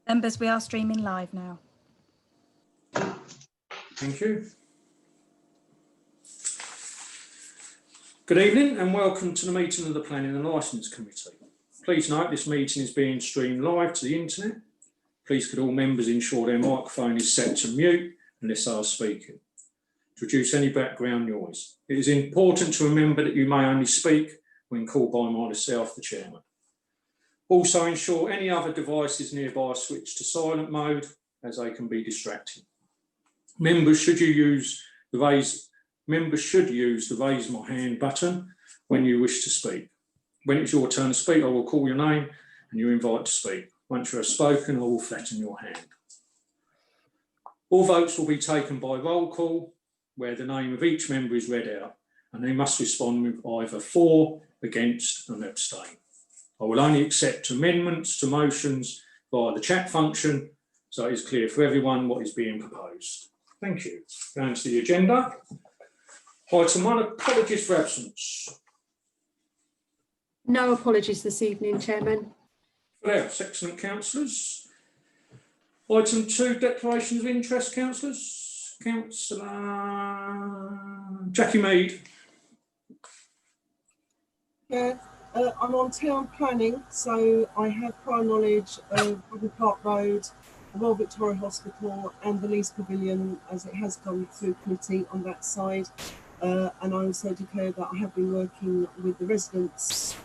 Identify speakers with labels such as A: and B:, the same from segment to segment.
A: Members, we are streaming live now.
B: Thank you. Good evening and welcome to the meeting of the Planning and Licence Committee. Please note this meeting is being streamed live to the internet. Please could all members ensure their microphone is set to mute unless they are speaking, to reduce any background noise. It is important to remember that you may only speak when called by myself, the chairman. Also ensure any other devices nearby switch to silent mode as they can be distracting. Members should use the raise my hand button when you wish to speak. When it's your turn to speak, I will call your name and you're invited to speak. Once you have spoken, I will flatten your hand. All votes will be taken by roll call, where the name of each member is read out, and they must respond with either for, against, and abstain. I will only accept amendments to motions via the chat function, so it is clear for everyone what is being proposed. Thank you. Going to the agenda. Item 1, apologies for absence.
C: No apologies this evening, Chairman.
B: Yes, excellent, councillors. Item 2, declarations of interest, councillors. Councillor Jackie Mead.
D: Yeah, I'm on town planning, so I have prior knowledge of Wooden Park Road, the Royal Victoria Hospital and the Leeds Pavilion, as it has gone through committee on that side. And I also declare that I have been working with the residents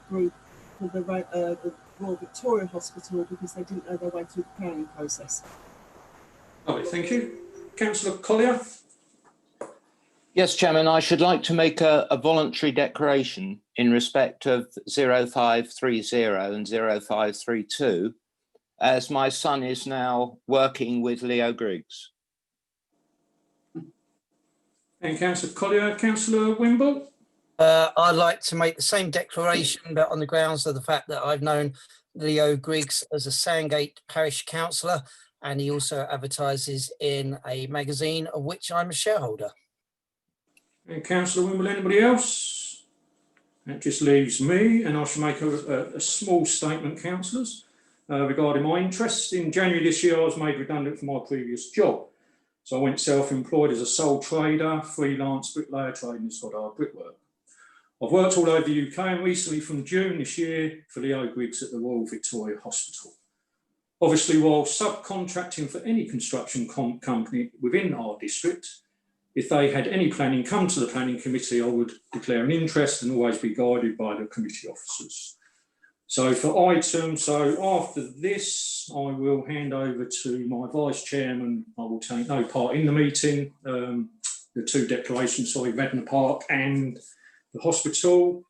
D: group for the Royal Victoria Hospital because they didn't know their way through the planning process.
B: Lovely, thank you. Councillor Collier.
E: Yes, Chairman, I should like to make a voluntary declaration in respect of 0530 and 0532, as my son is now working with Leo Griggs.
B: And Councillor Collier. Councillor Wimble.
F: I'd like to make the same declaration, but on the grounds of the fact that I've known Leo Griggs as a Sandgate Parish Councillor, and he also advertises in a magazine of which I'm a shareholder.
B: And Councillor Wimble, anybody else? That just leaves me, and I shall make a small statement, councillors, regarding my interest. In January this year, I was made redundant from my previous job. So I went self-employed as a sole trader, freelance bricklayer trading in Stoddard Brickwork. I've worked all over the UK and recently from June this year for Leo Griggs at the Royal Victoria Hospital. Obviously, while subcontracting for any construction company within our district, if they had any planning come to the planning committee, I would declare an interest and always be guided by the committee officers. So for after this, I will hand over to my vice chairman. I will take no part in the meeting. The two declarations, Radnor Park and the hospital,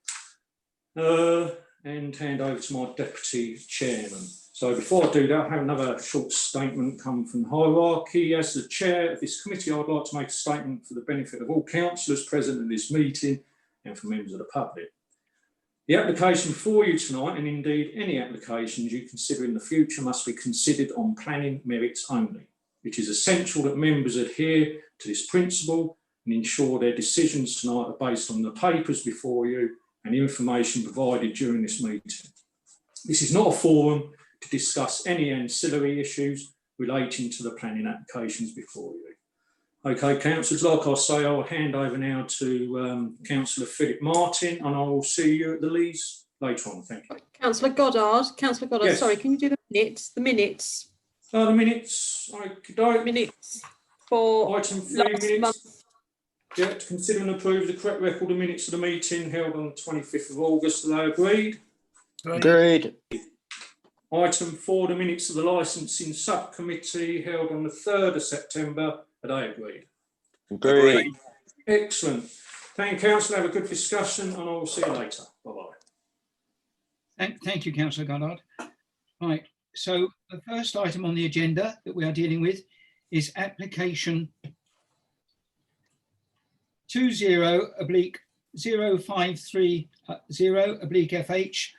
B: and hand over to my deputy chairman. So before I do that, I have another short statement come from Hierarchy. As the chair of this committee, I'd like to make a statement for the benefit of all councillors present at this meeting and for members of the public. The application for you tonight, and indeed any applications you consider in the future, must be considered on planning merits only. It is essential that members adhere to this principle and ensure their decisions tonight are based on the papers before you and the information provided during this meeting. This is not a forum to discuss any ancillary issues relating to the planning applications before you. Okay, councillors, like I say, I'll hand over now to Councillor Philip Martin, and I will see you at the Lees later on. Thank you.
C: Councillor Goddard,
B: Yes.
C: sorry, can you do the minutes? The minutes.
B: The minutes.
C: Minutes for
B: item 3
C: last
B: minutes.
C: month.
B: Yeah, to consider and approve the correct record of minutes of the meeting held on the 25th of August. Are they agreed?
E: Agreed.
B: Item 4, the minutes of the licensing subcommittee held on the 3rd of September. Are they agreed?
E: Agreed.
B: Excellent. Thank you, councillor. Have a good discussion, and I will see you later. Bye-bye.
G: Thank you, Councillor Goddard. Right, so the first item on the agenda that we are dealing with is application 20/0530/FH,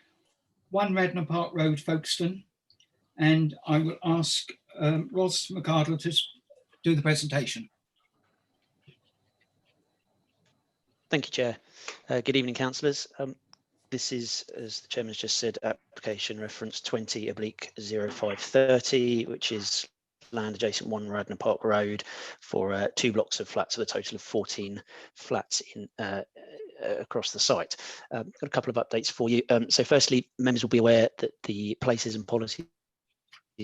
G: 1 Radnor Park Road, Folkestone. And I will ask Ros McArdle to do the presentation.
H: Thank you, Chair. Good evening, councillors. This is, as the chairman's just said, application reference 20/0530, which is land adjacent 1 Radnor Park Road for 2 blocks of flats with a total of 14 flats in across the site. Got a couple of updates for you. So firstly, members will be aware that the Places and Policies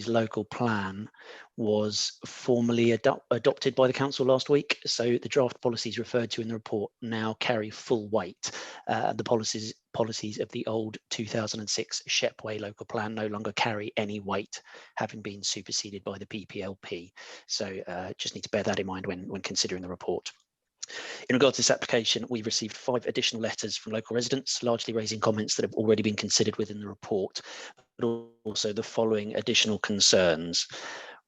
H: local plan was formally adopted by the council last week. So the draft policies referred to in the report now carry full weight. The policies of the old 2006 Shepway local plan no longer carry any weight, having been superseded by the PPLP. So just need to bear that in mind when considering the report. In regards to this application, we've received 5 additional letters from local residents, largely raising comments that have already been considered within the report, but also the following additional concerns: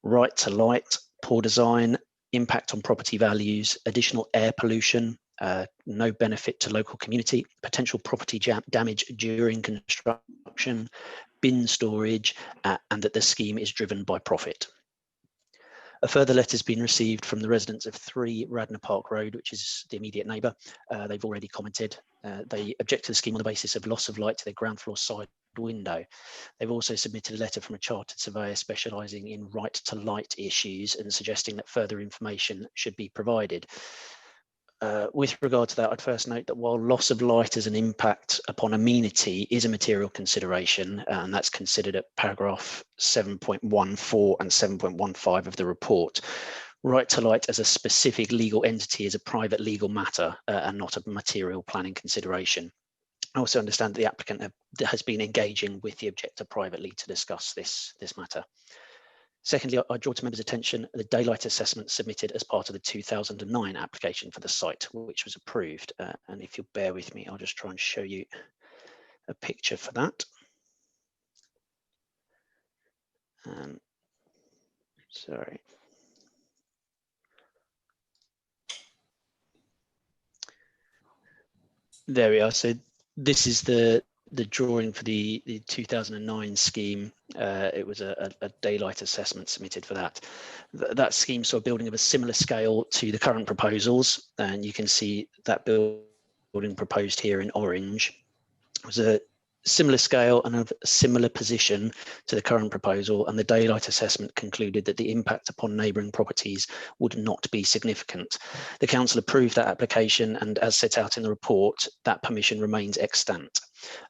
H: right to light, poor design, impact on property values, additional air pollution, no benefit to local community, potential property damage during construction, bin storage, and that the scheme is driven by profit. A further letter has been received from the residents of 3 Radnor Park Road, which is the immediate neighbour. They've already commented. They object to the scheme on the basis of loss of light to their ground floor side window. They've also submitted a letter from a chartered surveyor specialising in right to light issues and suggesting that further information should be provided. With regard to that, I'd first note that while loss of light as an impact upon amenity is a material consideration, and that's considered at paragraph 7.14 and 7.15 of the report, right to light as a specific legal entity is a private legal matter and not a material planning consideration. I also understand that the applicant has been engaging with the objector privately to discuss this matter. Secondly, I draw to members' attention the daylight assessment submitted as part of the 2009 application for the site, which was approved. And if you'll bear with me, I'll just try and show you a picture for that. Sorry. There we are. So this is the drawing for the 2009 scheme. It was a daylight assessment submitted for that. That scheme saw a building of a similar scale to the current proposals, and you can see that building proposed here in orange. It was a similar scale and of a similar position to the current proposal, and the daylight assessment concluded that the impact upon neighbouring properties would not be significant. The council approved that application, and as set out in the report, that permission remains extant.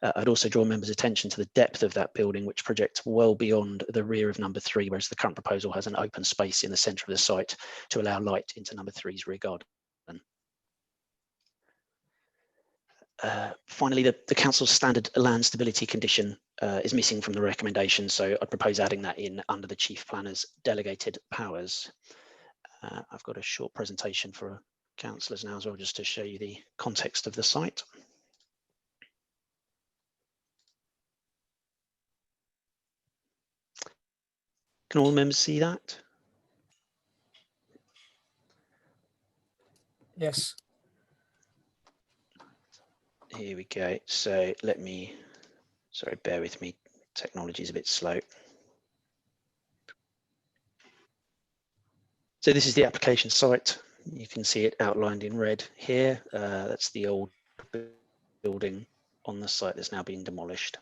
H: I'd also draw members' attention to the depth of that building, which projects well beyond the rear of number 3, whereas the current proposal has an open space in the centre of the site to allow light into number 3's rear garden. Finally, the council's standard land stability condition is missing from the recommendation, so I'd propose adding that in under the chief planner's delegated powers. I've got a short presentation for councillors now as well, just to show you the context of the site. Can all members see that?
F: Yes.
H: Here we go. So let me, sorry, bear with me. Technology is a bit slow. So this is the application site. You can see it outlined in red here. That's the old building on the site that's now been demolished.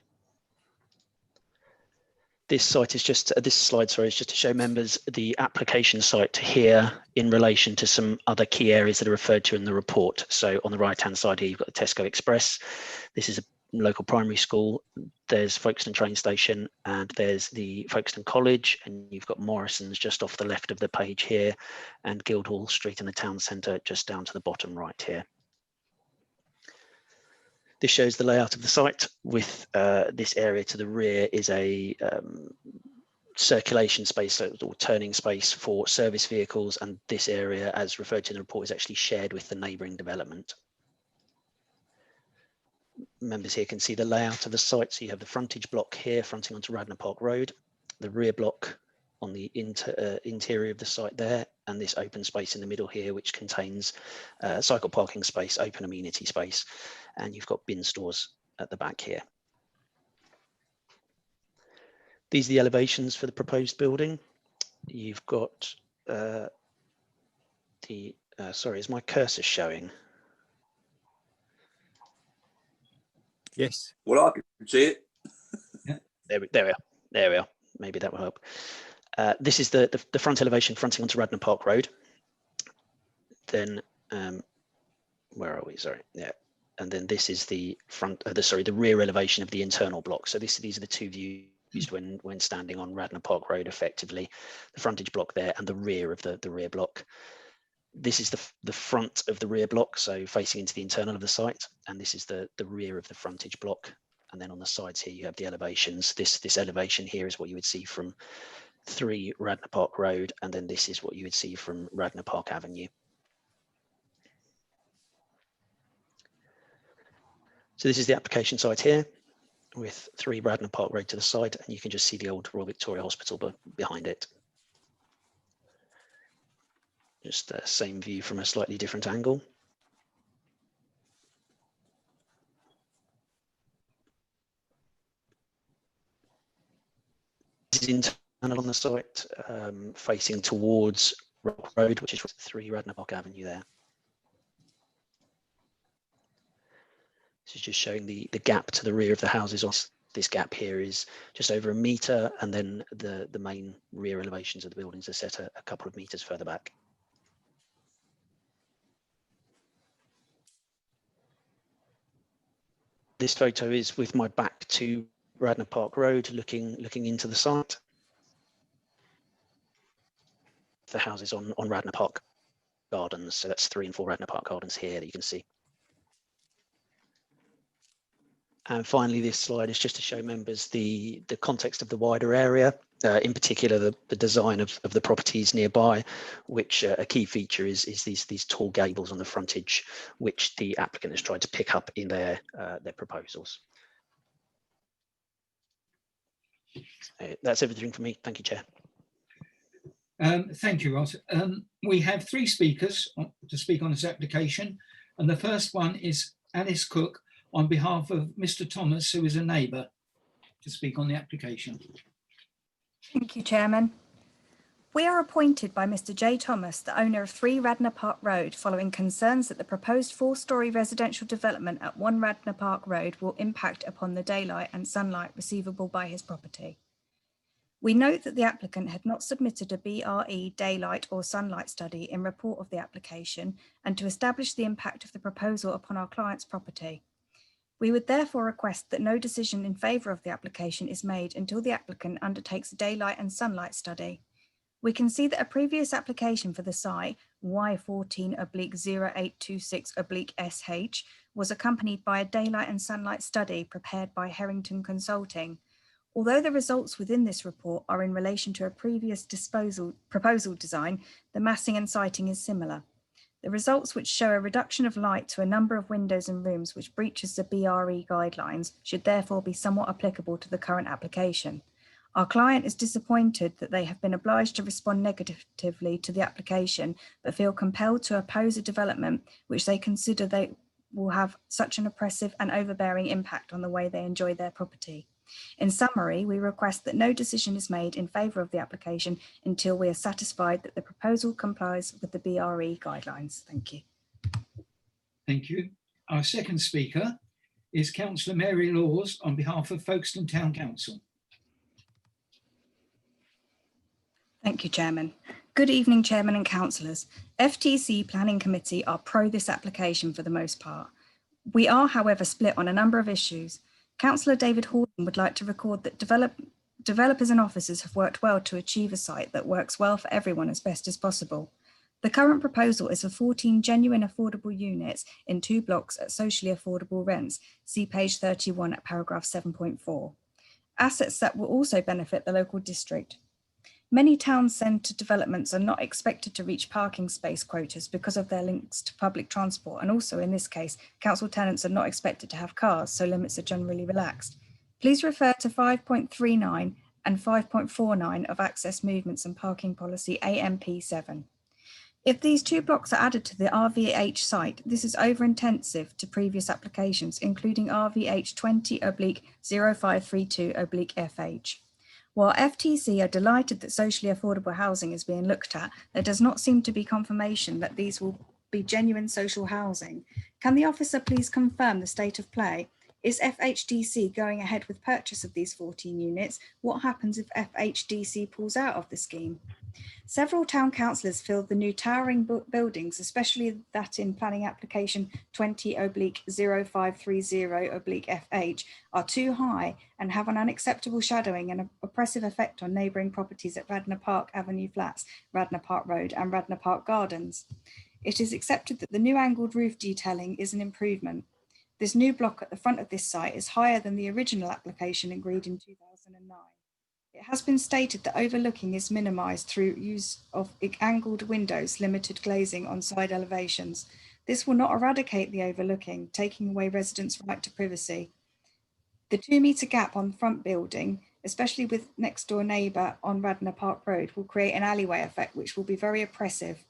H: This site is just, this slide, sorry, is just to show members the application site here in relation to some other key areas that are referred to in the report. So on the right-hand side here, you've got the Tesco Express. This is a local primary school. There's Folkestone train station, and there's the Folkestone College, and you've got Morrison's just off the left of the page here, and Guildhall Street in the town centre just down to the bottom right here. This shows the layout of the site with this area to the rear is a circulation space or turning space for service vehicles, and this area, as referred to in the report, is actually shared with the neighbouring development. Members here can see the layout of the site. So you have the frontage block here fronting onto Radnor Park Road, the rear block on the interior of the site there, and this open space in the middle here, which contains cycle parking space, open amenity space, and you've got bin stores at the back here. These are the elevations for the proposed building. You've got sorry, is my cursor showing?
I: Yes.
J: Well, I can see it.
H: There we are. Maybe that will help. This is the front elevation fronting onto Radnor Park Road. Then, where are we? Sorry, yeah. And then this is the the rear elevation of the internal block. So these are the two views used when standing on Radnor Park Road, effectively, the frontage block there and the rear of the rear block. This is the front of the rear block, so facing into the internal of the site, and this is the rear of the frontage block. And then on the sides here, you have the elevations. This elevation here is what you would see from 3 Radnor Park Road, and then this is what you would see from Radnor Park Avenue. So this is the application site here, with 3 Radnor Park Road to the side, and you can just see the old Royal Victoria Hospital behind it. Just the same view from a slightly different angle. This is internal on the site, facing towards Rock Road, which is 3 Radnor Park Avenue there. This is just showing the gap to the rear of the houses. This gap here is just over 1 metre, and then the main rear elevations of the buildings are set a couple of metres further back. This photo is with my back to Radnor Park Road, looking into the site. The houses on Radnor Park Gardens, so that's 3 and 4 Radnor Park Gardens here that you can see. And finally, this slide is just to show members the context of the wider area, in particular the design of the properties nearby, which a key feature is these tall gables on the frontage, which the applicant has tried to pick up in their proposals. That's everything from me. Thank you, Chair.
G: Thank you, Ross. We have 3 speakers to speak on this application, and the first one is Alice Cook on behalf of Mr. Thomas, who is a neighbour, to speak on the application.
A: Thank you, Chairman. We are appointed by Mr. J. Thomas, the owner of 3 Radnor Park Road, following concerns that the proposed 4-storey residential development at 1 Radnor Park Road will impact upon the daylight and sunlight receivable by his property. We note that the applicant had not submitted a BRE daylight or sunlight study in report of the application and to establish the impact of the proposal upon our client's property. We would therefore request that no decision in favour of the application is made until the applicant undertakes a daylight and sunlight study. We can see that a previous application for the site, Y14/0826/SH, was accompanied by a daylight and sunlight study prepared by Harrington Consulting. Although the results within this report are in relation to a previous proposal design, the massing and siting is similar. The results, which show a reduction of light to a number of windows and rooms which breaches the BRE guidelines, should therefore be somewhat applicable to the current application. Our client is disappointed that they have been obliged to respond negatively to the application, but feel compelled to oppose a development which they consider they will have such an oppressive and overbearing impact on the way they enjoy their property. In summary, we request that no decision is made in favour of the application until we are satisfied that the proposal complies with the BRE guidelines. Thank you.
G: Thank you. Our second speaker is Councillor Mary Laws on behalf of Folkestone Town Council.
A: Thank you, Chairman. Good evening, Chairman and Councillors. FTC Planning Committee are pro this application for the most part. We are, however, split on a number of issues. Councillor David Horton would like to record that developers and officers have worked well to achieve a site that works well for everyone as best as possible. The current proposal is for 14 genuine affordable units in 2 blocks at socially affordable rents. See page 31 at paragraph 7.4. Assets that will also benefit the local district. Many town centre developments are not expected to reach parking space quotas because of their links to public transport, and also in this case, council tenants are not expected to have cars, so limits are generally relaxed. Please refer to 5.39 and 5.49 of Access Movements and Parking Policy AMP7. If these 2 blocks are added to the RVH site, this is over-intensive to previous applications, including RVH 20/0532/FH. While FTC are delighted that socially affordable housing is being looked at, there does not seem to be confirmation that these will be genuine social housing. Can the officer please confirm the state of play? Is FHDC going ahead with purchase of these 14 units? What happens if FHDC pulls out of the scheme? Several town councillors feel the new towering buildings, especially that in planning application 20/0530/FH, are too high and have an unacceptable shadowing and oppressive effect on neighbouring properties at Radnor Park Avenue Flats, Radnor Park Road and Radnor Park Gardens. It is accepted that the new angled roof detailing is an improvement. This new block at the front of this site is higher than the original application agreed in 2009. It has been stated that overlooking is minimised through use of angled windows, limited glazing on side elevations. This will not eradicate the overlooking, taking away residents' right to privacy. The 2-metre gap on the front building, especially with next door neighbour on Radnor Park Road, will create an alleyway effect which will be very oppressive.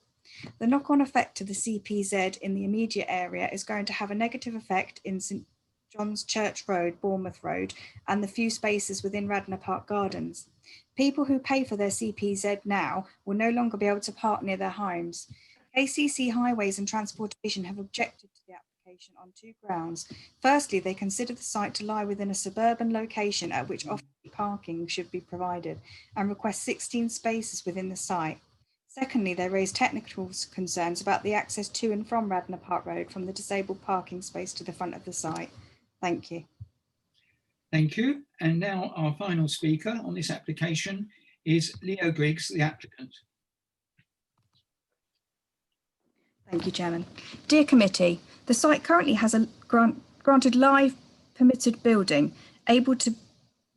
A: The knock-on effect to the CPZ in the immediate area is going to have a negative effect in St John's Church Road, Bournemouth Road, and the few spaces within Radnor Park Gardens. People who pay for their CPZ now will no longer be able to park near their homes. KCC Highways and Transportation have objected to the application on 2 grounds. Firstly, they consider the site to lie within a suburban location at which off-street parking should be provided and request 16 spaces within the site. Secondly, they raise technical concerns about the access to and from Radnor Park Road from the disabled parking space to the front of the site. Thank you.
G: Thank you. And now our final speaker on this application is Leo Griggs, the applicant.
A: Thank you, Chairman. Dear Committee, the site currently has a granted live permitted building able to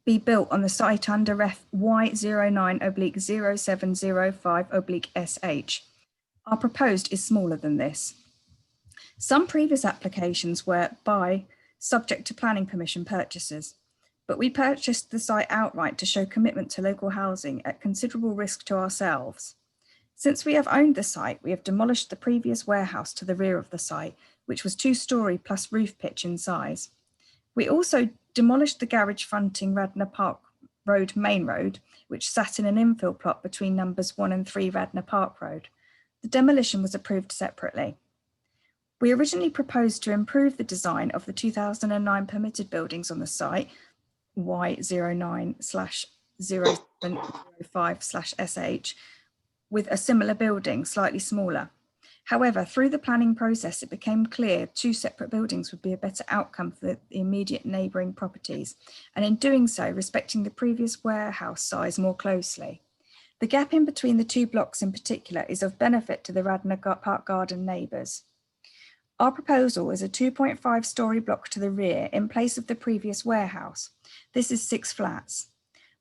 A: be built on the site under ref Y09/0705/SH. Our proposed is smaller than this. Some previous applications were by subject to planning permission purchases, but we purchased the site outright to show commitment to local housing at considerable risk to ourselves. Since we have owned the site, we have demolished the previous warehouse to the rear of the site, which was 2-storey plus roof pitch in size. We also demolished the garage fronting Radnor Park Road main road, which sat in an infill plot between numbers 1 and 3 Radnor Park Road. The demolition was approved separately. We originally proposed to improve the design of the 2009 permitted buildings on the site, Y09/0705/SH, with a similar building, slightly smaller. However, through the planning process, it became clear 2 separate buildings would be a better outcome for the immediate neighbouring properties, and in doing so, respecting the previous warehouse size more closely. The gap in between the 2 blocks in particular is of benefit to the Radnor Park Garden neighbours. Our proposal is a 2.5-storey block to the rear in place of the previous warehouse. This is 6 flats.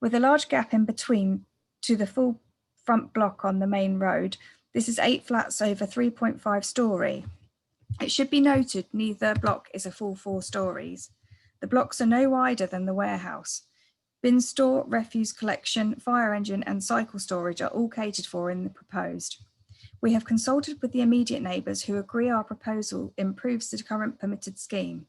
A: With a large gap in between to the full front block on the main road, this is 8 flats over 3.5-storey. It should be noted neither block is a full 4 storeys. The blocks are no wider than the warehouse. Bin store, refuse collection, fire engine and cycle storage are all catered for in the proposed. We have consulted with the immediate neighbours who agree our proposal improves the current permitted scheme.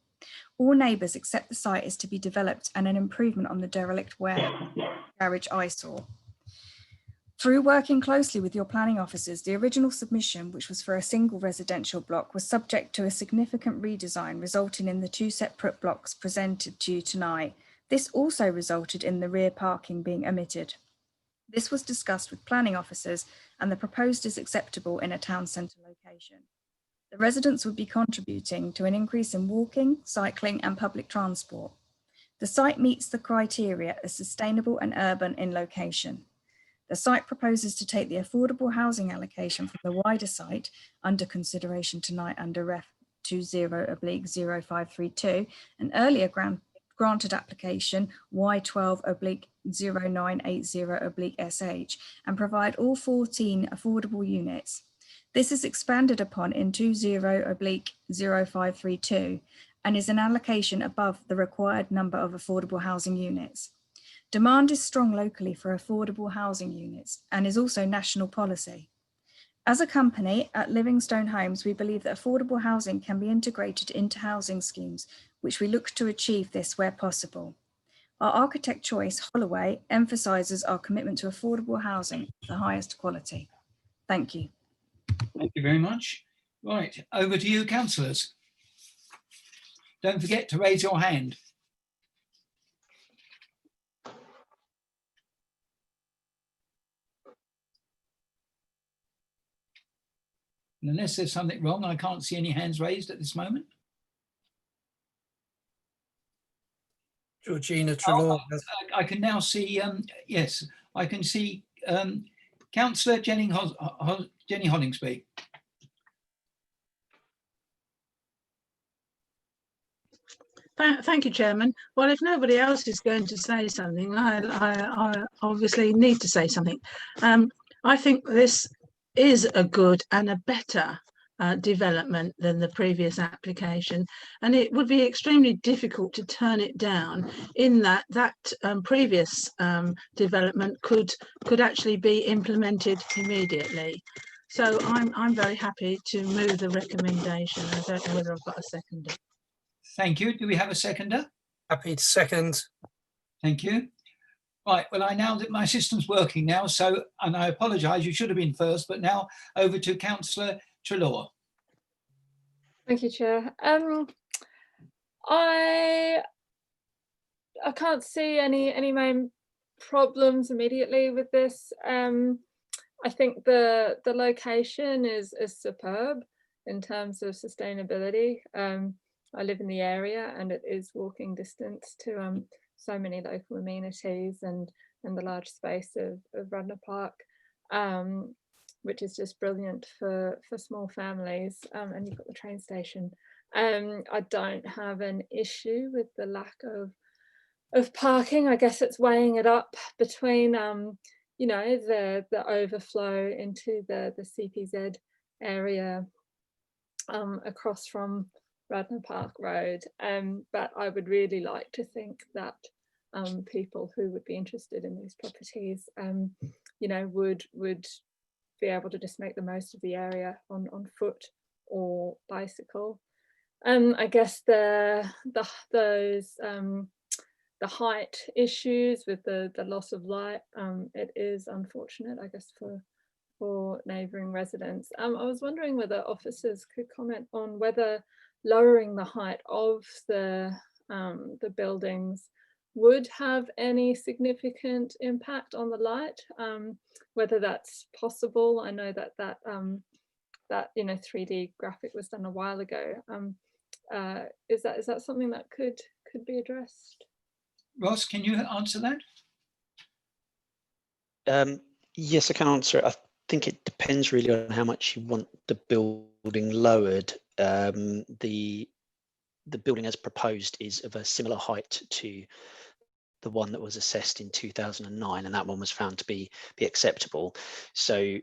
A: All neighbours accept the site is to be developed and an improvement on the derelict warehouse garage eyesore. Through working closely with your planning officers, the original submission, which was for a single residential block, was subject to a significant redesign, resulting in the 2 separate blocks presented to you tonight. This also resulted in the rear parking being omitted. This was discussed with planning officers and the proposed is acceptable in a town centre location. The residents would be contributing to an increase in walking, cycling and public transport. The site meets the criteria as sustainable and urban in location. The site proposes to take the affordable housing allocation from the wider site under consideration tonight under Ref 20/0532, an earlier granted application Y12/0980/SH, and provide all 14 affordable units. This is expanded upon in 20/0532 and is an allocation above the required number of affordable housing units. Demand is strong locally for affordable housing units and is also national policy. As a company at Livingstone Homes, we believe that affordable housing can be integrated into housing schemes, which we look to achieve this where possible. Our architect choice, Holloway, emphasises our commitment to affordable housing of the highest quality. Thank you.
G: Thank you very much. Right, over to you, councillors. don't forget to raise your hand. And unless there's something wrong, I can't see any hands raised at this moment.
F: Georgina Trelaw.
G: I can now see, yes, I can see Councillor Jenny Hollingsby.
I: Thank you, Chairman. Well, if nobody else is going to say something, I obviously need to say something. I think this is a good and a better development than the previous application, and it would be extremely difficult to turn it down, in that previous development could actually be implemented immediately. So I'm very happy to move the recommendation. I don't know whether I've got a seconder.
G: Thank you. Do we have a seconder?
F: Happy to second.
G: Thank you. Right, well, I now that my system's working now, so, and I apologise, you should have been first, but now over to Councillor Trelaw.
J: Thank you, Chair. I can't see any main problems immediately with this. I think the location is superb in terms of sustainability. I live in the area, and it is walking distance to so many local amenities and the large space of Radnor Park, which is just brilliant for small families. And you've got the train station. I don't have an issue with the lack of parking. I guess it's weighing it up between you know, the overflow into the CPZ area across from Radnor Park Road, but I would really like to think that people who would be interested in these properties, you know, would be able to just make the most of the area on foot or bicycle. I guess the height issues with the loss of light, it is unfortunate, I guess, for neighbouring residents. I was wondering whether officers could comment on whether lowering the height of the buildings would have any significant impact on the light, whether that's possible. I know that you know, 3D graphic was done a while ago. Is that something that could be addressed?
G: Ross, can you answer
H: that? Yes, I can answer it. I think it depends really on how much you want the building lowered. The building as proposed is of a similar height to the one that was assessed in 2009, and that one was found to be acceptable. So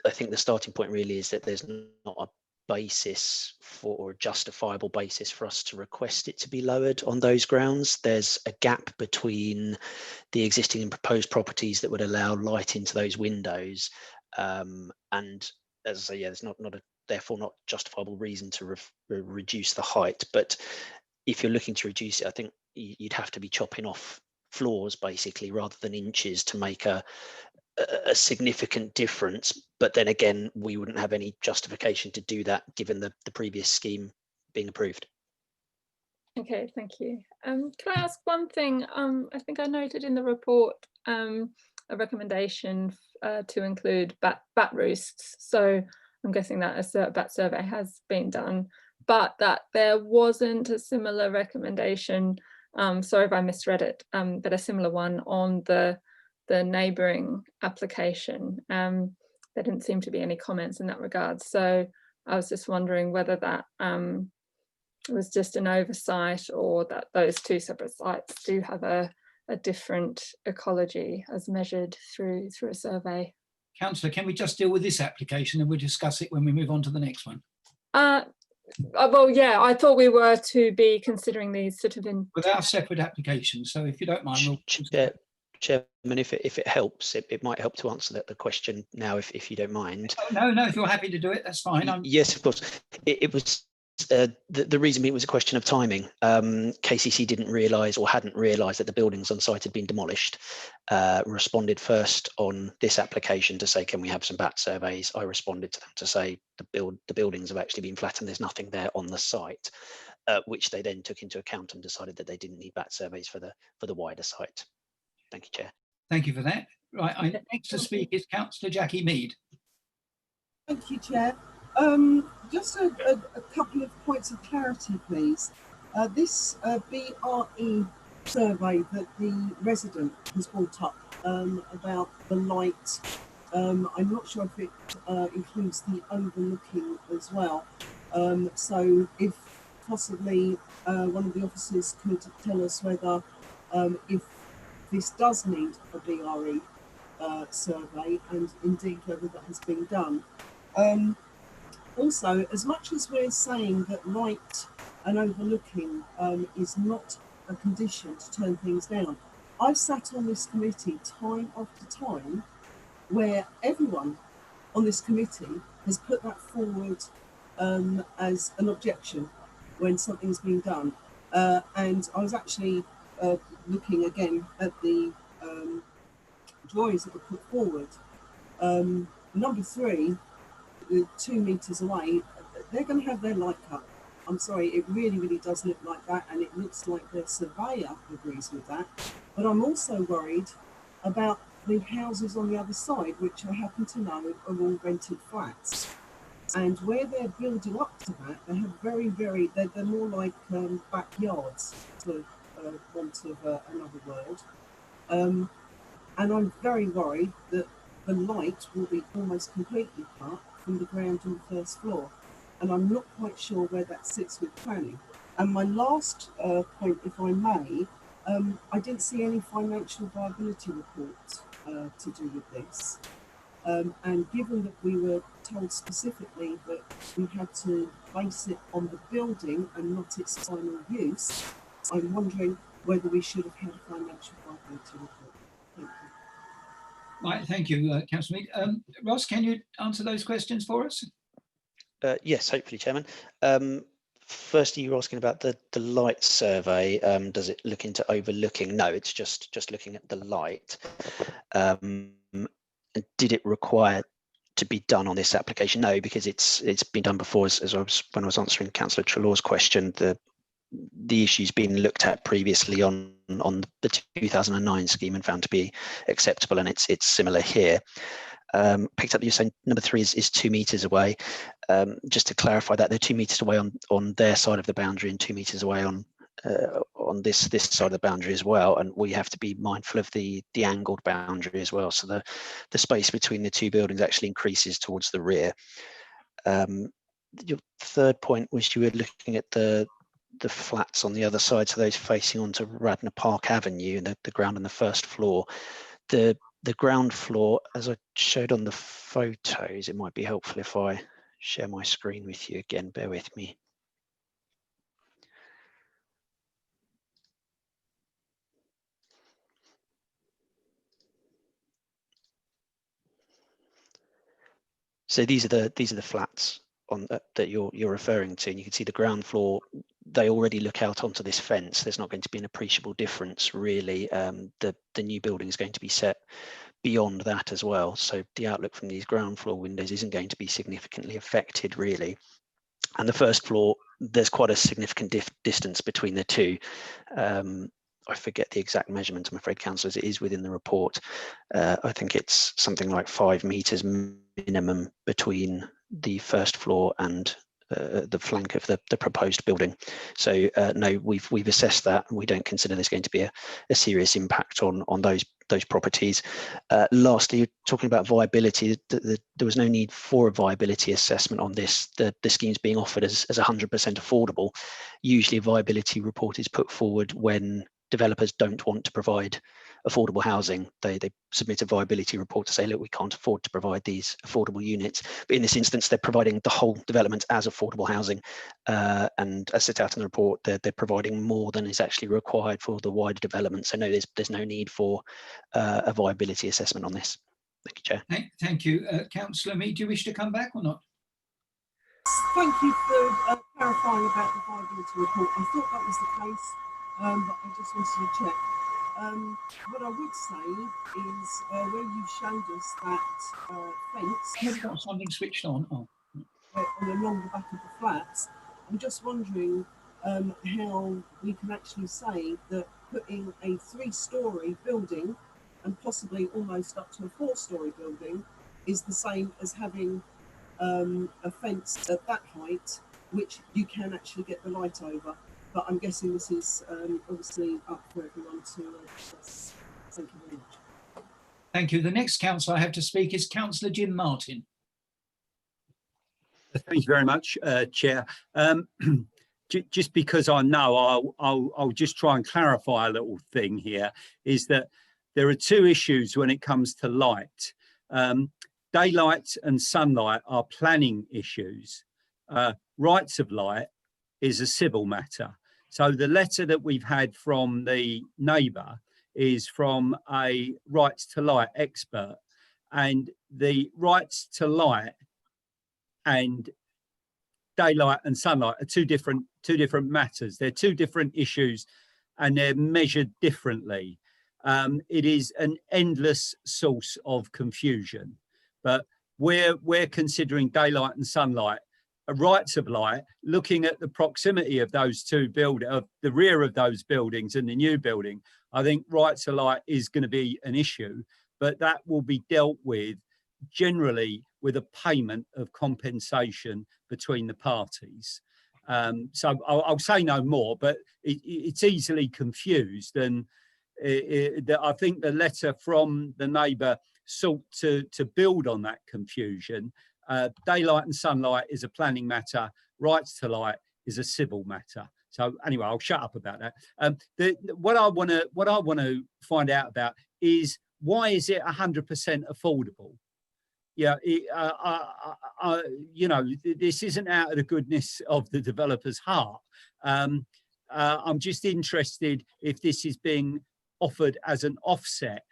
H: I think the starting point really is that there's not a basis for, or a justifiable basis for us to request it to be lowered on those grounds. There's a gap between the existing and proposed properties that would allow light into those windows, and as I say, yeah, there's therefore not justifiable reason to reduce the height. But if you're looking to reduce it, I think you'd have to be chopping off floors basically rather than inches to make a significant difference. But then again, we wouldn't have any justification to do that given the previous scheme being approved.
J: Okay, thank you. Can I ask one thing? I think I noted in the report a recommendation to include bat roosts. So I'm guessing that a bat survey has been done, but that there wasn't a similar recommendation. Sorry if I misread it, but a similar one on the neighbouring application. There didn't seem to be any comments in that regard. So I was just wondering whether that was just an oversight, or that those two separate sites do have a different ecology as measured through a survey.
G: Councillor, can we just deal with this application and we'll discuss it when we move on to the next one?
J: Well, yeah, I thought we were to be considering these sort of in...
G: With our separate applications, so if you don't mind, we'll...
H: Chairman, if it helps, it might help to answer the question now, if you don't mind.
G: No, if you're happy to do it, that's fine.
H: Yes, of course. It was the reason being was a question of timing. KCC didn't realise, or hadn't realised, that the buildings on site had been demolished. Responded first on this application to say, can we have some bat surveys? I responded to them to say the buildings have actually been flattened. There's nothing there on the site. which they then took into account and decided that they didn't need bat surveys for the wider site. Thank you, Chair.
G: Thank you for that. Right, next to speak is Councillor Jackie Mead.
D: Thank you, Chair. Just a couple of points of clarity, please. This BRE survey that the resident has brought up about the light, I'm not sure if it includes the overlooking as well. So if possibly one of the officers could tell us whether if this does need a BRE survey, and indeed whether that has been done. Also, as much as we're saying that light and overlooking is not a condition to turn things down, I've sat on this committee time after time where everyone on this committee has put that forward as an objection when something's been done. And I was actually looking again at the drawings that were put forward. Number 3, 2 meters away, they're going to have their light cut. I'm sorry, it really does look like that, and it looks like their surveyor agrees with that. But I'm also worried about the houses on the other side, which I happen to know are all rented flats. And where they're building up to that, they have they're more like backyards, for want of another word. And I'm very worried that the light will be almost completely cut from the ground on the first floor. And I'm not quite sure where that sits with planning. And my last point, if I may, I didn't see any financial viability report to do with this. And given that we were told specifically that we had to base it on the building and not its final use, I'm wondering whether we should have had a financial viability report. Thank you.
G: Right, thank you, Councillor Mead. Ross, can you answer those questions for us?
H: Yes, hopefully, Chairman. Firstly, you're asking about the light survey. Does it look into overlooking? No, it's just looking at the light. Did it require to be done on this application? No, because it's been done before. When I was answering Councillor Trelaw's question, the issue's been looked at previously on the 2009 scheme and found to be acceptable, and it's similar here. Picked up that you're saying number 3 is 2 meters away. Just to clarify that, they're 2 meters away on their side of the boundary and 2 meters away on this side of the boundary as well, and we have to be mindful of the angled boundary as well. So the space between the 2 buildings actually increases towards the rear. Your third point was you were looking at the flats on the other side, so those facing onto Radnor Park Avenue, and the ground on the first floor. The ground floor, as I showed on the photos, it might be helpful if I share my screen with you again. Bear with me. So these are the flats on that you're referring to, and you can see the ground floor. They already look out onto this fence. There's not going to be an appreciable difference, really. The new building is going to be set beyond that as well, so the outlook from these ground floor windows isn't going to be significantly affected, really. And the first floor, there's quite a significant distance between the two. I forget the exact measurement, I'm afraid, councillors. It is within the report. I think it's something like 5 meters minimum between the first floor and the flank of the proposed building. So no, we've assessed that, and we don't consider there's going to be a serious impact on those properties. Lastly, talking about viability, there was no need for a viability assessment on this. The scheme's being offered as 100% affordable. Usually a viability report is put forward when developers don't want to provide affordable housing. They submit a viability report to say, look, we can't afford to provide these affordable units. But in this instance, they're providing the whole development as affordable housing. And as set out in the report, they're providing more than is actually required for the wider development. So no, there's no need for a viability assessment on this. Thank you, Chair.
G: Thank you. Councillor Mead, do you wish to come back or not?
D: Thank you for clarifying about the viability report. I thought that was the case, but I just wanted to check. What I would say is where you showed us that fence.
G: Have got something switched on? Oh.
D: Along the back of the flats. I'm just wondering how we can actually say that putting a 3-story building and possibly almost up to a 4-story building is the same as having a fence at that height, which you can actually get the light over. But I'm guessing this is obviously up for everyone to discuss. Thank you very much.
G: Thank you. The next councillor I have to speak is Councillor Jim Martin.
K: Thank you very much, Chair. Just because I know, I'll just try and clarify a little thing here, is that there are 2 issues when it comes to light. Daylight and sunlight are planning issues. Rights of light is a civil matter. So the letter that we've had from the neighbour is from a rights to light expert, and the rights to light and daylight and sunlight are two different matters. They're 2 different issues, and they're measured differently. It is an endless source of confusion, but we're considering daylight and sunlight, rights of light, looking at the proximity of those 2 buildings, of the rear of those buildings and the new building. I think rights of light is going to be an issue, but that will be dealt with generally with a payment of compensation between the parties. So I'll say no more, but it's easily confused, and I think the letter from the neighbour sought to build on that confusion. Daylight and sunlight is a planning matter, rights to light is a civil matter. So anyway, I'll shut up about that. What I want to find out about is, why is it 100% affordable? Yeah, you know, this isn't out of the goodness of the developer's heart. I'm just interested if this is being offered as an offset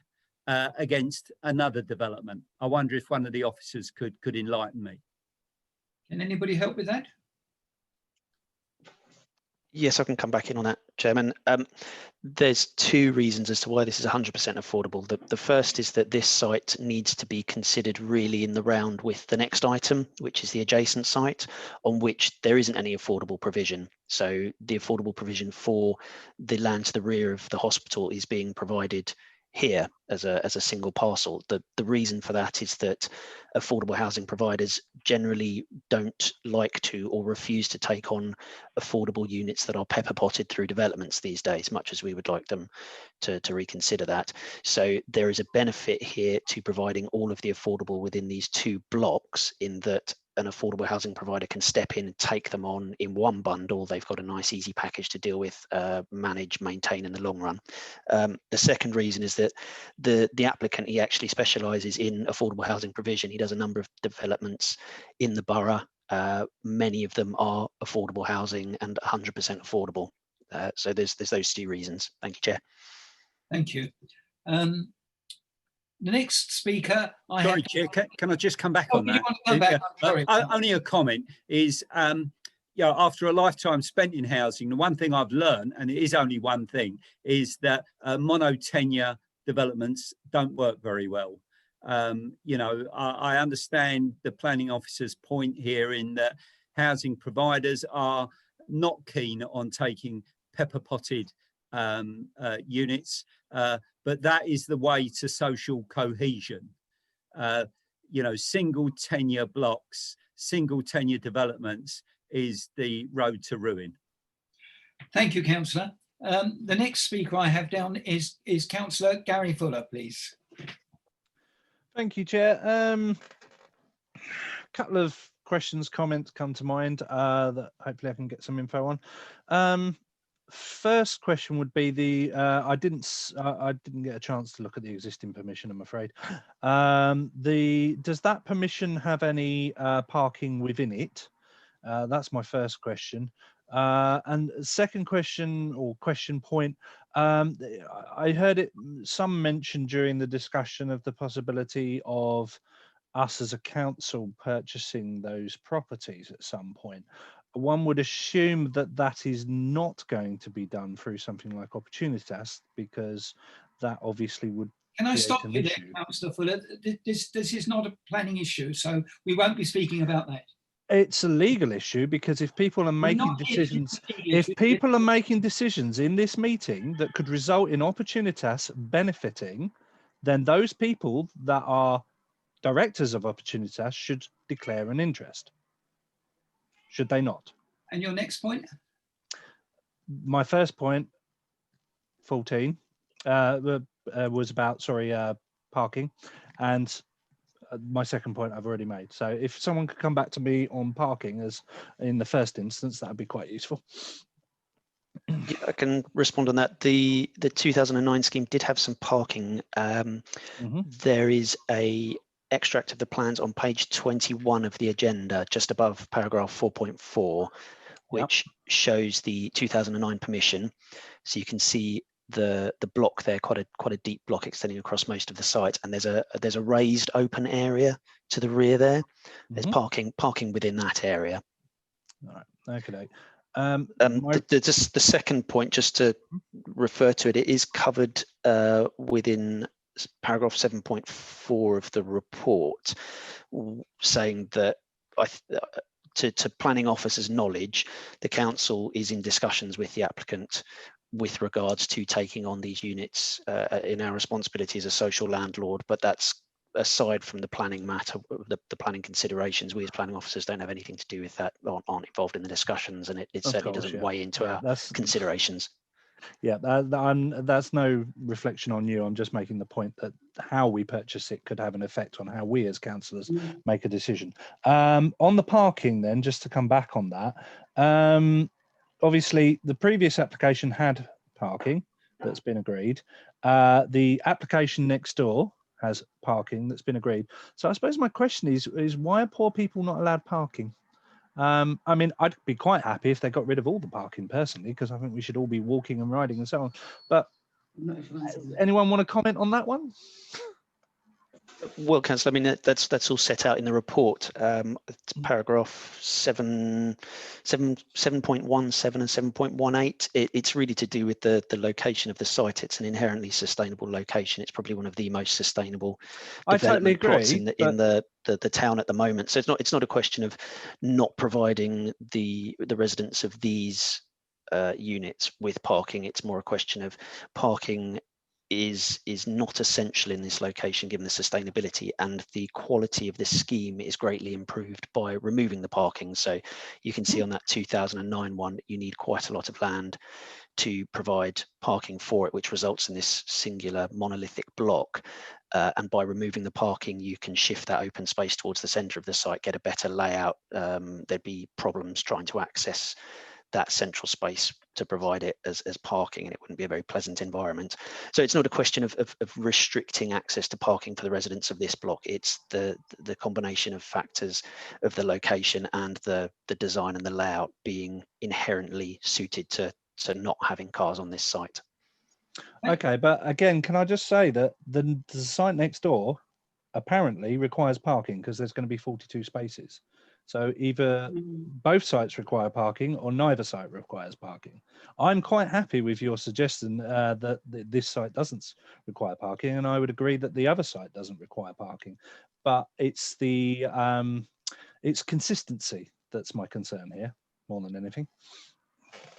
K: against another development. I wonder if one of the officers could enlighten me.
G: Can anybody help with that?
H: Yes, I can come back in on that, Chairman. There's 2 reasons as to why this is 100% affordable. The first is that this site needs to be considered really in the round with the next item, which is the adjacent site, on which there isn't any affordable provision. So the affordable provision for the land to the rear of the hospital is being provided here as a single parcel. The reason for that is that affordable housing providers generally don't like to or refuse to take on affordable units that are pepper potted through developments these days, much as we would like them to reconsider that. So there is a benefit here to providing all of the affordable within these 2 blocks, in that an affordable housing provider can step in and take them on in one bundle. They've got a nice easy package to deal with, manage, maintain in the long run. The second reason is that the applicant, he actually specialises in affordable housing provision. He does a number of developments in the borough. Many of them are affordable housing and 100% affordable. So there's those 2 reasons. Thank you, Chair.
G: Thank you. The next speaker,
K: Sorry, Chair, can I just come back on that?
G: You want to come back? Sorry.
K: Only a comment is, you know, after a lifetime spent in housing, the one thing I've learned, and it is only one thing, is that mono-tenure developments don't work very well. You know, I understand the planning officer's point here in that housing providers are not keen on taking pepper potted units, but that is the way to social cohesion. You know, single tenure blocks, single tenure developments is the road to ruin.
G: Thank you, Councillor. The next speaker I have down is Councillor Gary Fuller, please.
L: Thank you, Chair. A couple of questions, comments come to mind that hopefully I can get some info on. First question would be I didn't get a chance to look at the existing permission, I'm afraid. Does that permission have any parking within it? That's my first question. And second question, or question point, I heard some mention during the discussion of the possibility of us as a council purchasing those properties at some point. One would assume that that is not going to be done through something like Opportunitas, because that obviously would.
G: Can I stop you there, Councillor Fuller? This is not a planning issue, so we won't be speaking about that.
L: It's a legal issue because if people are
G: We're
L: making
G: not here to
L: decisions,
G: English.
L: if people are making decisions in this meeting that could result in Opportunitas benefiting, then those people that are directors of Opportunitas should declare an interest. Should they not?
G: And your next point?
L: My first point, 14, was about, parking. And my second point I've already made. So if someone could come back to me on parking as in the first instance, that would be quite useful.
H: Yeah, I can respond on that. The 2009 scheme did have some parking. There is a extract of the plans on page 21 of the agenda, just above paragraph 4.4, which shows the 2009 permission. So you can see the block there, quite a deep block extending across most of the site, and there's a raised open area to the rear there. There's parking within that area.
L: All right, okay.
H: The second point, just to refer to it, it is covered within paragraph 7.4 of the report, saying that to planning officer's knowledge, the council is in discussions with the applicant with regards to taking on these units in our responsibility as a social landlord, but that's aside from the planning matter, the planning considerations. We as planning officers don't have anything to do with that, aren't involved in the discussions, and it certainly doesn't weigh into our considerations.
L: Yeah, that's no reflection on you. I'm just making the point that how we purchase it could have an effect on how we as councillors make a decision. On the parking then, just to come back on that, obviously the previous application had parking that's been agreed. The application next door has parking that's been agreed. So I suppose my question is why are poor people not allowed parking? I mean, I'd be quite happy if they got rid of all the parking personally, because I think we should all be walking and riding and so on. But anyone want to comment on that one?
H: Well, Councillor, I mean, that's all set out in the report. It's paragraph 7.17 and 7.18. It's really to do with the location of the site. It's an inherently sustainable location. It's probably one of the most sustainable development plots in the town at the moment. So it's not a question of not providing the residents of these units with parking. It's more a question of parking is not essential in this location given the sustainability, and the quality of this scheme is greatly improved by removing the parking. So you can see on that 2009 one, you need quite a lot of land to provide parking for it, which results in this singular monolithic block. And by removing the parking, you can shift that open space towards the centre of the site, get a better layout. There'd be problems trying to access that central space to provide it as parking, and it wouldn't be a very pleasant environment. So it's not a question of restricting access to parking for the residents of this block. It's the combination of factors of the location and the design and the layout being inherently suited to not having cars on this site.
L: Okay, but again, can I just say that the site next door apparently requires parking because there's going to be 42 spaces. So either both sites require parking or neither site requires parking. I'm quite happy with your suggestion that this site doesn't require parking, and I would agree that the other site doesn't require parking. But it's the it's consistency that's my concern here more than anything.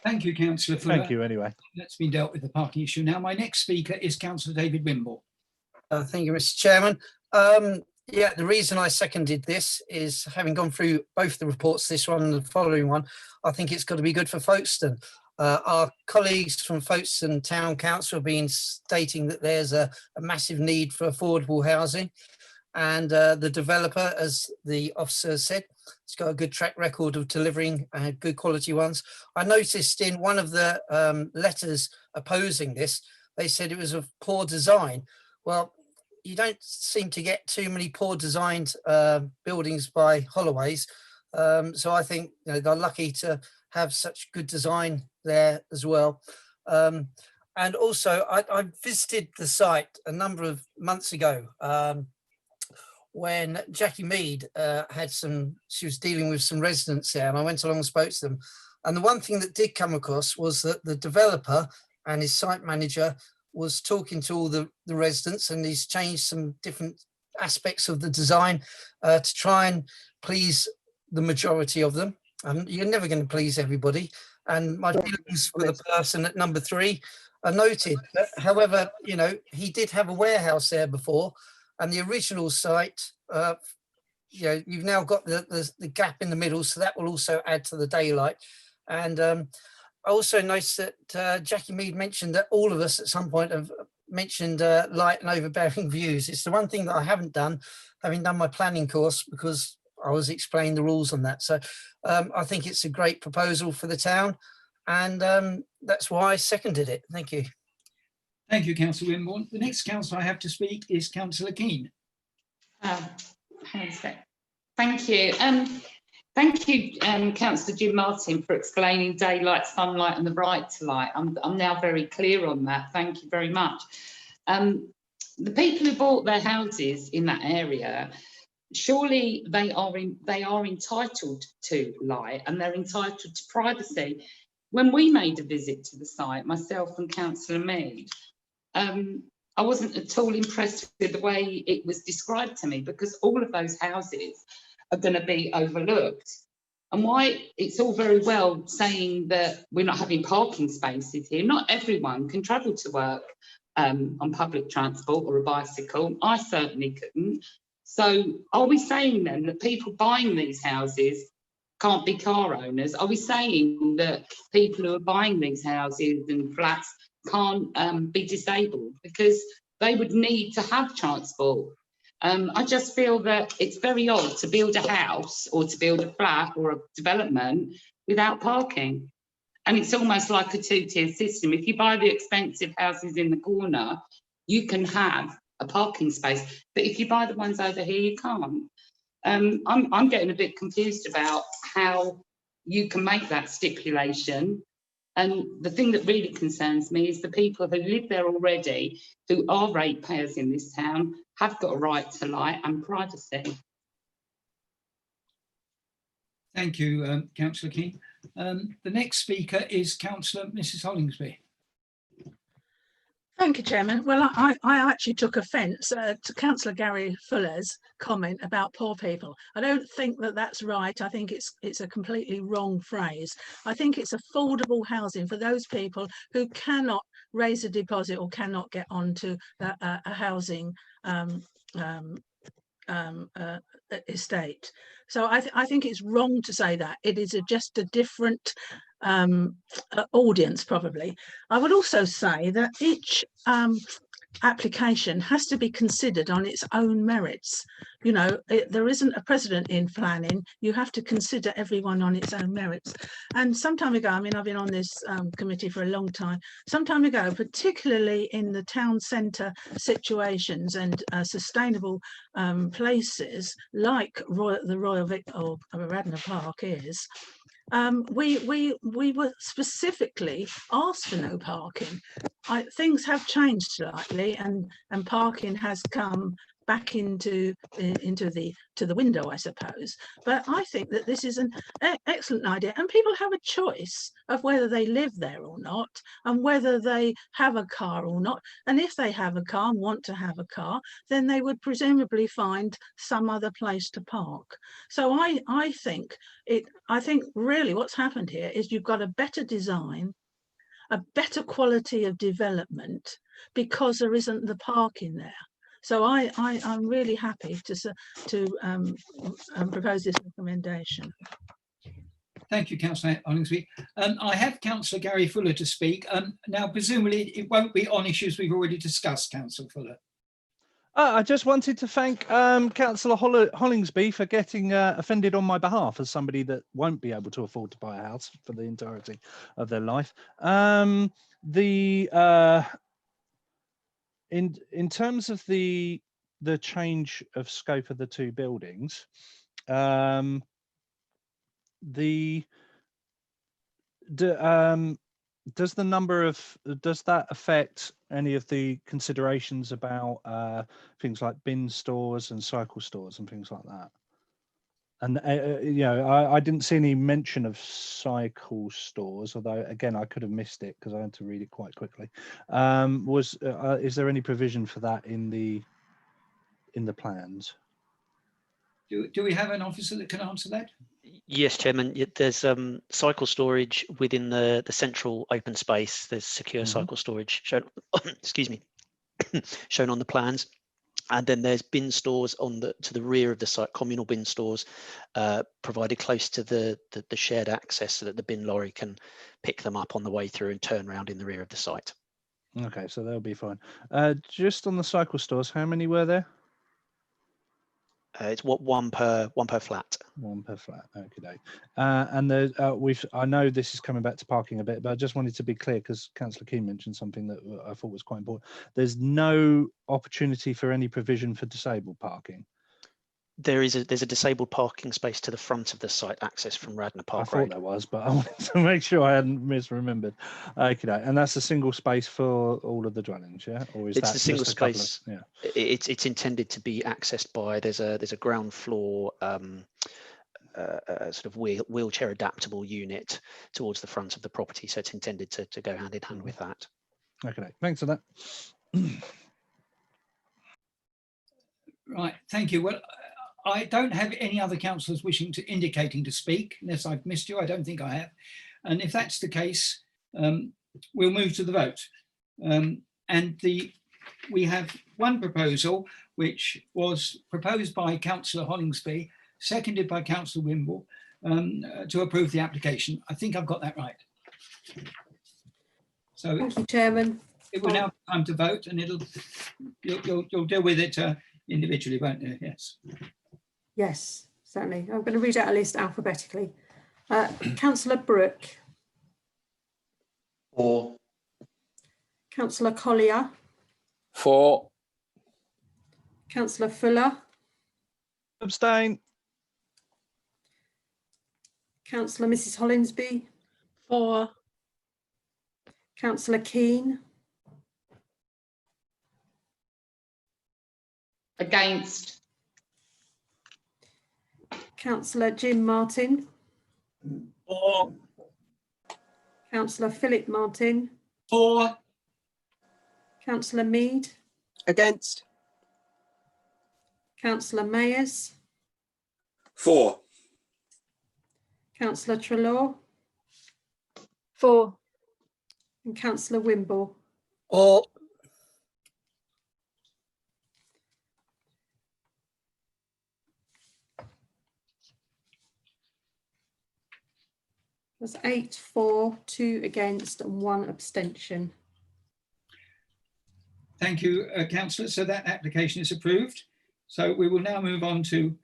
G: Thank you, Councillor.
L: Thank you anyway.
G: That's been dealt with, the parking issue. Now, my next speaker is Councillor David Wimble.
F: Thank you, Mr. Chairman. Yeah, the reason I seconded this is, having gone through both the reports, this one and the following one, I think it's got to be good for Folkestone. Our colleagues from Folkestone Town Council have been stating that there's a massive need for affordable housing, and the developer, as the officer said, has got a good track record of delivering good quality ones. I noticed in one of the letters opposing this, they said it was of poor design. Well, you don't seem to get too many poor designed buildings by Holloways. So I think they're lucky to have such good design there as well. And also I visited the site a number of months ago when Jackie Mead she was dealing with some residents there, and I went along and spoke to them. And the one thing that did come across was that the developer and his site manager was talking to all the residents, and he's changed some different aspects of the design to try and please the majority of them. You're never going to please everybody. And my feelings for the person at number 3 are noted. But, however, you know, he did have a warehouse there before, and the original site, you know, you've now got the gap in the middle, so that will also add to the daylight. And I also noticed that Jackie Mead mentioned that all of us at some point have mentioned light and overbearing views. It's the one thing that I haven't done, having done my planning course, because I was explaining the rules on that. So I think it's a great proposal for the town, and that's why I seconded it. Thank you.
G: Thank you, Councillor Wimborne. The next councillor I have to speak is Councillor Keane.
M: Hang on a sec. Thank you. Thank you, Councillor Jim Martin, for explaining daylight, sunlight and the right to light. I'm now very clear on that. Thank you very much. The people who bought their houses in that area, surely they are entitled to light and they're entitled to privacy. When we made a visit to the site, myself and Councillor Mead, I wasn't at all impressed with the way it was described to me, because all of those houses are going to be overlooked. And why it's all very well saying that we're not having parking spaces here. Not everyone can travel to work on public transport or a bicycle. I certainly couldn't. So are we saying then that people buying these houses can't be car owners? Are we saying that people who are buying these houses and flats can't be disabled, because they would need to have transport? I just feel that it's very odd to build a house or to build a flat or a development without parking. And it's almost like a two-tier system. If you buy the expensive houses in the corner, you can have a parking space, but if you buy the ones over here, you can't. I'm getting a bit confused about how you can make that stipulation. And the thing that really concerns me is the people who live there already, who are ratepayers in this town, have got a right to light and privacy.
G: Thank you, Councillor Keane. The next speaker is Councillor Mrs Hollingsby.
I: Thank you, Chairman. Well, I actually took offence to Councillor Gary Fuller's comment about poor people. I don't think that that's right. I think it's a completely wrong phrase. I think it's affordable housing for those people who cannot raise a deposit or cannot get onto a housing estate. So I think it's wrong to say that. It is just a different audience, probably. I would also say that each application has to be considered on its own merits. You know, there isn't a precedent in planning. You have to consider everyone on its own merits. And some time ago, I mean, I've been on this committee for a long time. Some time ago, particularly in the town centre situations and sustainable places like the Royal Vic or Radnor Park is, we were specifically asked for no parking. Things have changed slightly, and parking has come back into the window, I suppose. But I think that this is an excellent idea, and people have a choice of whether they live there or not, and whether they have a car or not. And if they have a car and want to have a car, then they would presumably find some other place to park. So I think really what's happened here is you've got a better design, a better quality of development, because there isn't the parking there. So I'm really happy to propose this recommendation.
G: Thank you, Councillor Hollingsby. I have Councillor Gary Fuller to speak. Now, presumably, it won't be on issues we've already discussed, Councillor Fuller.
L: I just wanted to thank Councillor Hollingsby for getting offended on my behalf as somebody that won't be able to afford to buy a house for the entirety of their life. In terms of the change of scope of the two buildings, does that affect any of the considerations about things like bin stores and cycle stores and things like that? And you know, I didn't see any mention of cycle stores, although again I could have missed it because I had to read it quite quickly. Is there any provision for that in the plans?
G: Do we have an officer that can answer that?
H: Yes, Chairman. There's cycle storage within the central open space. There's secure cycle storage shown, excuse me, shown on the plans. And then there's bin stores to the rear of the site, communal bin stores provided close to the shared access so that the bin lorry can pick them up on the way through and turn around in the rear of the site.
L: Okay, so they'll be fine. Just on the cycle stores, how many were there?
H: It's one per flat.
L: One per flat. Okay. And I know this is coming back to parking a bit, but I just wanted to be clear because Councillor Keane mentioned something that I thought was quite important. There's no opportunity for any provision for disabled parking.
H: There's a disabled parking space to the front of the site, access from Radnor Park Road.
L: I thought there was, but I wanted to make sure I hadn't misremembered. Okay, and that's a single space for all of the dwellings, yeah? Or is
H: It's
L: that
H: a single
L: just a couple
H: space.
L: yeah.
H: It's intended to be accessed by there's a ground floor sort of wheelchair adaptable unit towards the front of the property, so it's intended to go hand in hand with that.
L: Okay, thanks for that.
G: Right, thank you. Well, I don't have any other councillors indicating to speak, unless I've missed you. I don't think I have. And if that's the case, we'll move to the vote. We have one proposal, which was proposed by Councillor Hollingsby, seconded by Councillor Wimble, to approve the application. I think I've got that right. So
C: Thank you, Chairman.
G: it will now come to vote, and you'll deal with it individually, won't you? Yes.
C: Yes, certainly. I'm going to read out a list alphabetically. Councillor Brooke.
N: For.
C: Councillor Collier.
N: For.
C: Councillor Fuller.
L: Abstain.
C: Councillor Mrs Hollingsby.
I: For.
C: Councillor Keane.
M: Against.
C: Councillor Jim Martin.
G: For.
C: Councillor Philip Martin.
G: For.
C: Councillor Mead.
O: Against.
C: Councillor Mayers.
N: For.
C: Councillor Treloar.
J: For.
C: And Councillor Wimble.
F: Or.
C: That's 8 for, 2 against and 1 abstention.
G: Thank you, Councillor. So that application is approved. So we will now move on to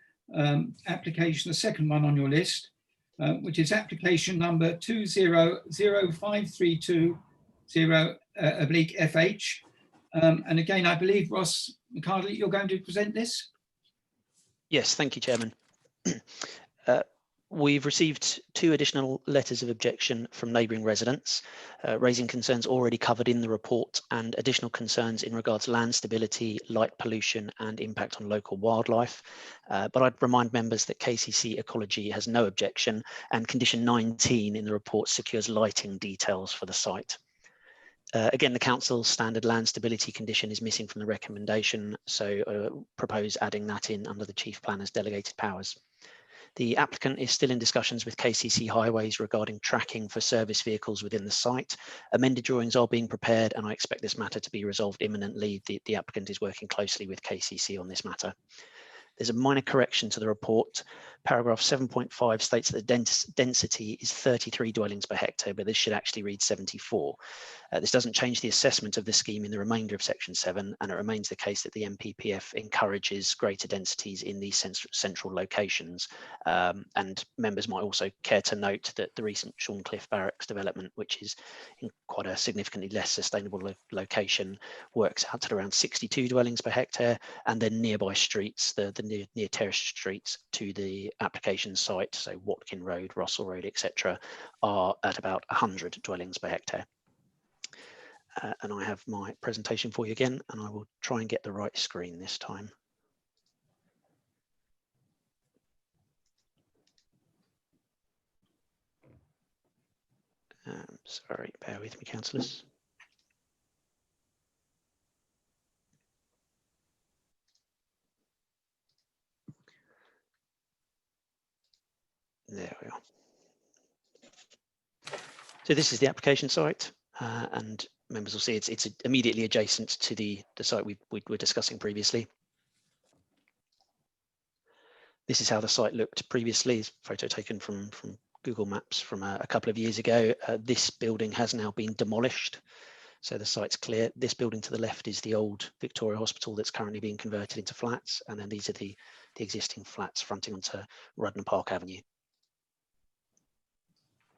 G: application, the second one on your list, which is application number 200532-0/FH. And again, I believe, Ross McCardley, you're going to present this?
H: Yes, thank you, Chairman. We've received 2 additional letters of objection from neighbouring residents, raising concerns already covered in the report and additional concerns in regards to land stability, light pollution and impact on local wildlife. But I'd remind members that KCC Ecology has no objection, and condition 19 in the report secures lighting details for the site. Again, the council's standard land stability condition is missing from the recommendation, so propose adding that in under the chief planner's delegated powers. The applicant is still in discussions with KCC Highways regarding tracking for service vehicles within the site. Amended drawings are being prepared and I expect this matter to be resolved imminently. The applicant is working closely with KCC on this matter. There's a minor correction to the report. Paragraph 7.5 states that the density is 33 dwellings per hectare, but this should actually read 74. This doesn't change the assessment of the scheme in the remainder of section 7, and it remains the case that the NPPF encourages greater densities in these central locations. And members might also care to note that the recent Shorncliffe Barracks development, which is in quite a significantly less sustainable location, works out at around 62 dwellings per hectare, and then nearby streets, the near terrace streets to the application site, so Watkin Road, Russell Road, etc., are at about 100 dwellings per hectare. And I have my presentation for you again, and I will try and get the right screen this time. Sorry, bear with me, councillors. There we are. So this is the application site, and members will see it's immediately adjacent to the site we were discussing previously. This is how the site looked previously. It's a photo taken from Google Maps from a couple of years ago. This building has now been demolished, so the site's clear. This building to the left is the old Victoria Hospital that's currently being converted into flats, and then these are the existing flats fronting onto Radnor Park Avenue.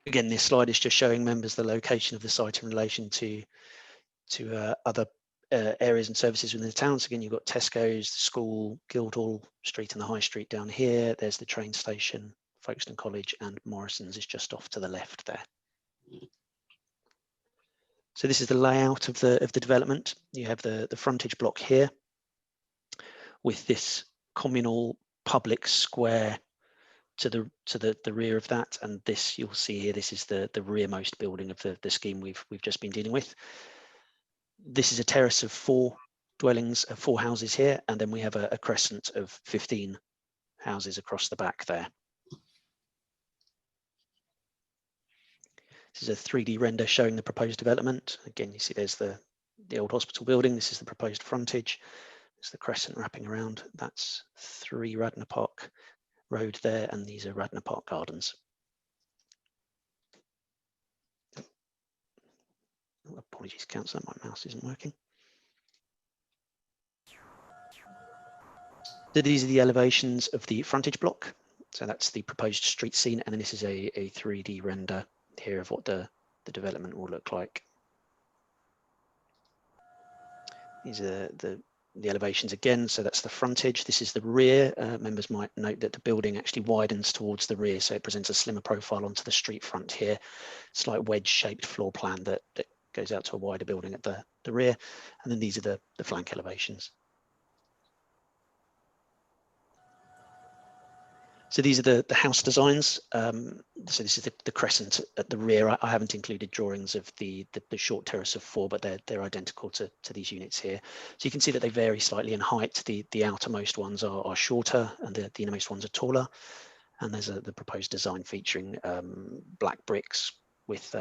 H: Again, this slide is just showing members the location of the site in relation to other areas and services within the town. So again, you've got Tesco's, the school, Guildhall Street and the High Street down here. There's the train station, Folkestone College, and Morrison's is just off to the left there. So this is the layout of the development. You have the frontage block here with this communal public square to the rear of that, and this you'll see here, this is the rearmost building of the scheme we've just been dealing with. This is a terrace of 4 dwellings, 4 houses here, and then we have a crescent of 15 houses across the back there. This is a 3D render showing the proposed development. Again, you see there's the old hospital building. This is the proposed frontage. There's the crescent wrapping around. That's 3 Radnor Park Road there, and these are Radnor Park Gardens. Oh, apologies, councillor, my mouse isn't working. So these are the elevations of the frontage block. So that's the proposed street scene, and then this is a 3D render here of what the development will look like. These are the elevations again. So that's the frontage. This is the rear. Members might note that the building actually widens towards the rear, so it presents a slimmer profile onto the street front here. Slight wedge-shaped floor plan that goes out to a wider building at the rear. And then these are the flank elevations. So these are the house designs. So this is the crescent at the rear. I haven't included drawings of the short terrace of 4, but they're identical to these units here. So you can see that they vary slightly in height. The outermost ones are shorter and the innermost ones are taller. And there's the proposed design featuring black bricks with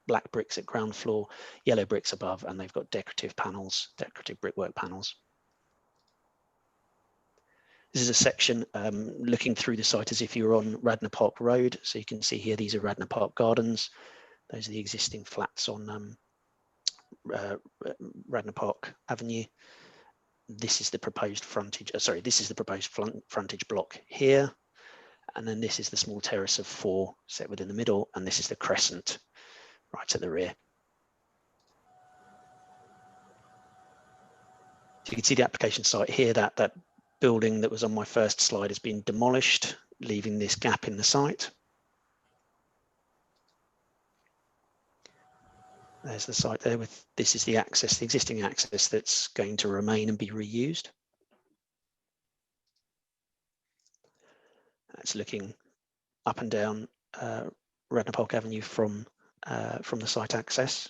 H: black bricks at ground floor, yellow bricks above, and they've got decorative panels, decorative brickwork panels. This is a section looking through the site as if you were on Radnor Park Road. So you can see here, these are Radnor Park Gardens. Those are the existing flats on Radnor Park Avenue. This is the proposed frontage, this is the proposed frontage block here. And then this is the small terrace of 4 set within the middle. And this is the crescent right at the rear. So you can see the application site here, that building that was on my first slide has been demolished, leaving this gap in the site. There's the site there with, this is the access, the existing access that's going to remain and be reused. That's looking up and down Radnor Park Avenue from the site access.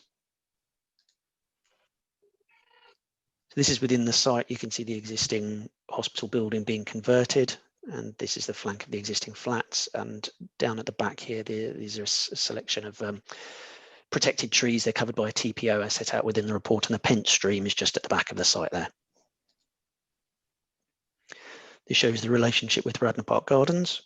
H: So this is within the site. You can see the existing hospital building being converted, and this is the flank of the existing flats. And down at the back here, these are a selection of protected trees. They're covered by a TPO as set out within the report, and the Pent stream is just at the back of the site there. This shows the relationship with Radnor Park Gardens.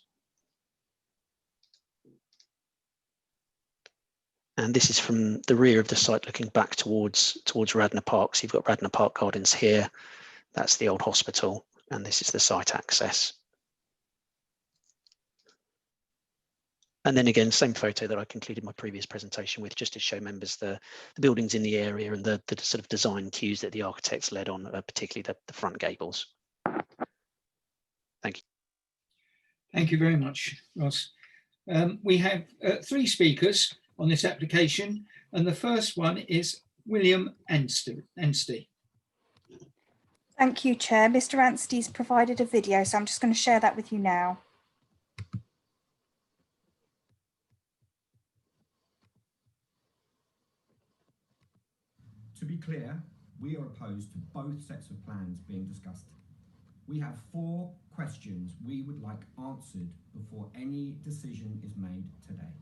H: And this is from the rear of the site looking back towards Radnor Park. So you've got Radnor Park Gardens here. That's the old hospital. And this is the site access. And then again, same photo that I concluded my previous presentation with, just to show members the buildings in the area and the sort of design cues that the architects led on, particularly the front gables. Thank you. Thank you
G: very much, Ross. We have 3 speakers on this application, and the first one is William Anstey.
A: Thank you, Chair. Mr. Anstey's provided a video, so I'm just going to share that with you now.
O: To be clear, we are opposed to both sets of plans being discussed We have 4 questions we would like answered before any decision is made today.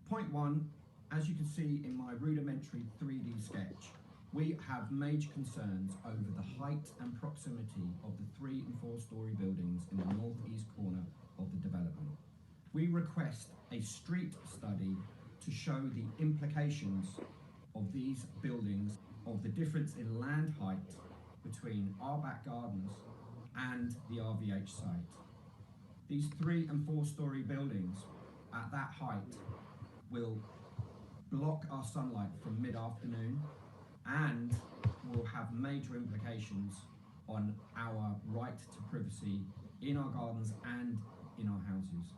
O: Point 1, as you can see in my rudimentary 3D sketch, we have major concerns over the height and proximity of the 3- and 4-storey buildings in the northeast corner of the development. We request a street study to show the implications of these buildings, of the difference in land height between our back gardens and the RVH site. These 3- and 4-storey buildings at that height will block our sunlight from mid-afternoon and will have major implications on our right to privacy in our gardens and in our houses.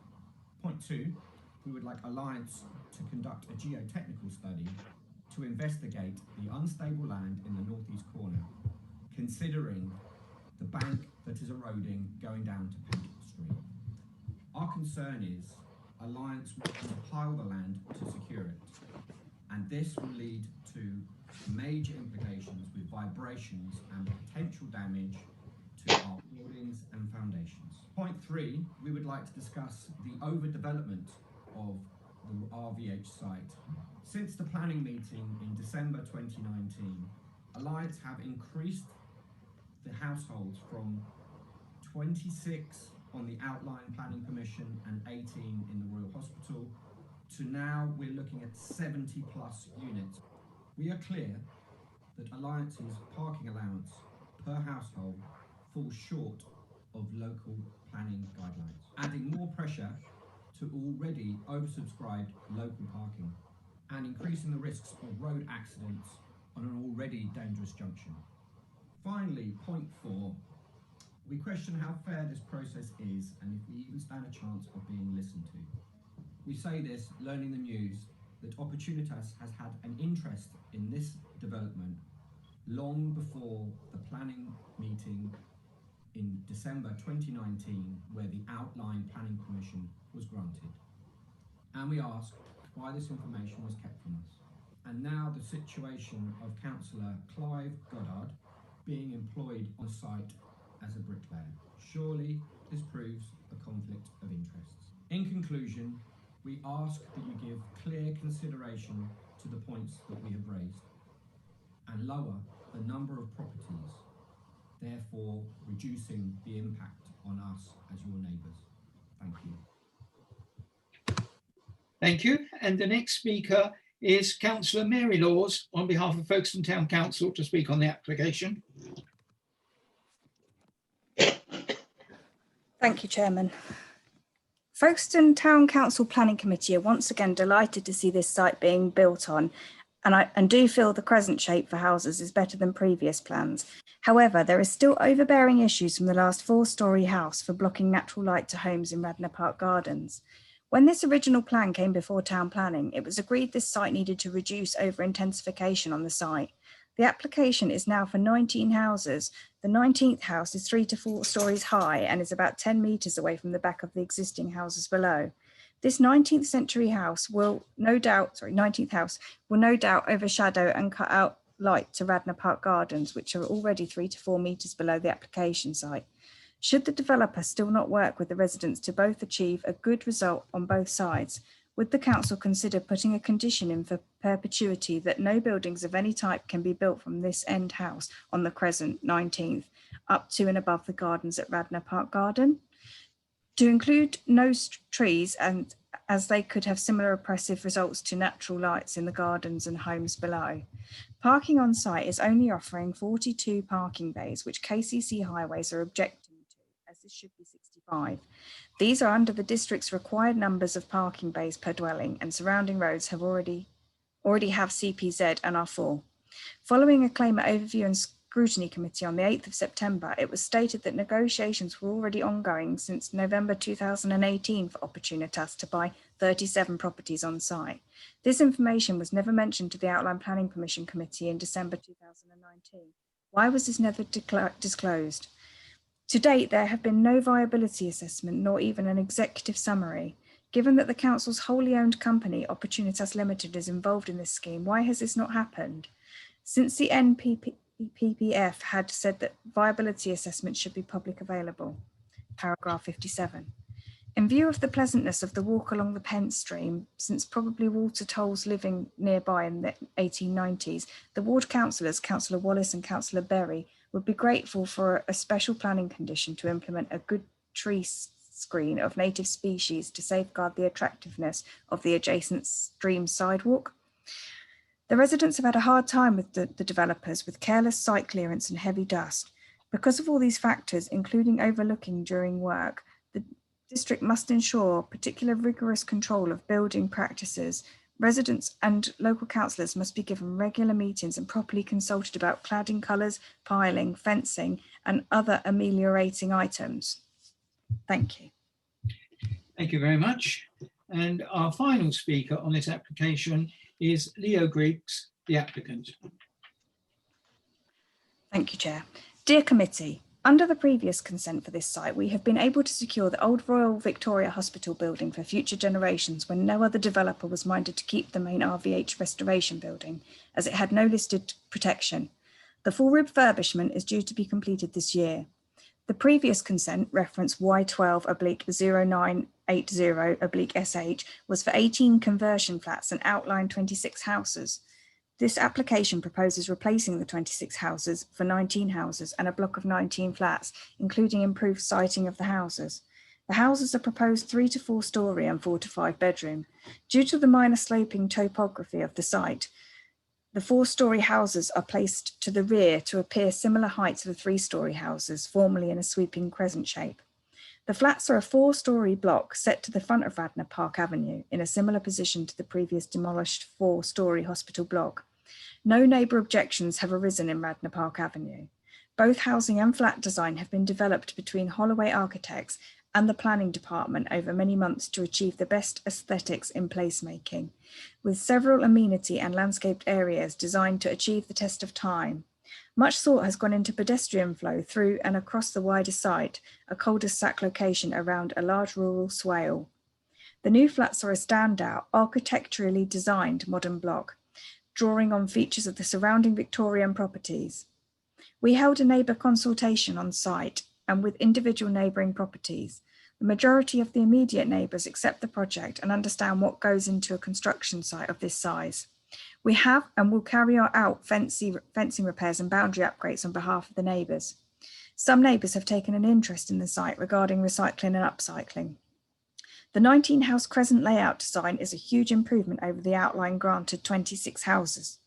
O: Point 2, we would like Alliance to conduct a geotechnical study to investigate the unstable land in the northeast corner, considering the bank that is eroding going down to Pink Street. Our concern is Alliance will pile the land to secure it, and this will lead to major implications with vibrations and potential damage to our buildings and foundations. Point 3, we would like to discuss the overdevelopment of the RVH site. Since the planning meeting in December 2019, Alliance have increased the households from 26 on the outline planning permission and 18 in the Royal Hospital to now we're looking at 70 plus units. We are clear that Alliance's parking allowance per household falls short of local planning guidelines, adding more pressure to already oversubscribed local parking and increasing the risks of road accidents on an already dangerous junction. Finally, point 4, we question how fair this process is and if we even stand a chance of being listened to. We say this learning the news that Opportunitas has had an interest in this development long before the planning meeting in December 2019, where the outline planning permission was granted. And we ask why this information was kept from us. And now the situation of Councillor Clive Goddard being employed on site as a bricklayer. Surely this proves a conflict of interests. In conclusion, we ask that you give clear consideration to the points that we have raised and lower the number of properties, therefore reducing the impact on us as your neighbours. Thank you.
G: Thank you. And the next speaker is Councillor Mary Laws on behalf of Folkestone Town Council to speak on the application.
A: Thank you, Chairman. Folkestone Town Council Planning Committee are once again delighted to see this site being built on, and do feel the crescent shape for houses is better than previous plans. However, there is still overbearing issues from the last 4-storey house for blocking natural light to homes in Radnor Park Gardens. When this original plan came before town planning, it was agreed this site needed to reduce over-intensification on the site. The application is now for 19 houses. The 19th house is 3 to 4 stories high and is about 10 metres away from the back of the existing houses below. This 19th century house will no doubt overshadow and cut out light to Radnor Park Gardens, which are already 3 to 4 metres below the application site. Should the developer still not work with the residents to both achieve a good result on both sides, would the council consider putting a condition in for perpetuity that no buildings of any type can be built from this end house on the Crescent 19th up to and above the gardens at Radnor Park Garden? To include no trees, and as they could have similar oppressive results to natural lights in the gardens and homes below. Parking on site is only offering 42 parking bays, which KCC Highways are objecting to, as this should be 65. These are under the district's required numbers of parking bays per dwelling, and surrounding roads have already have CPZ and are full. Following a claimant overview and scrutiny committee on the 8th of September, it was stated that negotiations were already ongoing since November 2018 for Opportunitas to buy 37 properties on site. This information was never mentioned to the Outline Planning Permission Committee in December 2019. Why was this never disclosed? To date, there have been no viability assessment nor even an executive summary. Given that the council's wholly owned company, Opportunitas Limited, is involved in this scheme, why has this not happened? Since the PPF had said that viability assessments should be public available. Paragraph 57. In view of the pleasantness of the walk along the Pence stream, since probably Walter Tolls living nearby in the 1890s, the ward councillors, Councillor Wallace and Councillor Berry, would be grateful for a special planning condition to implement a good tree screen of native species to safeguard the attractiveness of the adjacent stream sidewalk. The residents have had a hard time with the developers with careless site clearance and heavy dust. Because of all these factors, including overlooking during work, the district must ensure particular rigorous control of building practices. Residents and local councillors must be given regular meetings and properly consulted about cladding colours, piling, fencing and other ameliorating items. Thank you.
G: Thank you very much. And our final speaker on this application is Leo Griggs, the applicant.
A: Thank you, Chair. Dear Committee, under the previous consent for this site, we have been able to secure the old Royal Victoria Hospital building for future generations when no other developer was minded to keep the main RVH restoration building, as it had no listed protection. The full refurbishment is due to be completed this year. The previous consent, reference Y12/0980/SH, was for 18 conversion flats and outlined 26 houses. This application proposes replacing the 26 houses for 19 houses and a block of 19 flats, including improved siting of the houses. The houses are proposed 3 to 4 storey and 4 to 5 bedroom. Due to the minor sloping topography of the site, the 4-storey houses are placed to the rear to appear similar height to the 3-storey houses, formerly in a sweeping crescent shape. The flats are a 4-storey block set to the front of Radnor Park Avenue in a similar position to the previous demolished 4-storey hospital block. No neighbour objections have arisen in Radnor Park Avenue. Both housing and flat design have been developed between Holloway Architects and the planning department over many months to achieve the best aesthetics in placemaking, with several amenity and landscaped areas designed to achieve the test of time. Much thought has gone into pedestrian flow through and across the wider site, a cul-de-sac location around a large rural swale. The new flats are a standout, architecturally designed modern block, drawing on features of the surrounding Victorian properties. We held a neighbour consultation on site and with individual neighbouring properties. The majority of the immediate neighbours accept the project and understand what goes into a construction site of this size. We have and will carry out fencing repairs and boundary upgrades on behalf of the neighbours. Some neighbours have taken an interest in the site regarding recycling and upcycling. The 19-house crescent layout design is a huge improvement over the outline granted 26 houses.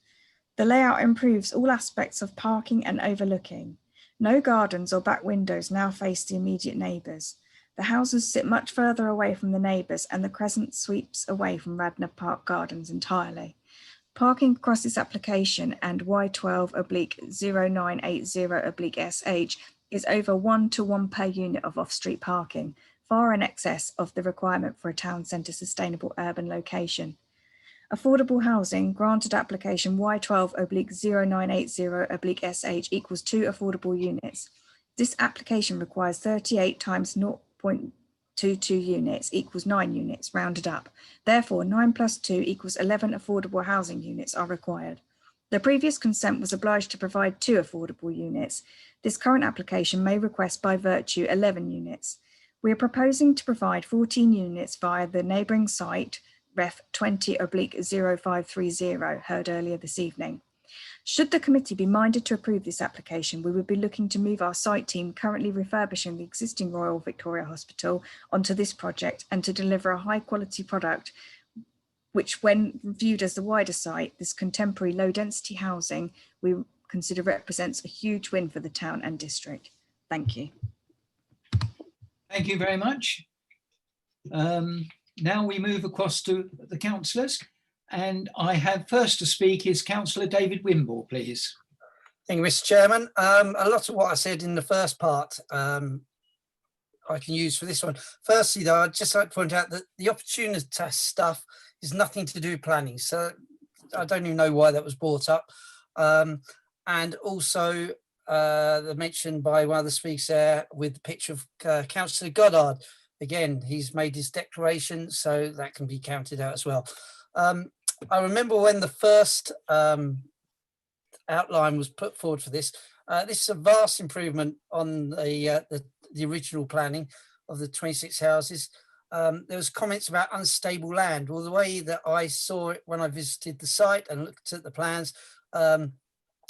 A: The layout improves all aspects of parking and overlooking. No gardens or back windows now face the immediate neighbours. The houses sit much further away from the neighbours and the crescent sweeps away from Radnor Park Gardens entirely. Parking across this application and Y12/0980/SH is over 1 to 1 per unit of off-street parking, far in excess of the requirement for a town centre sustainable urban location. Affordable housing, granted application Y12/0980/SH equals 2 affordable units. This application requires 38 times 0.22 units equals 9 units, rounded up. Therefore, 9 plus 2 equals 11 affordable housing units are required. The previous consent was obliged to provide 2 affordable units. This current application may request by virtue 11 units. We are proposing to provide 14 units via the neighbouring site, Ref 20/0530, heard earlier this evening. Should the committee be minded to approve this application, we would be looking to move our site team currently refurbishing the existing Royal Victoria Hospital onto this project and to deliver a high quality product, which when viewed as the wider site, this contemporary low density housing, we consider represents a huge win for the town and district. Thank you.
G: Thank you very much. Now we move across to the councillors, and I have first to speak is Councillor David Wimble, please.
F: Thank you, Mr. Chairman. A lot of what I said in the first part I can use for this one. Firstly, though, I'd just like to point out that the opportunity test stuff is nothing to do with planning, so I don't even know why that was brought up. And also the mention by one of the speakers there with the picture of Councillor Goddard. Again, he's made his declaration, so that can be counted out as well. I remember when the first outline was put forward for this. This is a vast improvement on the original planning of the 26 houses. There was comments about unstable land. Well, the way that I saw it when I visited the site and looked at the plans, the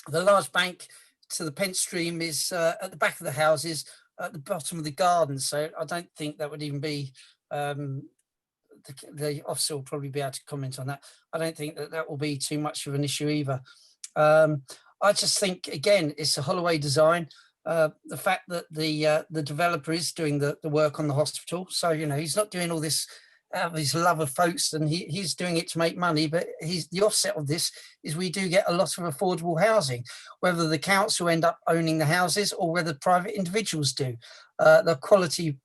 F: large bank to the Pent Stream is at the back of the houses, at the bottom of the garden. So I don't think that would even be, the officer will probably be able to comment on that. I don't think that that will be too much of an issue either. I just think, again, it's a Holloway design. The fact that the developer is doing the work on the hospital. So, you know, he's not doing all this out of his love of folks, and he's doing it to make money. But the offset of this is we do get a lot of affordable housing, whether the council end up owning the houses or whether private individuals do. The quality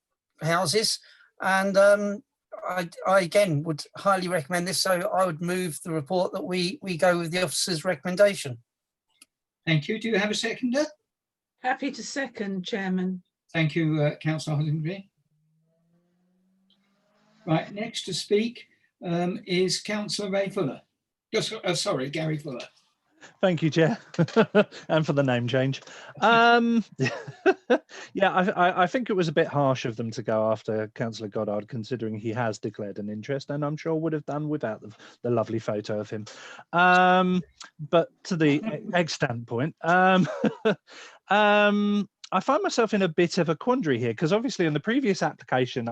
F: houses. And I again would highly recommend this. So I would move the report that we go with the officer's recommendation.
G: Thank you. Do you have a seconder?
I: Happy to second, Chairman.
G: Thank you, Councillor Hodgson. Right, next to speak is Councillor Ray Fuller. Sorry, Gary Fuller.
L: Thank you, Chair, and for the name change. Yeah, I think it was a bit harsh of them to go after Councillor Goddard, considering he has declared an interest, and I'm sure would have done without the lovely photo of him. But to the extant point, I find myself in a bit of a quandary here, because obviously in the previous application,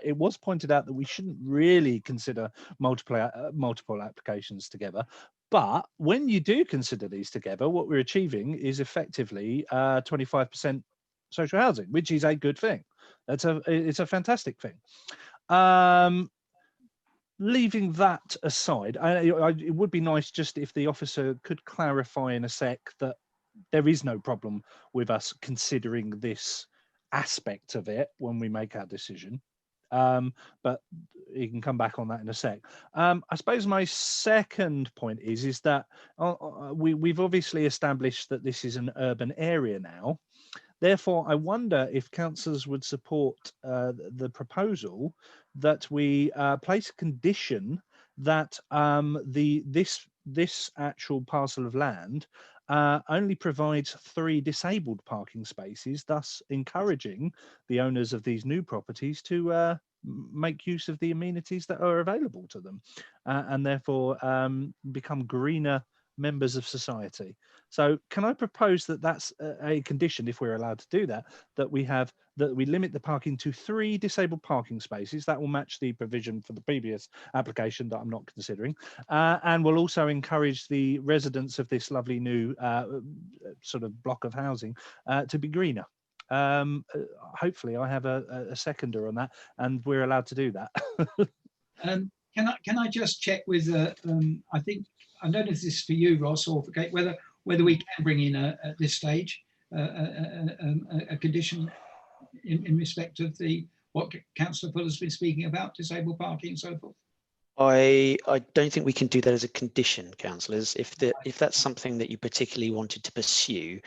L: it was pointed out that we shouldn't really consider multiple applications together. But when you do consider these together, what we're achieving is effectively 25% social housing, which is a good thing. It's a fantastic thing. Leaving that aside, it would be nice just if the officer could clarify in a sec that there is no problem with us considering this aspect of it when we make our decision. But you can come back on that in a sec. I suppose my second point is that we've obviously established that this is an urban area now. Therefore, I wonder if councillors would support the proposal that we place a condition that this actual parcel of land only provides 3 disabled parking spaces, thus encouraging the owners of these new properties to make use of the amenities that are available to them, and therefore become greener members of society. So can I propose that that's a condition, if we're allowed to do that, that we limit the parking to 3 disabled parking spaces? That will match the provision for the previous application that I'm not considering, and will also encourage the residents of this lovely new sort of block of housing to be greener. Hopefully I have a seconder on that, and we're allowed to do that.
G: Can I just check with I don't know if this is for you, Ross, or for Kate, whether we can bring in at this stage a condition in respect of what Councillor Fuller's been speaking about, disabled parking and so forth.
H: I don't think we can do that as a condition, councillors. If that's something that you particularly wanted to pursue,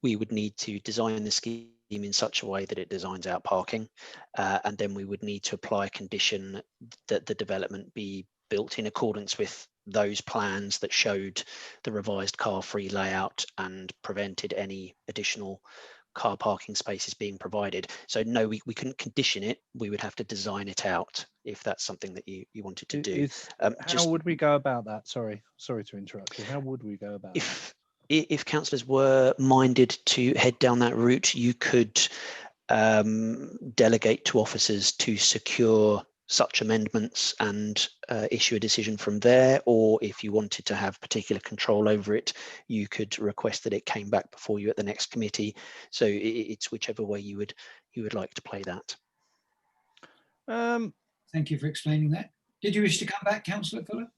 H: we would need to design the scheme in such a way that it designs out parking, and then we would need to apply a condition that the development be built in accordance with those plans that showed the revised car-free layout and prevented any additional car parking spaces being provided. So no, we couldn't condition it. We would have to design it out if that's something that you wanted to do.
L: How would we go about that? Sorry to interrupt you. How would we go about that?
H: If councillors were minded to head down that route, you could delegate to officers to secure such amendments and issue a decision from there, or if you wanted to have particular control over it, you could request that it came back before you at the next committee. So it's whichever way you would like to play that.
G: Thank you for explaining that. Did you wish to come back, Councillor Fuller?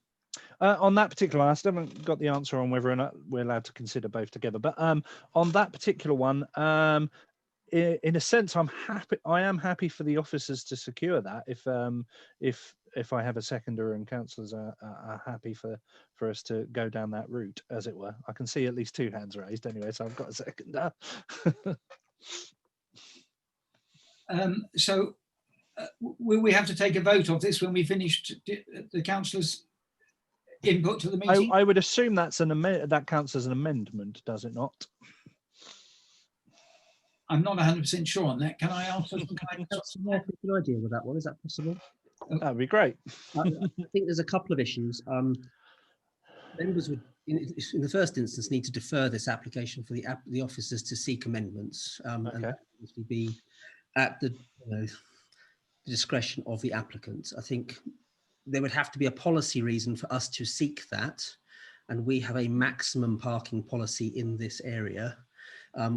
L: On that particular, I still haven't got the answer on whether or not we're allowed to consider both together. But on that particular one, in a sense, I am happy for the officers to secure that if I have a seconder and councillors are happy for us to go down that route, as it were. I can see at least 2 hands raised anyway, so I've got a seconder.
G: So will we have to take a vote of this when we finish the councillors input to the meeting?
L: I would assume that's that counts as an amendment, does it not?
G: I'm not 100% sure on that. Can I ask?
P: Can I deal with that one? Is that possible?
L: That'd be great.
P: I think there's a couple of issues. Members would, in the first instance, need to defer this application for the officers to seek amendments, and that would be at the discretion of the applicant. I think there would have to be a policy reason for us to seek that, and we have a maximum parking policy in this area,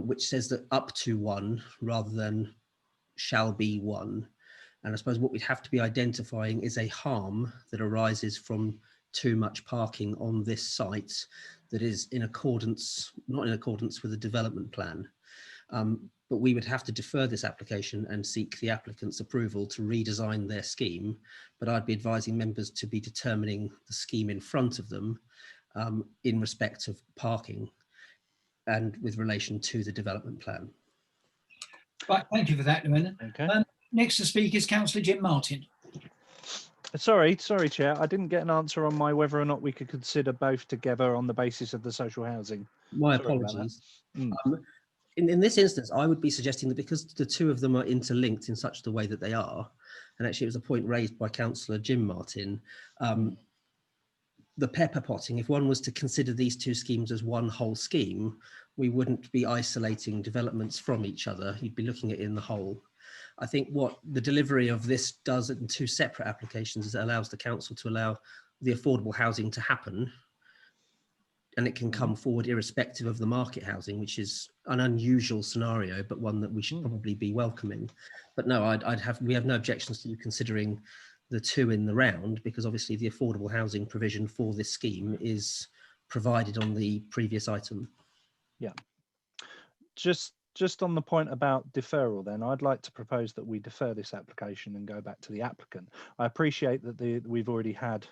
P: which says that up to 1 rather than shall be 1. And I suppose what we'd have to be identifying is a harm that arises from too much parking on this site that is not in accordance with the development plan. But we would have to defer this application and seek the applicant's approval to redesign their scheme. But I'd be advising members to be determining the scheme in front of them in respect of parking and with relation to the development plan.
G: Right, thank you for that, Llewellyn.
L: Okay.
G: Next to speak is Councillor Jim Martin.
L: Sorry, Chair. I didn't get an answer on my whether or not we could consider both together on the basis of the social housing.
P: My apologies. In this instance, I would be suggesting that because the two of them are interlinked in such the way that they are, and actually it was a point raised by Councillor Jim Martin, the pepper potting, if one was to consider these two schemes as one whole scheme, we wouldn't be isolating developments from each other. You'd be looking at it in the whole. I think what the delivery of this does in two separate applications is it allows the council to allow the affordable housing to happen, and it can come forward irrespective of the market housing, which is an unusual scenario, but one that we should probably be welcoming. But no, we have no objections to you considering the two in the round, because obviously the affordable housing provision for this scheme is provided on the previous item.
L: Yeah. Just on the point about deferral, then, I'd like to propose that we defer this application and go back to the applicant. I appreciate that we've already had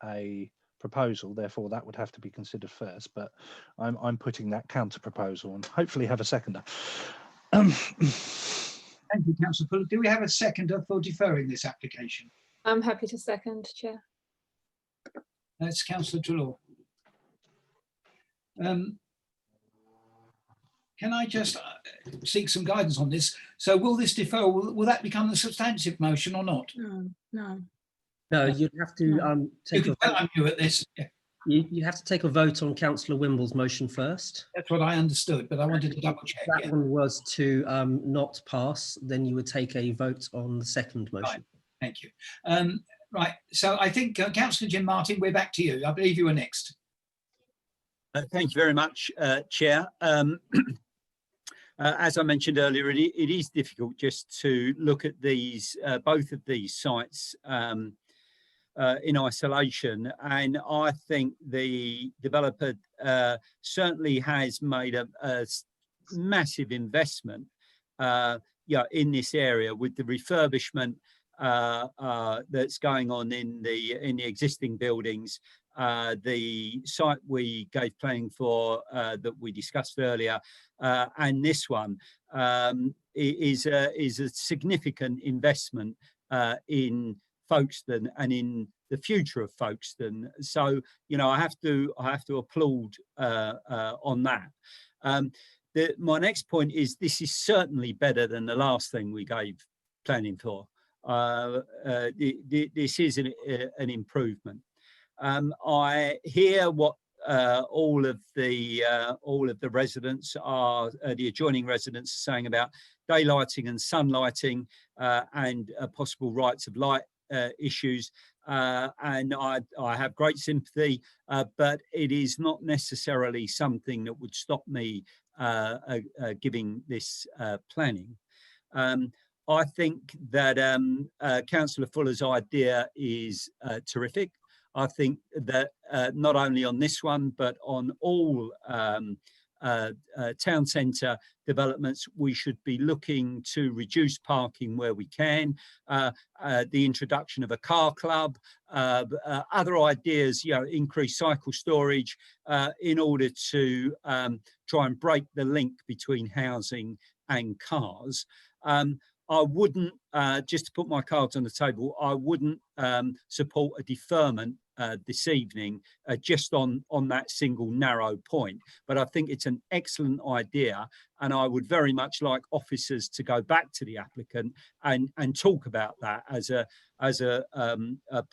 L: a proposal, therefore that would have to be considered first, but I'm putting that counter proposal and hopefully have a seconder.
G: Thank you, Councillor Fuller. Do we have a seconder for deferring this application?
J: I'm happy to second, Chair.
G: That's Councillor Trelaw. Can I just seek some guidance on this? So will this deferral, will that become the substantive motion or not?
I: No.
P: No, you'd have to take a vote.
G: I'm new at this. Yeah.
P: You have to take a vote on Councillor Wimble's motion first.
G: That's what I understood, but I wanted to double check.
P: That one was to not pass, then you would take a vote on the second motion.
G: Right. Thank you. Right, so I think Councillor Jim Martin, we're back to you. I believe you were next.
K: Thank you very much, Chair. As I mentioned earlier, it is difficult just to look at these, both of these sites in isolation, and I think the developer certainly has made a massive investment in this area with the refurbishment that's going on in the existing buildings. The site we gave planning for that we discussed earlier, and this one is a significant investment in Folkestone and in the future of Folkestone. So, I have to applaud on that. My next point is this is certainly better than the last thing we gave planning for. This is an improvement. I hear what all of the residents are, the adjoining residents are saying about daylighting and sunlighting and possible rights of light issues, and I have great sympathy, but it is not necessarily something that would stop me giving this planning. I think that Councillor Fuller's idea is terrific. I think that not only on this one, but on all town centre developments, we should be looking to reduce parking where we can, the introduction of a car club, other ideas, increase cycle storage in order to try and break the link between housing and cars. I wouldn't, just to put my cards on the table, I wouldn't support a deferment this evening just on that single narrow point. But I think it's an excellent idea, and I would very much like officers to go back to the applicant and talk about that as a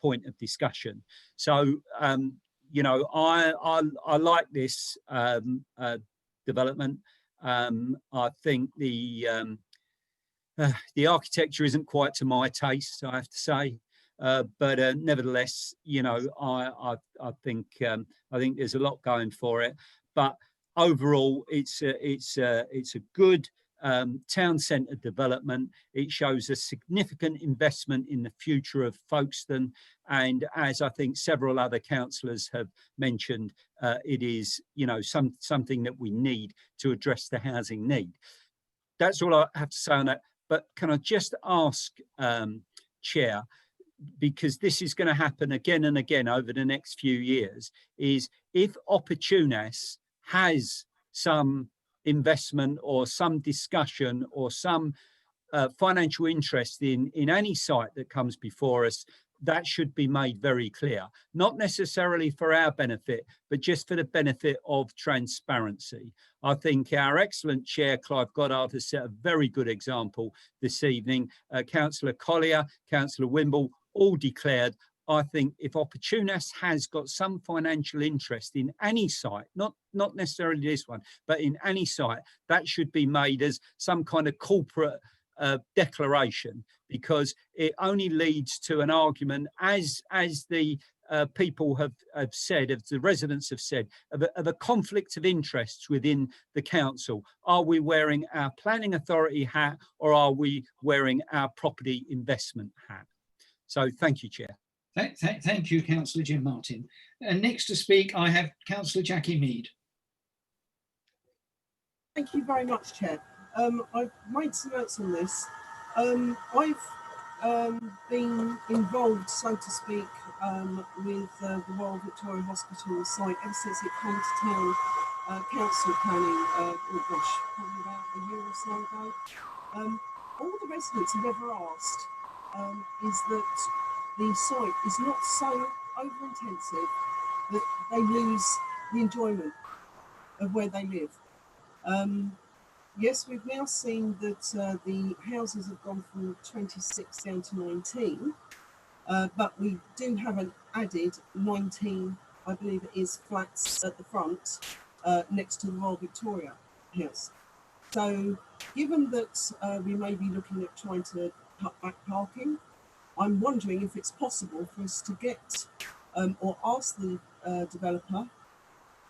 K: point of discussion. So you know, I like this development. I think the architecture isn't quite to my taste, I have to say. But nevertheless, you know, I think there's a lot going for it. But overall, it's a good town centre development. It shows a significant investment in the future of Folkestone, and as I think several other councillors have mentioned, it is, you know, something that we need to address the housing need. That's all I have to say on that. But can I just ask, Chair, because this is going to happen again and again over the next few years, is if Opportunas has some investment or some discussion or some financial interest in any site that comes before us, that should be made very clear, not necessarily for our benefit, but just for the benefit of transparency. I think our excellent Chair, Clive Goddard, has set a very good example this evening. Councillor Collier, Councillor Wimble, all declared. I think if Opportunas has got some financial interest in any site, not necessarily this one, but in any site, that should be made as some kind of corporate declaration, because it only leads to an argument, as the people have said, as the residents have said, of a conflict of interests within the council. Are we wearing our planning authority hat, or are we wearing our property investment hat? So thank you, Chair.
G: Thank you, Councillor Jim Martin. And next to speak, I have Councillor Jackie Mead.
D: Thank you very much, Chair. I've made some notes on this. I've been involved, so to speak, with the Royal Victoria Hospital site ever since it came to town council planning, oh gosh, probably about a year or so ago. All the residents have ever asked is that the site is not so over-intensive that they lose the enjoyment of where they live. Yes, we've now seen that the houses have gone from 26 down to 19, but we do have an added 19, I believe it is, flats at the front next to the Royal Victoria House. So given that we may be looking at trying to cut back parking, I'm wondering if it's possible for us to get or ask the developer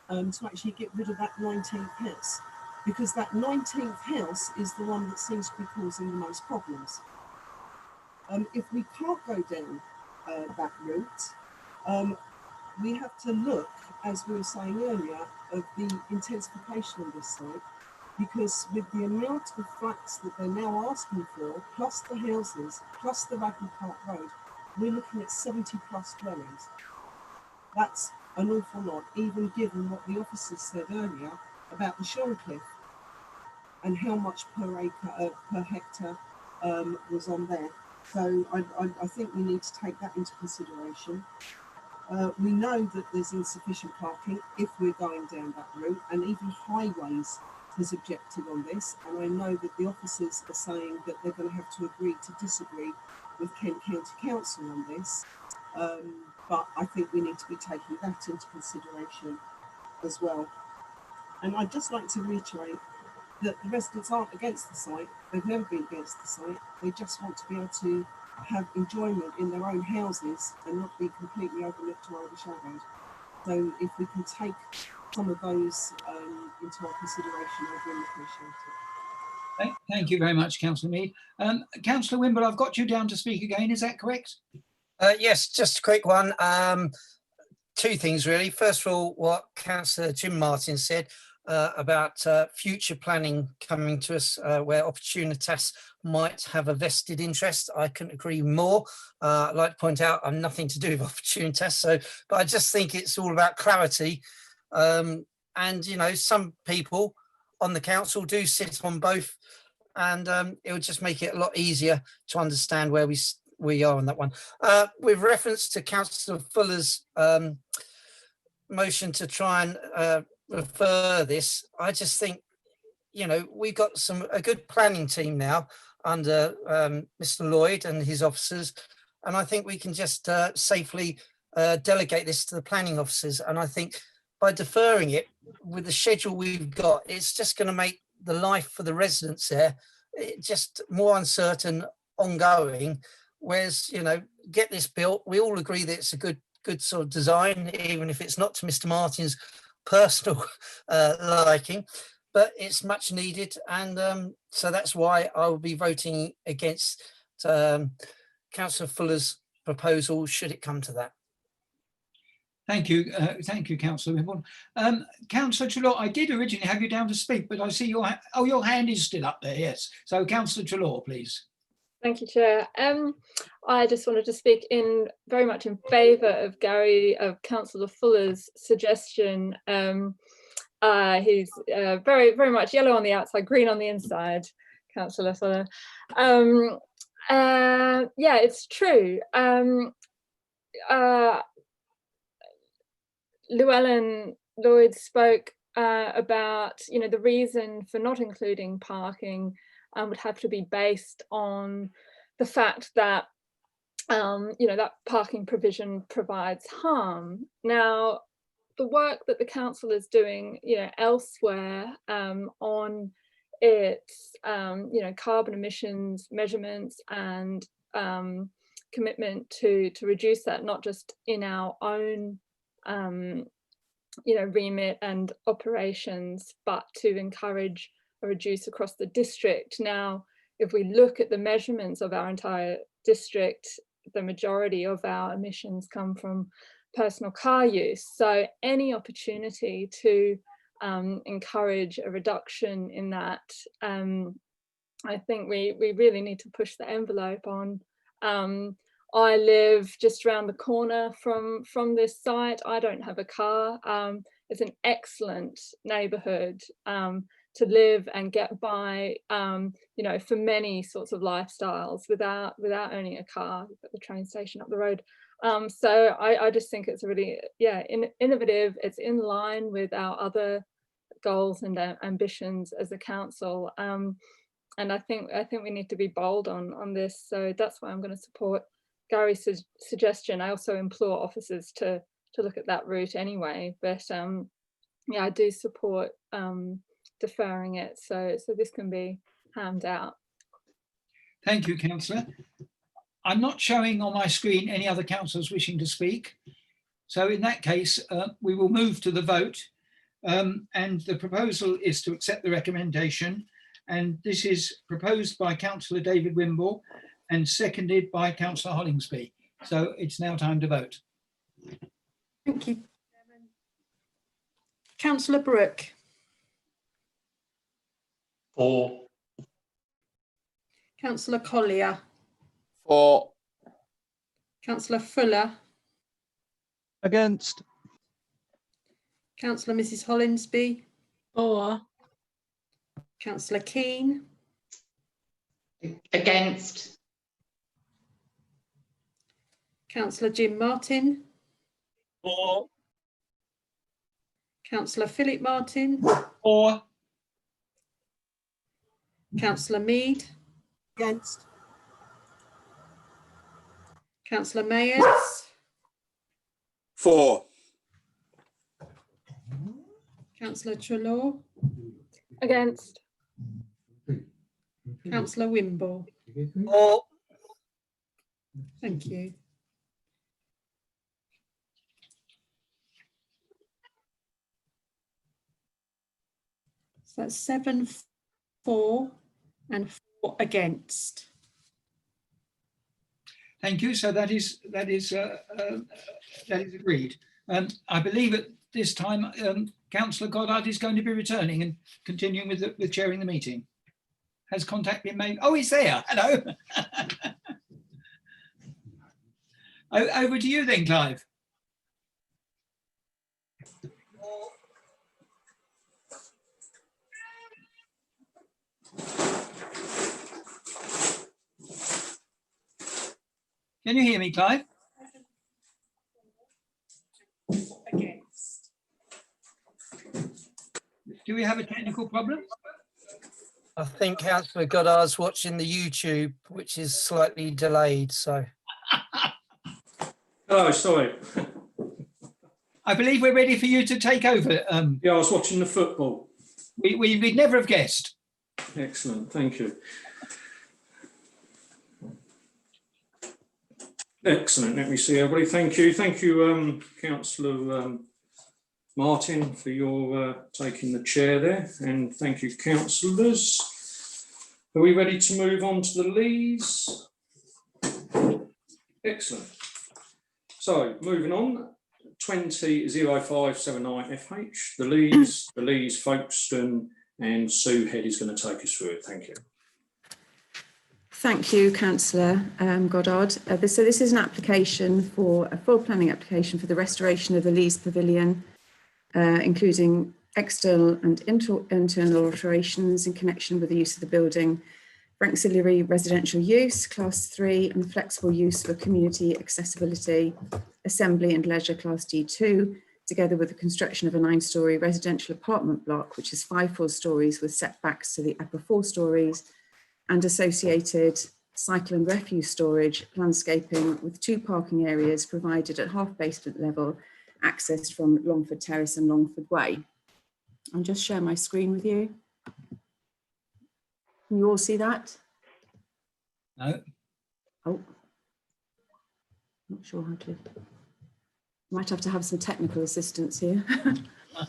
D: to actually get rid of that 19th house, because that 19th house is the one that seems to be causing the most problems. If we can't go down that route, we have to look, as we were saying earlier, of the intensification on this site, because with the amount of flats that they're now asking for, plus the houses, plus the Radnor Park Road, we're looking at 70 plus dwellings. That's an awful lot, even given what the officers said earlier about the Shorncliffe and how much per acre, per hectare was on there. So I think we need to take that into consideration. We know that there's insufficient parking if we're going down that route, and even Highways has objected on this, and I know that the officers are saying that they're going to have to agree to disagree with Kent County Council on this, but I think we need to be taking that into consideration as well. And I'd just like to reiterate that the residents aren't against the site, they've never been against the site, they just want to be able to have enjoyment in their own houses and not be completely overlooked or overshadowed. So if we can take some of those into our consideration, I'd really appreciate it.
G: Thank you very much, Councillor Mead. Councillor Wimble, I've got you down to speak again, is that correct?
F: Yes, just a quick one. Two things really. First of all, what Councillor Jim Martin said about future planning coming to us where Opportunitas might have a vested interest. I couldn't agree more. I'd like to point out I'm nothing to do with Opportunitas, but I just think it's all about clarity. And, you know, some people on the council do sit on both, and it would just make it a lot easier to understand where we are on that one. With reference to Councillor Fuller's motion to try and refer this, I just think, you know, we've got a good planning team now under Mr. Lloyd and his officers, and I think we can just safely delegate this to the planning officers. And I think by deferring it with the schedule we've got, it's just going to make the life for the residents there just more uncertain, ongoing. Whereas, you know, get this built, we all agree that it's a good sort of design, even if it's not to Mr. Martin's personal liking, but it's much needed. And so that's why I will be voting against Councillor Fuller's proposal, should it come to that.
G: Thank you, Councillor Wimborne. Councillor Trelaw, I did originally have you down to speak, but I see your hand is still up there. Yes. So, Councillor Trelaw, please.
J: Thank you, Chair. I just wanted to speak very much in favour of Councillor Fuller's suggestion. He's very, very much yellow on the outside, green on the inside, Councillor Fuller. Yeah, it's true. Llewellyn Lloyd spoke about, you know, the reason for not including parking would have to be based on the fact that, you know, that parking provision provides harm. Now, the work that the council is doing, you know, elsewhere on its, you know, carbon emissions measurements and commitment to reduce that, not just in our own you know, remit and operations, but to encourage a reduce across the district. Now, if we look at the measurements of our entire district, the majority of our emissions come from personal car use. So any opportunity to encourage a reduction in that, I think we really need to push the envelope on. I live just around the corner from this site. I don't have a car. It's an excellent neighbourhood to live and get by, you know, for many sorts of lifestyles without owning a car. You've got the train station up the road. So I just think it's really, yeah, innovative. It's in line with our other goals and ambitions as a council. And I think we need to be bold on this. So that's why I'm going to support Gary's suggestion. I also implore officers to look at that route anyway, but yeah, I do support deferring it so this can be hammed out.
G: Thank you, Councillor. I'm not showing on my screen any other councillors wishing to speak. So in that case, we will move to the vote. And the proposal is to accept the recommendation. And this is proposed by Councillor David Wimborne and seconded by Councillor Hollingsby. So it's now time to vote.
C: Thank you, Chairman. Councillor Brooke.
N: For.
C: Councillor Collier.
N: For.
C: Councillor Fuller.
L: Against.
C: Councillor Mrs. Hollingsby.
I: For.
C: Councillor Keane.
M: Against.
C: Councillor Jim Martin.
G: For.
C: Councillor Philip Martin.
G: For.
C: Councillor Mead.
D: Against.
C: Councillor Mayers.
N: For.
C: Councillor Trelaw.
J: Against.
C: Councillor Wimborne.
F: For.
C: Thank you. So that's 7 for and 4 against.
G: Thank you. So that is agreed. I believe at this time, Councillor Goddard is going to be returning and continuing with chairing the meeting. Has contact been made? Oh, he's there. Hello. Over to you then, Clive. Can you hear me, Clive? Do we have a technical problem?
F: I think Councillor Goddard's watching the YouTube, which is slightly delayed. So,
B: Oh, sorry.
G: I believe we're ready for you to take over.
B: Yeah, I was watching the football.
G: We'd never have guessed.
B: Excellent, thank you. Excellent, let me see everybody. Thank you, Councillor Martin, for your taking the chair there, and thank you, councillors. Are we ready to move on to the Lees? Excellent. So moving on, 200579FH, the Lees, Folkestone, and Sue Head is going to take us through it. Thank you.
Q: Thank you, Councillor Goddard. So this is an application for a full planning application for the restoration of the Lees Pavilion, including external and internal alterations in connection with the use of the building for auxiliary residential use, Class 3, and flexible use for community accessibility, assembly and leisure, Class D2, together with the construction of a 9-storey residential apartment block, which is 5 full stories with setbacks to the upper 4 stories, and associated cycle and refuse storage, landscaping with 2 parking areas provided at half basement level, accessed from Longford Terrace and Longford Way. I'll just share my screen with you. Can you all see that?
G: No.
Q: Oh, not sure how to. Might have to have some technical assistance here.
G: I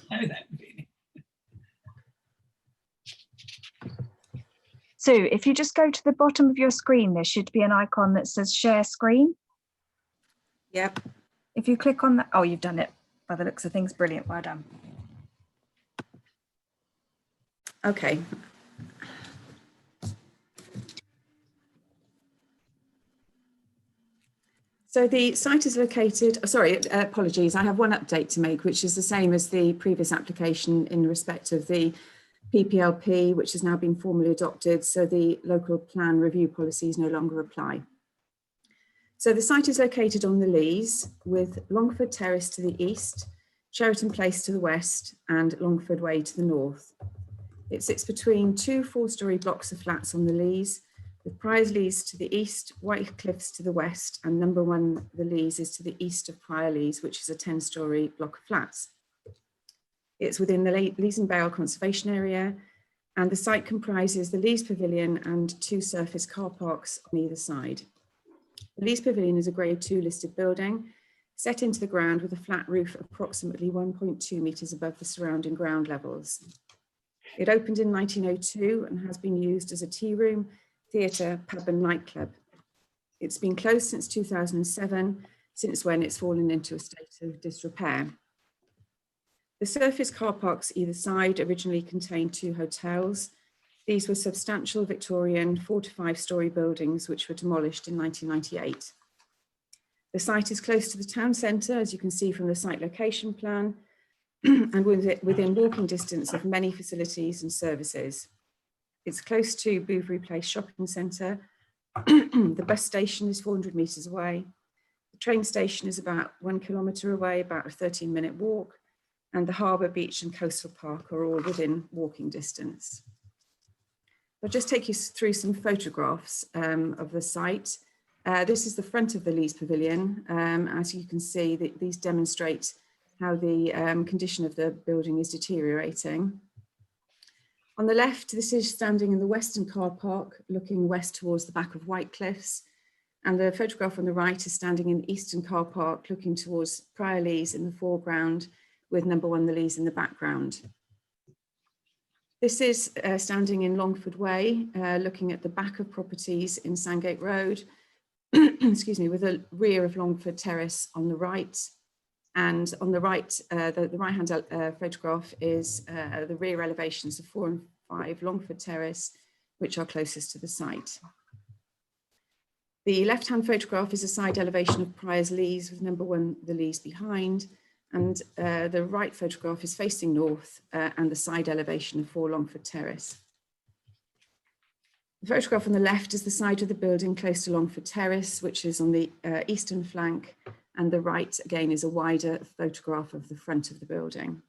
G: know that feeling.
A: So if you just go to the bottom of your screen, there should be an icon that says share screen.
Q: Yep.
A: If you click on that, oh, you've done it by the looks of things. Brilliant, well done.
Q: Okay. So the site is located, apologies, I have one update to make, which is the same as the previous application in respect of the PPLP, which has now been formally adopted, so the local plan review policies no longer apply. So the site is located on the Lees, with Longford Terrace to the east, Cheriton Place to the west, and Longford Way to the north. It sits between 2 4-storey blocks of flats on the Lees, with Priors Lees to the east, White Cliffs to the west, and number 1 the Lees is to the east of Prior Lees, which is a 10-storey block of flats. It's within the Lees and Bale Conservation Area, and the site comprises the Lees Pavilion and 2 surface car parks on either side. The Lees Pavilion is a Grade 2 listed building, set into the ground with a flat roof approximately 1.2 metres above the surrounding ground levels. It opened in 1902 and has been used as a tea room, theatre, pub and nightclub. It's been closed since 2007, since when it's fallen into a state of disrepair. The surface car parks either side originally contained 2 hotels. These were substantial Victorian 4 to 5-storey buildings which were demolished in 1998. The site is close to the town centre, as you can see from the site location plan, and within walking distance of many facilities and services. It's close to Bouverie Place Shopping Centre. The bus station is 400 metres away. The train station is about 1 kilometre away, about a 13-minute walk, and the harbour, beach and coastal park are all within walking distance. I'll just take you through some photographs of the site. This is the front of the Lees Pavilion. As you can see, these demonstrate how the condition of the building is deteriorating. On the left, this is standing in the western car park, looking west towards the back of White Cliffs. And the photograph on the right is standing in the eastern car park, looking towards Prior Lees in the foreground, with number 1 the Lees in the background. This is standing in Longford Way, looking at the back of properties in Sandgate Road, excuse me, with the rear of Longford Terrace on the right. And on the right, the right-hand photograph is the rear elevations of 4 and 5 Longford Terrace, which are closest to the site. The left-hand photograph is a side elevation of Priors Lees with number 1 the Lees behind, and the right photograph is facing north and the side elevation of 4 Longford Terrace. The photograph on the left is the side of the building close to Longford Terrace, which is on the eastern flank, and the right again is a wider photograph of the front of the building.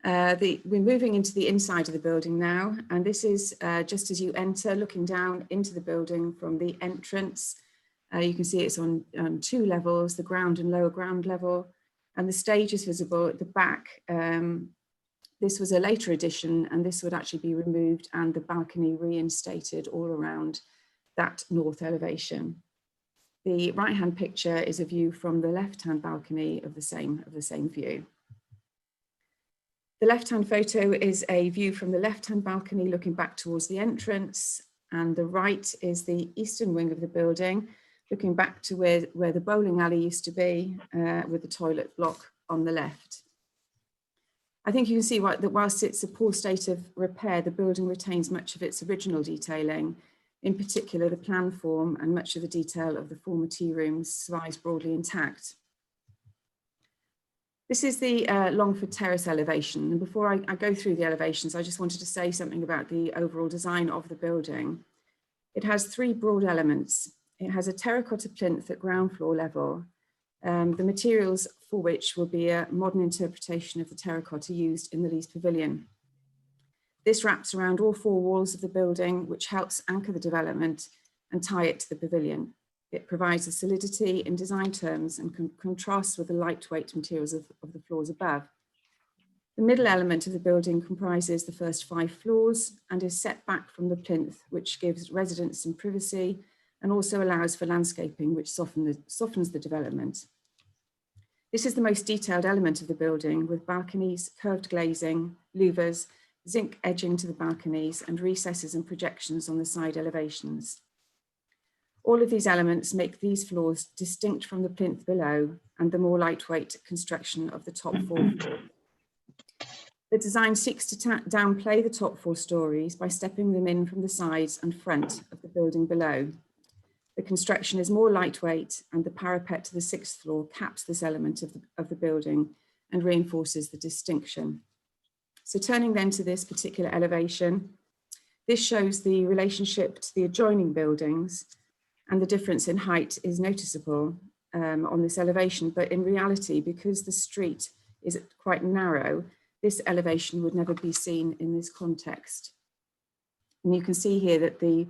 Q: We're moving into the inside of the building now, and this is just as you enter, looking down into the building from the entrance. You can see it's on 2 levels, the ground and lower ground level, and the stage is visible at the back. This was a later addition, and this would actually be removed and the balcony reinstated all around that north elevation. The right-hand picture is a view from the left-hand balcony of the same view. The left-hand photo is a view from the left-hand balcony looking back towards the entrance, and the right is the eastern wing of the building, looking back to where the bowling alley used to be, with the toilet block on the left. I think you can see that whilst it's a poor state of repair, the building retains much of its original detailing, in particular the plan form, and much of the detail of the former tea rooms survives broadly intact. This is the Longford Terrace elevation, and before I go through the elevations, I just wanted to say something about the overall design of the building. It has 3 broad elements. It has a terracotta plinth at ground floor level, the materials for which will be a modern interpretation of the terracotta used in the Leas Pavilion. This wraps around all 4 walls of the building, which helps anchor the development and tie it to the pavilion. It provides a solidity in design terms and contrasts with the lightweight materials of the floors above. The middle element of the building comprises the first 5 floors and is set back from the plinth, which gives residents some privacy and also allows for landscaping, which softens the development. This is the most detailed element of the building, with balconies, curved glazing, louvers, zinc edging to the balconies, and recesses and projections on the side elevations. All of these elements make these floors distinct from the plinth below and the more lightweight construction of the top 4 floors. The design seeks to downplay the top 4 stories by stepping them in from the sides and front of the building below. The construction is more lightweight, and the parapet to the 6th floor caps this element of the building and reinforces the distinction. So turning then to this particular elevation, this shows the relationship to the adjoining buildings, and the difference in height is noticeable on this elevation, but in reality, because the street is quite narrow, this elevation would never be seen in this context. And you can see here that the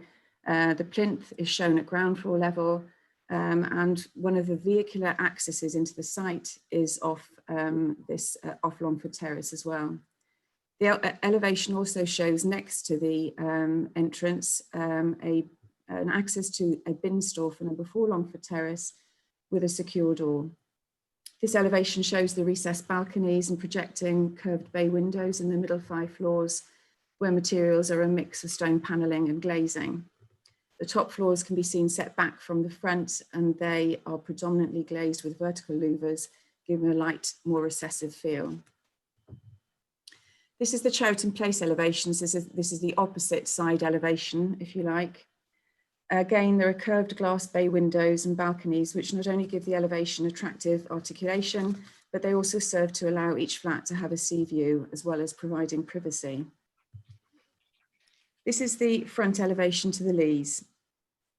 Q: plinth is shown at ground floor level, and one of the vehicular accesses into the site is off off Longford Terrace as well. The elevation also shows next to the entrance an access to a bin store for number 4 Longford Terrace with a secure door. This elevation shows the recessed balconies and projecting curved bay windows in the middle 5 floors, where materials are a mix of stone panelling and glazing. The top floors can be seen set back from the front, and they are predominantly glazed with vertical louvers, giving a light, more recessive feel. This is the Cheriton Place elevations. This is the opposite side elevation, if you like. Again, there are curved glass bay windows and balconies, which not only give the elevation attractive articulation, but they also serve to allow each flat to have a sea view, as well as providing privacy. This is the front elevation to the Leas.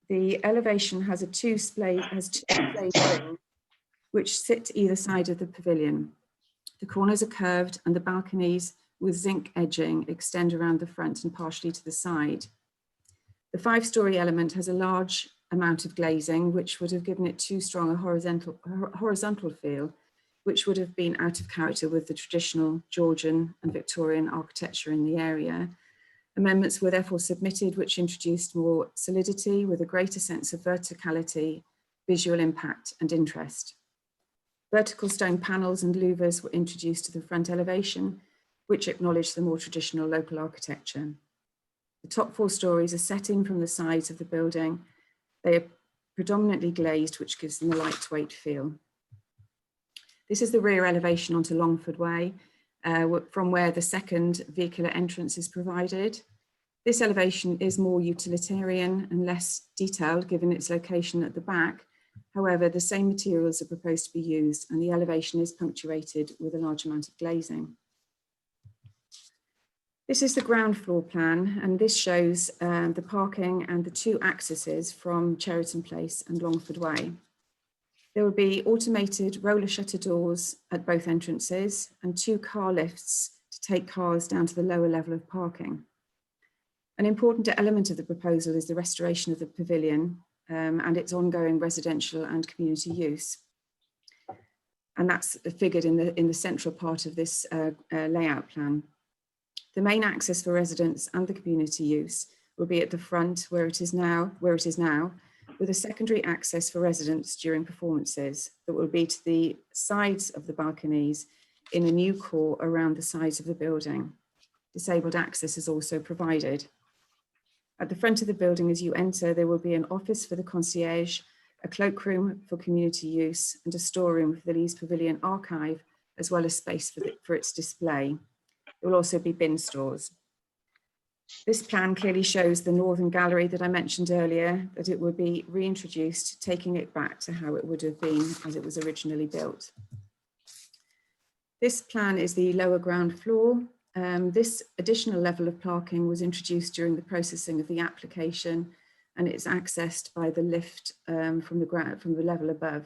Q: The elevation has a two-splayed wing, which sit either side of the pavilion. The corners are curved, and the balconies with zinc edging extend around the front and partially to the side. The 5-story element has a large amount of glazing, which would have given it too strong a horizontal feel, which would have been out of character with the traditional Georgian and Victorian architecture in the area. Amendments were therefore submitted, which introduced more solidity with a greater sense of verticality, visual impact, and interest. Vertical stone panels and louvers were introduced to the front elevation, which acknowledged the more traditional local architecture. The top 4 stories are set in from the sides of the building. They are predominantly glazed, which gives them a lightweight feel. This is the rear elevation onto Longford Way, from where the second vehicular entrance is provided. This elevation is more utilitarian and less detailed given its location at the back. However, the same materials are proposed to be used, and the elevation is punctuated with a large amount of glazing. This is the ground floor plan, and this shows the parking and the two accesses from Cheriton Place and Longford Way. There will be automated roller shutter doors at both entrances and 2 car lifts to take cars down to the lower level of parking. An important element of the proposal is the restoration of the pavilion and its ongoing residential and community use. And that's figured in the central part of this layout plan. The main access for residents and the community use will be at the front where it is now, with a secondary access for residents during performances that will be to the sides of the balconies in a new core around the sides of the building. Disabled access is also provided. At the front of the building as you enter, there will be an office for the concierge, a cloakroom for community use, and a storeroom for the Lees Pavilion archive, as well as space for its display. There will also be bin stores. This plan clearly shows the northern gallery that I mentioned earlier, that it would be reintroduced, taking it back to how it would have been as it was originally built. This plan is the lower ground floor. This additional level of parking was introduced during the processing of the application, and it's accessed by the lift from the level above.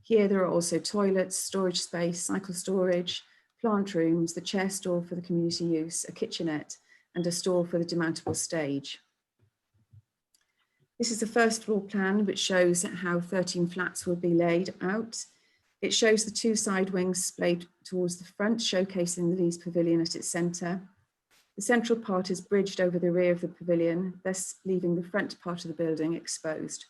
Q: Here there are also toilets, storage space, cycle storage, plant rooms, the chair store for the community use, a kitchenette, and a store for the demountable stage. This is the first floor plan, which shows how 13 flats will be laid out. It shows the 2 side wings splayed towards the front, showcasing the Lees Pavilion at its centre. The central part is bridged over the rear of the pavilion, thus leaving the front part of the building exposed.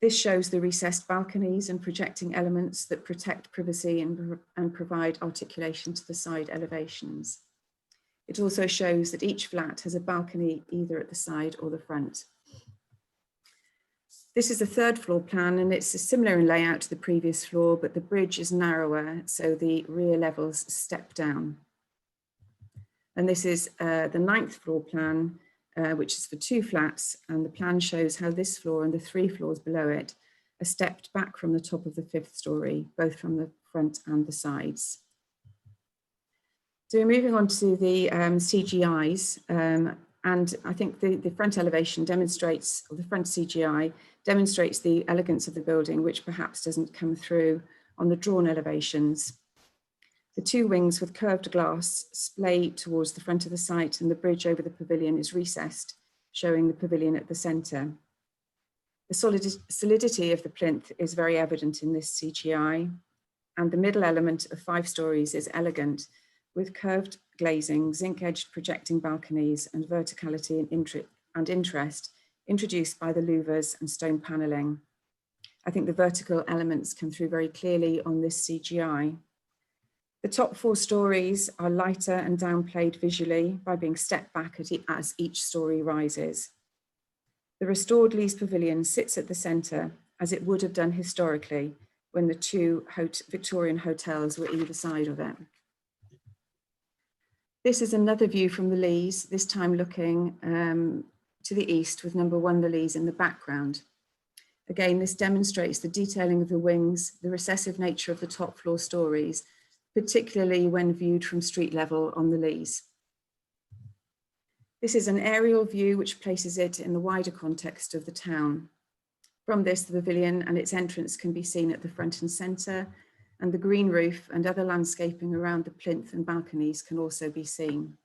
Q: This shows the recessed balconies and projecting elements that protect privacy and provide articulation to the side elevations. It also shows that each flat has a balcony either at the side or the front. This is the third floor plan, and it's similar in layout to the previous floor, but the bridge is narrower, so the rear levels step down. And this is the 9th floor plan, which is for 2 flats, and the plan shows how this floor and the 3 floors below it are stepped back from the top of the 5th story, both from the front and the sides. So we're moving on to the CGIs, and I think the front elevation demonstrates, or the front CGI demonstrates the elegance of the building, which perhaps doesn't come through on the drawn elevations. The 2 wings with curved glass splay towards the front of the site, and the bridge over the pavilion is recessed, showing the pavilion at the centre. The solidity of the plinth is very evident in this CGI, and the middle element of 5 stories is elegant, with curved glazing, zinc-edged projecting balconies, and verticality and interest introduced by the louvers and stone panelling. I think the vertical elements come through very clearly on this CGI. The top 4 stories are lighter and downplayed visually by being stepped back as each story rises. The restored Lees Pavilion sits at the centre, as it would have done historically when the 2 Victorian hotels were either side of it. This is another view from the Lees, this time looking to the east with number 1 the Lees in the background. Again, this demonstrates the detailing of the wings, the recessive nature of the top floor stories, particularly when viewed from street level on the Lees. This is an aerial view which places it in the wider context of the town. From this, the pavilion and its entrance can be seen at the front and centre, and the green roof and other landscaping around the plinth and balconies can also be seen.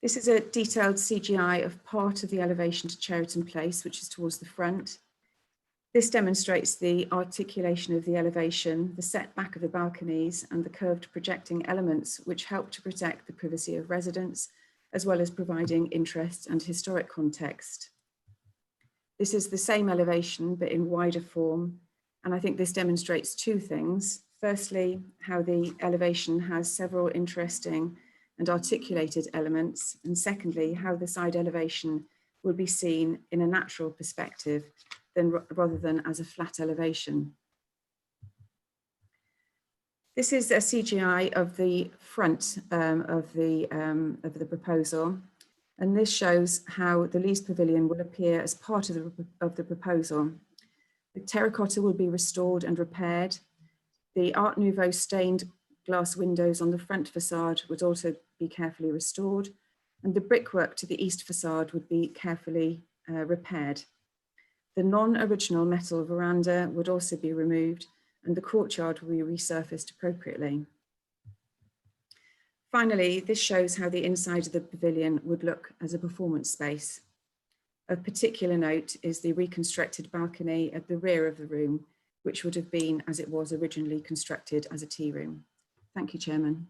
Q: This is a detailed CGI of part of the elevation to Cheriton Place, which is towards the front. This demonstrates the articulation of the elevation, the setback of the balconies, and the curved projecting elements which help to protect the privacy of residents, as well as providing interest and historic context. This is the same elevation, but in wider form, and I think this demonstrates 2 things. Firstly, how the elevation has several interesting and articulated elements, and secondly, how the side elevation will be seen in a natural perspective rather than as a flat elevation. This is a CGI of the front of the proposal, and this shows how the Lees Pavilion will appear as part of the proposal. The terracotta will be restored and repaired. The Art Nouveau stained glass windows on the front facade would also be carefully restored, and the brickwork to the east facade would be carefully repaired. The non-original metal veranda would also be removed, and the courtyard will be resurfaced appropriately. Finally, this shows how the inside of the pavilion would look as a performance space. Of particular note is the reconstructed balcony at the rear of the room, which would have been as it was originally constructed as a tea room. Thank you, Chairman.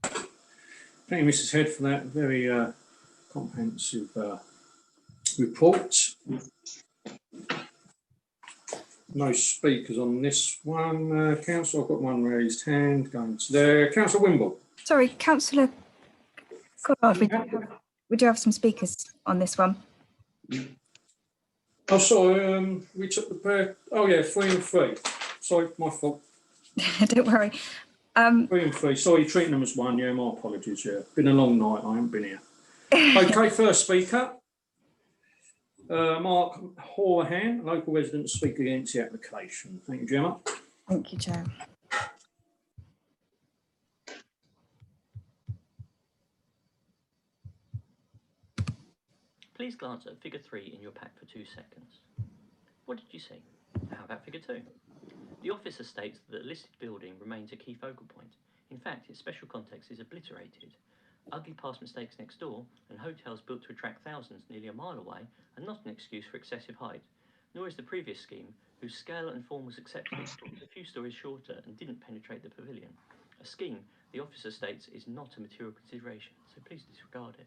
B: Thank you, Mrs. Head, for that very comprehensive report. No speakers on this one. Councillor, I've got one raised hand going to there. Councillor Wimble.
A: Sorry, Councillor Goddard, we do have some speakers on this one.
B: Oh, sorry, we took the pair. Oh, yeah, 3 and 3. Sorry, my fault.
A: Don't worry.
B: 3 and 3. Sorry, treating them as one. Yeah, my apologies. Yeah, been a long night. I haven't been here. Okay, first speaker. Mark Horahan, local resident, speak against the application. Thank you, Gemma.
A: Thank you, Chair.
R: Please glance at figure 3 in your pack for 2 seconds. What did you see? How about figure 2? The officer states that the listed building remains a key focal point. In fact, its special context is obliterated. Ugly past mistakes next door and hotels built to attract thousands nearly a mile away are not an excuse for excessive height, nor is the previous scheme, whose scale and form was accepted, a few stories shorter and didn't penetrate the pavilion. A scheme, the officer states, is not a material consideration, so please disregard it.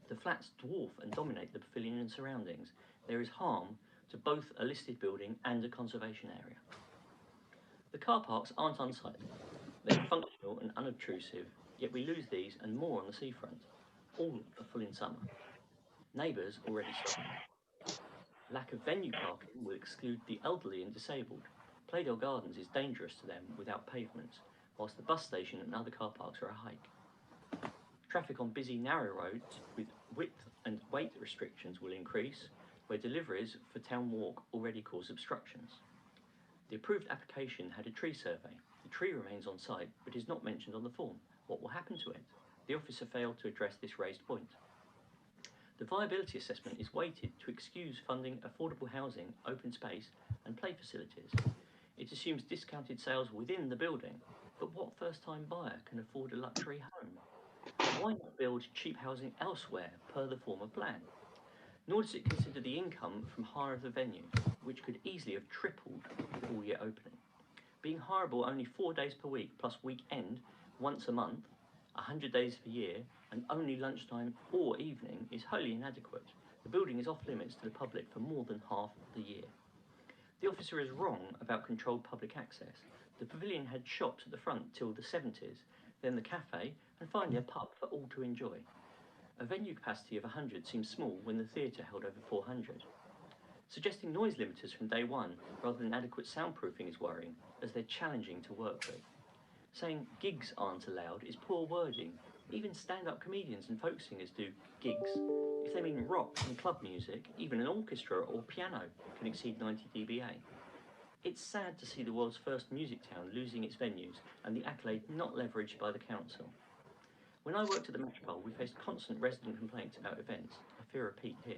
R: The flats dwarf and dominate the pavilion and surroundings. There is harm to both a listed building and a conservation area. The car parks aren't unsightly. They're functional and unobtrusive, yet we lose these and more on the seafront. All are full in summer. Neighbours already suffer. Lack of venue parking will exclude the elderly and disabled. Playdale Gardens is dangerous to them without pavements, whilst the bus station and other car parks are a hike. Traffic on busy narrow roads with width and weight restrictions will increase, where deliveries for Town Walk already cause obstructions. The approved application had a tree survey. The tree remains on site, but is not mentioned on the form. What will happen to it? The officer failed to address this raised point. The viability assessment is weighted to excuse funding affordable housing, open space and play facilities. It assumes discounted sales within the building, but what first-time buyer can afford a luxury home? Why not build cheap housing elsewhere per the former plan? Nor does it consider the income from hire of the venue, which could easily have tripled with all year opening. Being hireable only 4 days per week plus weekend once a month, 100 days per year, and only lunchtime or evening is wholly inadequate. The building is off limits to the public for more than half the year. The officer is wrong about controlled public access. The pavilion had shops at the front till the 70s, then the cafe, and finally a pub for all to enjoy. A venue capacity of 100 seems small when the theatre held over 400. Suggesting noise limiters from day one rather than adequate soundproofing is worrying, as they're challenging to work with. Saying gigs aren't allowed is poor wording. Even stand-up comedians and folk singers do gigs. If they mean rock and club music, even an orchestra or piano can exceed 90 dBA. It's sad to see the world's first music town losing its venues and the accolade not leveraged by the council. When I worked at the Metropole, we faced constant resident complaints about events. I fear a repeat here.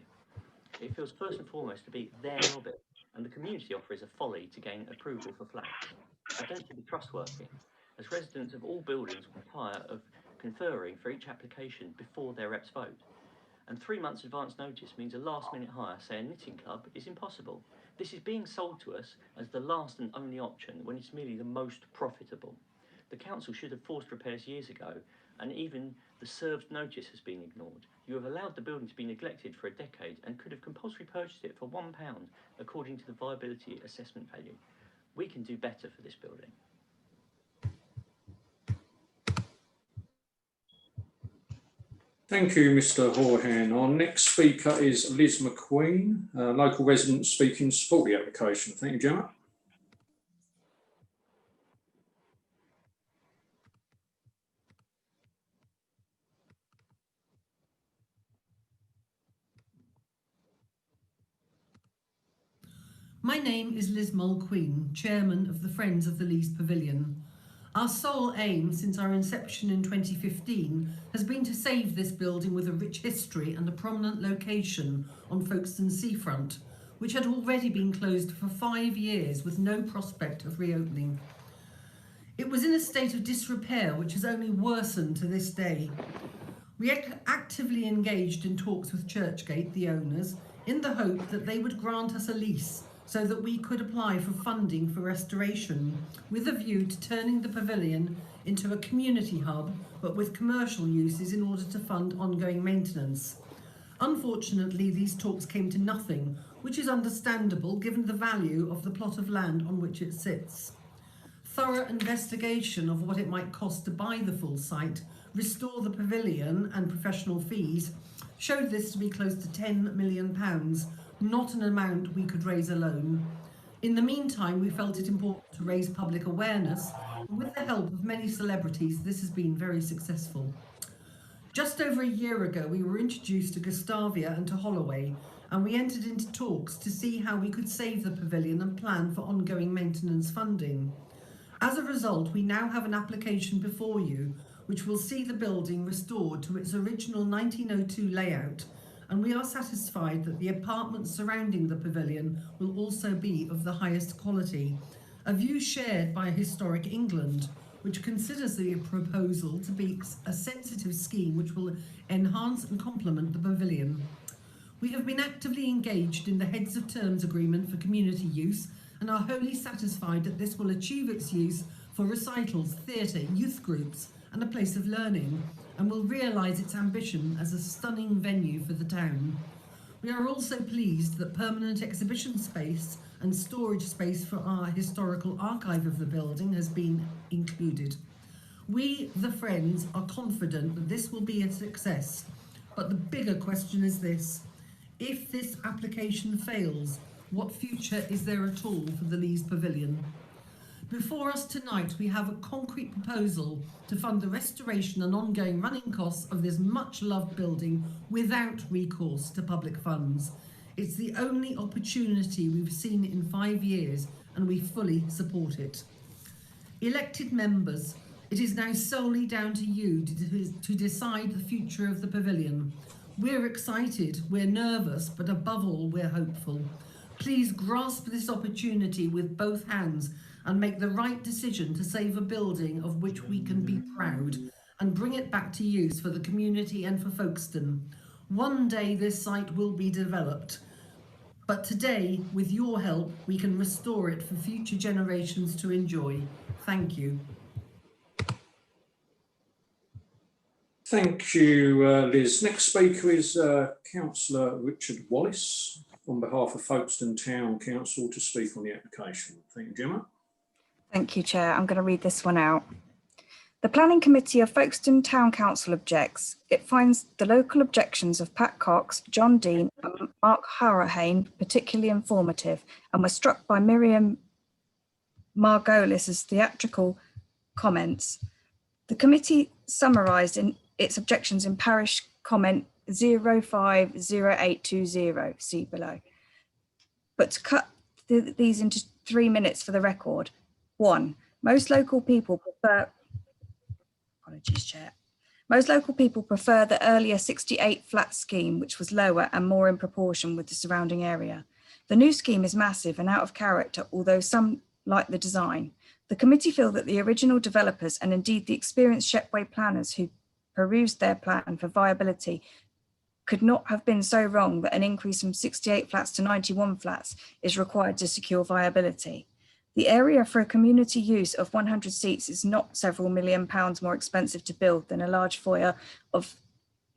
R: It feels first and foremost to be their lobby, and the community offer is a folly to gain approval for flats. I don't think it's trustworthy, as residents of all buildings will tire of conferring for each application before their reps vote. And 3 months advance notice means a last-minute hire, say a knitting club, is impossible. This is being sold to us as the last and only option when it's merely the most profitable. The council should have forced repairs years ago, and even the served notice has been ignored. You have allowed the building to be neglected for a decade and could have compulsory purchased it for £1 according to the viability assessment value. We can do better for this building.
B: Thank you, Mr. Horahan. Our next speaker is Liz McQueen, local resident speaking in support of the application. Thank you, Gemma.
S: My name is Liz Mulqueen, Chairman of the Friends of the Leas Pavilion. Our sole aim since our inception in 2015 has been to save this building with a rich history and a prominent location on Folkestone seafront, which had already been closed for 5 years with no prospect of reopening. It was in a state of disrepair which has only worsened to this day. We actively engaged in talks with Churchgate, the owners, in the hope that they would grant us a lease so that we could apply for funding for restoration, with a view to turning the pavilion into a community hub, but with commercial uses in order to fund ongoing maintenance. Unfortunately, these talks came to nothing, which is understandable given the value of the plot of land on which it sits. Thorough investigation of what it might cost to buy the full site, restore the pavilion and professional fees showed this to be close to £10 million, not an amount we could raise alone. In the meantime, we felt it important to raise public awareness, and with the help of many celebrities, this has been very successful. Just over a year ago, we were introduced to Gustavia and to Holloway, and we entered into talks to see how we could save the pavilion and plan for ongoing maintenance funding. As a result, we now have an application before you, which will see the building restored to its original 1902 layout, and we are satisfied that the apartments surrounding the pavilion will also be of the highest quality, a view shared by Historic England, which considers the proposal to be a sensitive scheme which will enhance and complement the pavilion. We have been actively engaged in the Heads of Terms Agreement for community use and are wholly satisfied that this will achieve its use for recitals, theatre, youth groups and a place of learning, and will realise its ambition as a stunning venue for the town. We are also pleased that permanent exhibition space and storage space for our historical archive of the building has been included. We, the Friends, are confident that this will be a success, but the bigger question is this: if this application fails, what future is there at all for the Lees Pavilion? Before us tonight, we have a concrete proposal to fund the restoration and ongoing running costs of this much-loved building without recourse to public funds. It's the only opportunity we've seen in 5 years, and we fully support it. Elected members, it is now solely down to you to decide the future of the pavilion. We're excited, we're nervous, but above all, we're hopeful. Please grasp this opportunity with both hands and make the right decision to save a building of which we can be proud and bring it back to use for the community and for Folkestone. One day this site will be developed, but today, with your help, we can restore it for future generations to enjoy. Thank you.
B: Thank you, Liz. Next speaker is Councillor Richard Wallace on behalf of Folkestone Town Council to speak on the application. Thank you, Gemma.
A: Thank you, Chair. I'm going to read this one out. The Planning Committee of Folkestone Town Council objects. It finds the local objections of Pat Cox, John Dean and Mark Harahane particularly informative and were struck by Miriam Margolis's theatrical comments. The committee summarised in its objections in parish comment 050820, see below. But to cut these into 3 minutes for the record. 1. Most local people prefer the earlier 68 flat scheme, which was lower and more in proportion with the surrounding area. The new scheme is massive and out of character, although some like the design. The committee feel that the original developers and indeed the experienced Shepway planners who perused their plan for viability could not have been so wrong that an increase from 68 flats to 91 flats is required to secure viability. The area for a community use of 100 seats is not several £1 million more expensive to build than a large foyer of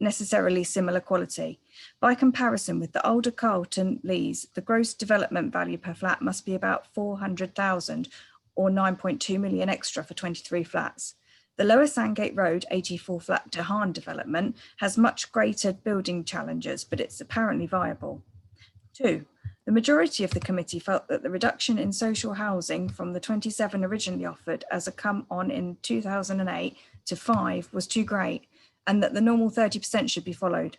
A: necessarily similar quality. By comparison with the older Carlton Lees, the gross development value per flat must be about 400,000 or 9.2 million extra for 23 flats. The Lower Sandgate Road 84 flat Dehaan development has much greater building challenges, but it's apparently viable. 2. The majority of the committee felt that the reduction in social housing from the 27 originally offered as a come on in 2008 to 5 was too great, and that the normal 30% should be followed.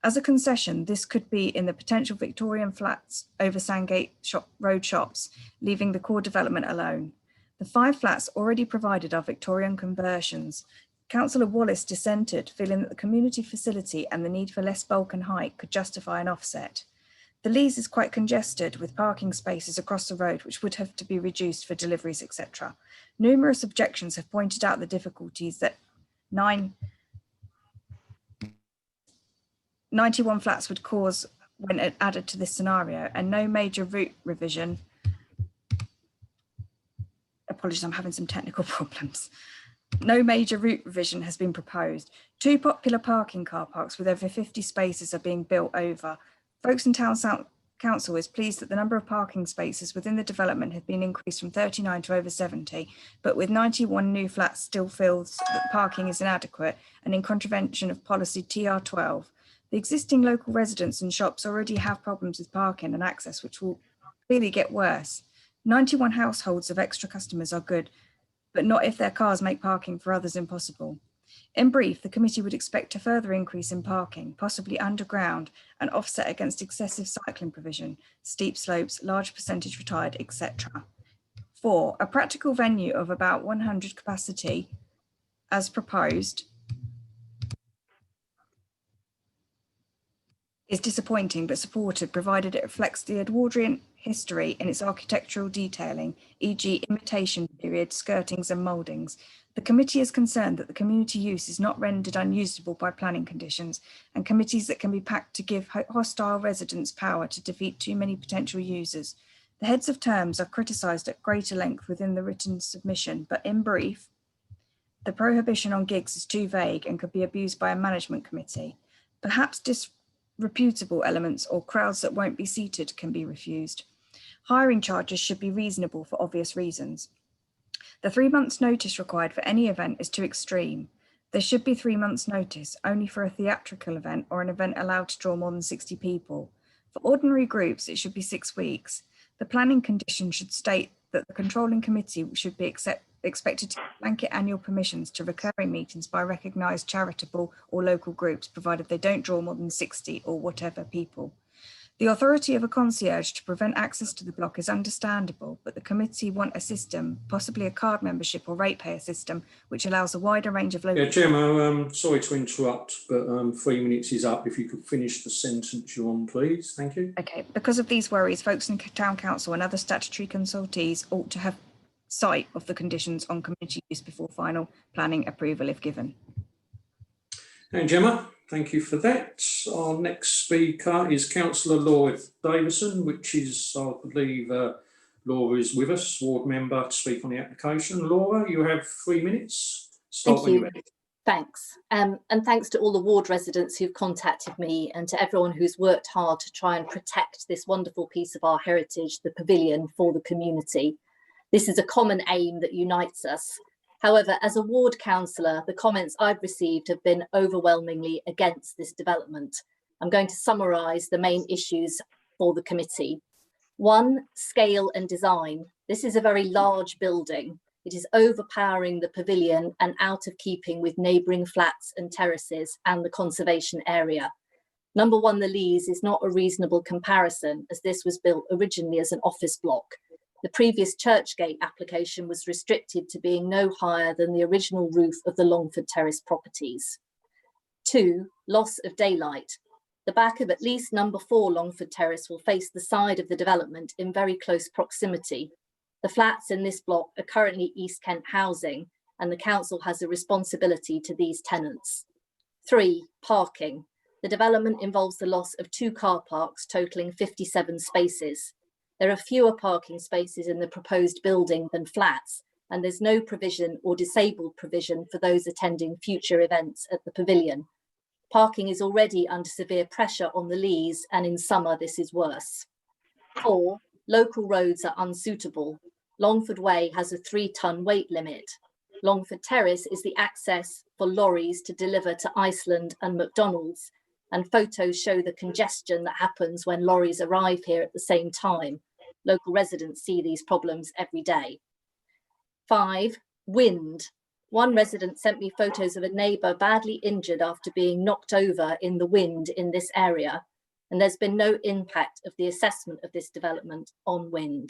A: As a concession, this could be in the potential Victorian flats over Sandgate Road shops, leaving the core development alone. The 5 flats already provided are Victorian conversions. Councillor Wallace dissented, feeling that the community facility and the need for less bulk and height could justify an offset. The Leas is quite congested with parking spaces across the road, which would have to be reduced for deliveries, etc. Numerous objections have pointed out the difficulties that 91 flats would cause when added to this scenario, and no major route revision. Apologies, I'm having some technical problems. No major route revision has been proposed. 2 popular parking car parks with over 50 spaces are being built over. Folkestone Town Council is pleased that the number of parking spaces within the development have been increased from 39 to over 70, but with 91 new flats still feels that parking is inadequate and in contravention of policy TR12. The existing local residents and shops already have problems with parking and access, which will clearly get worse. 91 households of extra customers are good, but not if their cars make parking for others impossible. In brief, the committee would expect a further increase in parking, possibly underground, and offset against excessive cycling provision, steep slopes, large percentage retired, etc. 4, a practical venue of about 100 capacity as proposed is disappointing but supported, provided it reflects the Edwardian history in its architectural detailing, e.g. imitation period, skirtings and mouldings. The committee is concerned that the community use is not rendered unusable by planning conditions, and committees that can be packed to give hostile residents power to defeat too many potential users. The heads of terms are criticised at greater length within the written submission, but in brief, the prohibition on gigs is too vague and could be abused by a management committee. Perhaps disreputable elements or crowds that won't be seated can be refused. Hiring charges should be reasonable for obvious reasons. The 3 months notice required for any event is too extreme. There should be 3 months notice only for a theatrical event or an event allowed to draw more than 60 people. For ordinary groups, it should be 6 weeks. The planning condition should state that the controlling committee should be expected to give blanket annual permissions to recurring meetings by recognised charitable or local groups, provided they don't draw more than 60 or whatever people. The authority of a concierge to prevent access to the block is understandable, but the committee want a system, possibly a card membership or ratepayer system, which allows a wider range of local...
B: Yeah, Gemma, sorry to interrupt, but 3 minutes is up. If you could finish the sentence you're on, please. Thank you.
A: Okay, because of these worries, Folkestone Town Council and other statutory consultees ought to have sight of the conditions on community use before final planning approval if given.
B: And Gemma, thank you for that. Our next speaker is Councillor Laura Davison, which is, I believe, Laura is with us, ward member, to speak on the application. Laura, you have 3 minutes. Start when you're ready.
T: Thanks. And thanks to all the ward residents who've contacted me and to everyone who's worked hard to try and protect this wonderful piece of our heritage, the pavilion, for the community. This is a common aim that unites us. However, as a ward councillor, the comments I've received have been overwhelmingly against this development. I'm going to summarise the main issues for the committee. 1, scale and design. This is a very large building. It is overpowering the pavilion and out of keeping with neighbouring flats and terraces and the conservation area. Number 1, the Leas is not a reasonable comparison, as this was built originally as an office block. The previous Churchgate application was restricted to being no higher than the original roof of the Longford Terrace properties. 2, loss of daylight. The back of at least number 4 Longford Terrace will face the side of the development in very close proximity. The flats in this block are currently East Kent housing, and the council has a responsibility to these tenants. 3, parking. The development involves the loss of 2 car parks totaling 57 spaces. There are fewer parking spaces in the proposed building than flats, and there's no provision or disabled provision for those attending future events at the pavilion. Parking is already under severe pressure on the Leas, and in summer this is worse. 4, local roads are unsuitable. Longford Way has a 3-ton weight limit. Longford Terrace is the access for lorries to deliver to Iceland and McDonald's, and photos show the congestion that happens when lorries arrive here at the same time. Local residents see these problems every day. 5, wind. One resident sent me photos of a neighbour badly injured after being knocked over in the wind in this area, and there's been no impact of the assessment of this development on wind.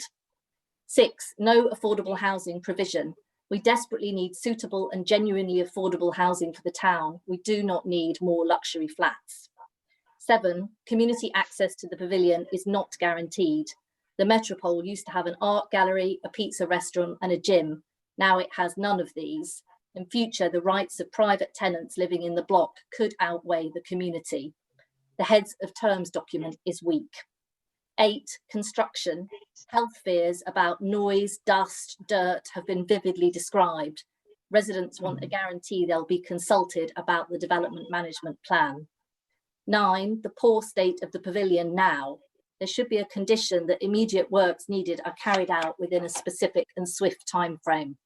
T: 6, no affordable housing provision. We desperately need suitable and genuinely affordable housing for the town. We do not need more luxury flats. 7, community access to the pavilion is not guaranteed. The Metropole used to have an art gallery, a pizza restaurant and a gym. Now it has none of these. In future, the rights of private tenants living in the block could outweigh the community. The heads of terms document is weak. 8, construction. Health fears about noise, dust, dirt have been vividly described. Residents want a guarantee they'll be consulted about the development management plan. 9, the poor state of the pavilion now. There should be a condition that immediate works needed are carried out within a specific and swift time frame.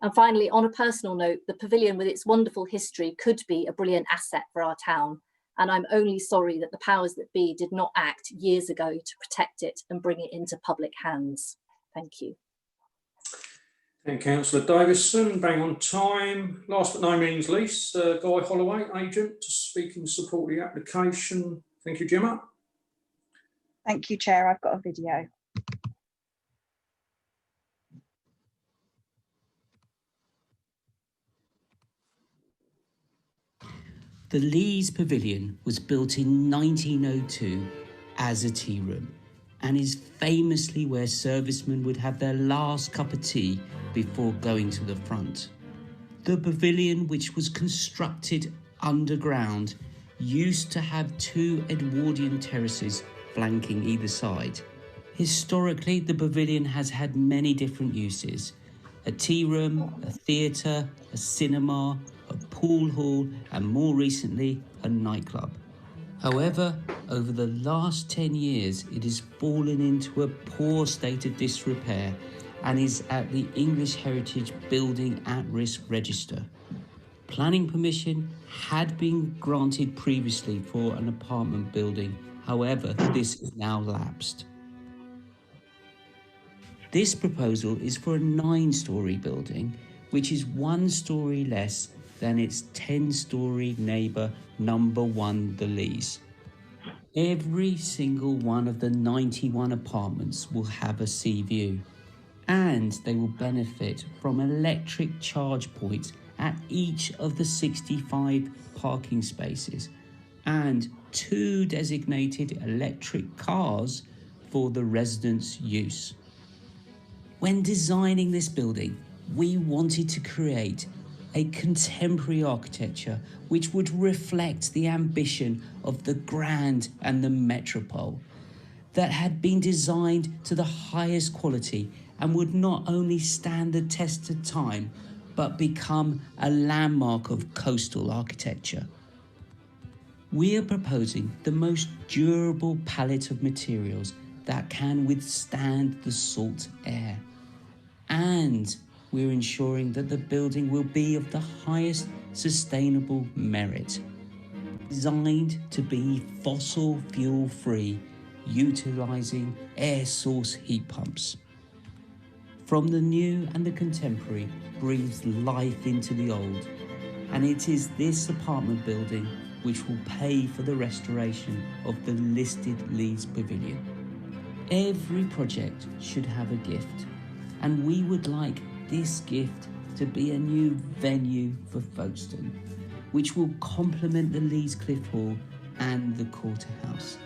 T: And finally, on a personal note, the pavilion with its wonderful history could be a brilliant asset for our town. And I'm only sorry that the powers that be did not act years ago to protect it and bring it into public hands. Thank you.
B: Thank you, Councillor Davison. Bang on time. Last but no means least, Guy Holloway, agent, to speak in support of the application. Thank you, Gemma.
A: Thank you, Chair. I've got a video.
U: The Lees Pavilion was built in 1902 as a tea room and is famously where servicemen would have their last cup of tea before going to the front. The pavilion, which was constructed underground, used to have 2 Edwardian terraces flanking either side. Historically, the pavilion has had many different uses: a tea room, a theatre, a cinema, a pool hall, and more recently, a nightclub. However, over the last 10 years, it has fallen into a poor state of disrepair and is at the English Heritage Building at-risk register. Planning permission had been granted previously for an apartment building. However, this is now lapsed. This proposal is for a 9-storey building, which is 1 storey less than its 10-storey neighbour number 1, the Lees. Every single one of the 91 apartments will have a sea view, and they will benefit from electric charge points at each of the 65 parking spaces and 2 designated electric cars for the residents' use. When designing this building, we wanted to create a contemporary architecture which would reflect the ambition of the Grand and the Metropole, that had been designed to the highest quality and would not only stand the test of time, but become a landmark of coastal architecture. We are proposing the most durable palette of materials that can withstand the salt air. And we're ensuring that the building will be of the highest sustainable merit, designed to be fossil fuel free, utilising air source heat pumps. From the new and the contemporary breathes life into the old, and it is this apartment building which will pay for the restoration of the listed Lees Pavilion. Every project should have a gift, and we would like this gift to be a new venue for Folkestone, which will complement the Lees Cliff Hall and the Quarter House,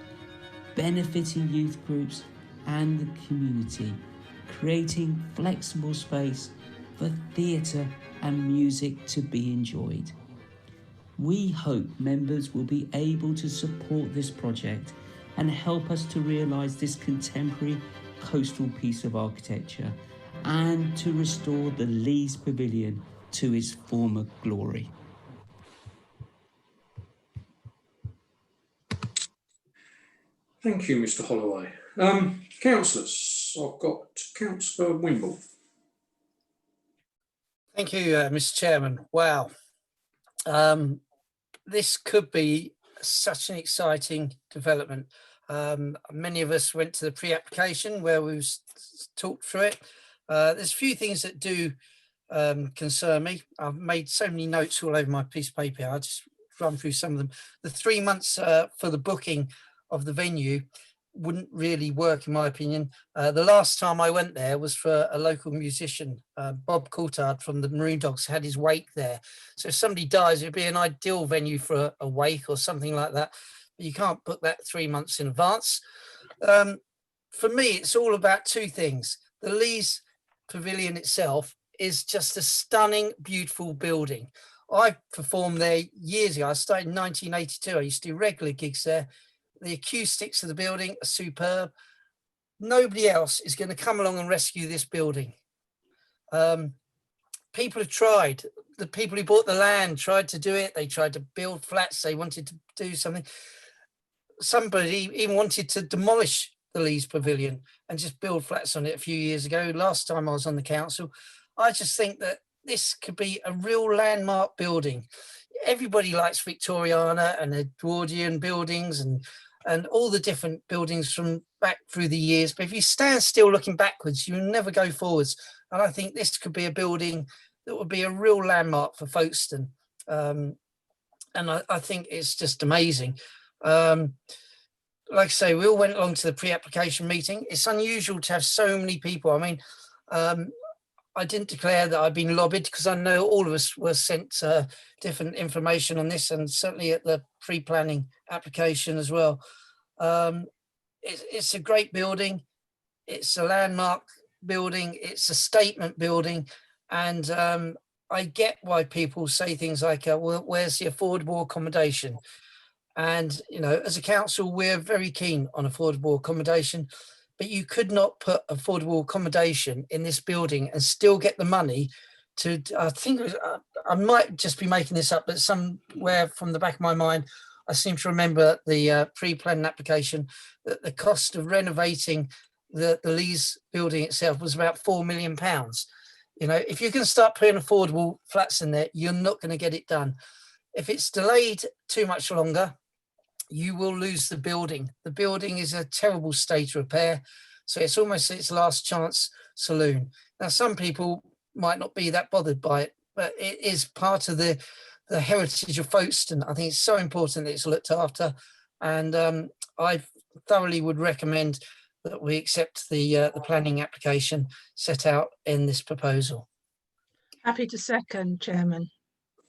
U: benefiting youth groups and the community, creating flexible space for theatre and music to be enjoyed. We hope members will be able to support this project and help us to realise this contemporary coastal piece of architecture and to restore the Lees Pavilion to its former glory.
B: Thank you, Mr. Holloway. Councillors, I've got Councillor Wimble.
F: Thank you, Mr. Chairman. Wow. This could be such an exciting development. Many of us went to the pre-application where we've talked through it. There's a few things that do concern me. I've made so many notes all over my piece of paper. I'll just run through some of them. The 3 months for the booking of the venue wouldn't really work, in my opinion. The last time I went there was for a local musician, Bob Coulthard from the Maroon Dogs, had his wake there. So if somebody dies, it'd be an ideal venue for a wake or something like that. But you can't book that 3 months in advance. For me, it's all about two things. The Lees Pavilion itself is just a stunning, beautiful building. I performed there years ago. I started in 1982. I used to do regular gigs there. The acoustics of the building are superb. Nobody else is going to come along and rescue this building. People have tried. The people who bought the land tried to do it. They tried to build flats. They wanted to do something. Somebody even wanted to demolish the Lees Pavilion and just build flats on it a few years ago. Last time I was on the council, I just think that this could be a real landmark building. Everybody likes Victoriana and Edwardian buildings and all the different buildings from back through the years. But if you stand still looking backwards, you never go forwards. And I think this could be a building that would be a real landmark for Folkestone. And I think it's just amazing. Like I say, we all went along to the pre-application meeting. It's unusual to have so many people. I mean, I didn't declare that I'd been lobbied because I know all of us were sent different information on this, and certainly at the pre-planning application as well. It's a great building. It's a landmark building. It's a statement building. And I get why people say things like, well, where's the affordable accommodation? And, you know, as a council, we're very keen on affordable accommodation, but you could not put affordable accommodation in this building and still get the money to, I think, I might just be making this up, but somewhere from the back of my mind, I seem to remember the pre-planned application that the cost of renovating the Lees building itself was about £4 million. You know, if you can start putting affordable flats in there, you're not going to get it done. If it's delayed too much longer, you will lose the building. The building is a terrible state of repair. So it's almost its last chance saloon. Now, some people might not be that bothered by it, but it is part of the heritage of Folkestone. I think it's so important that it's looked after. And I thoroughly would recommend that we accept the planning application set out in this proposal.
I: Happy to second, Chairman.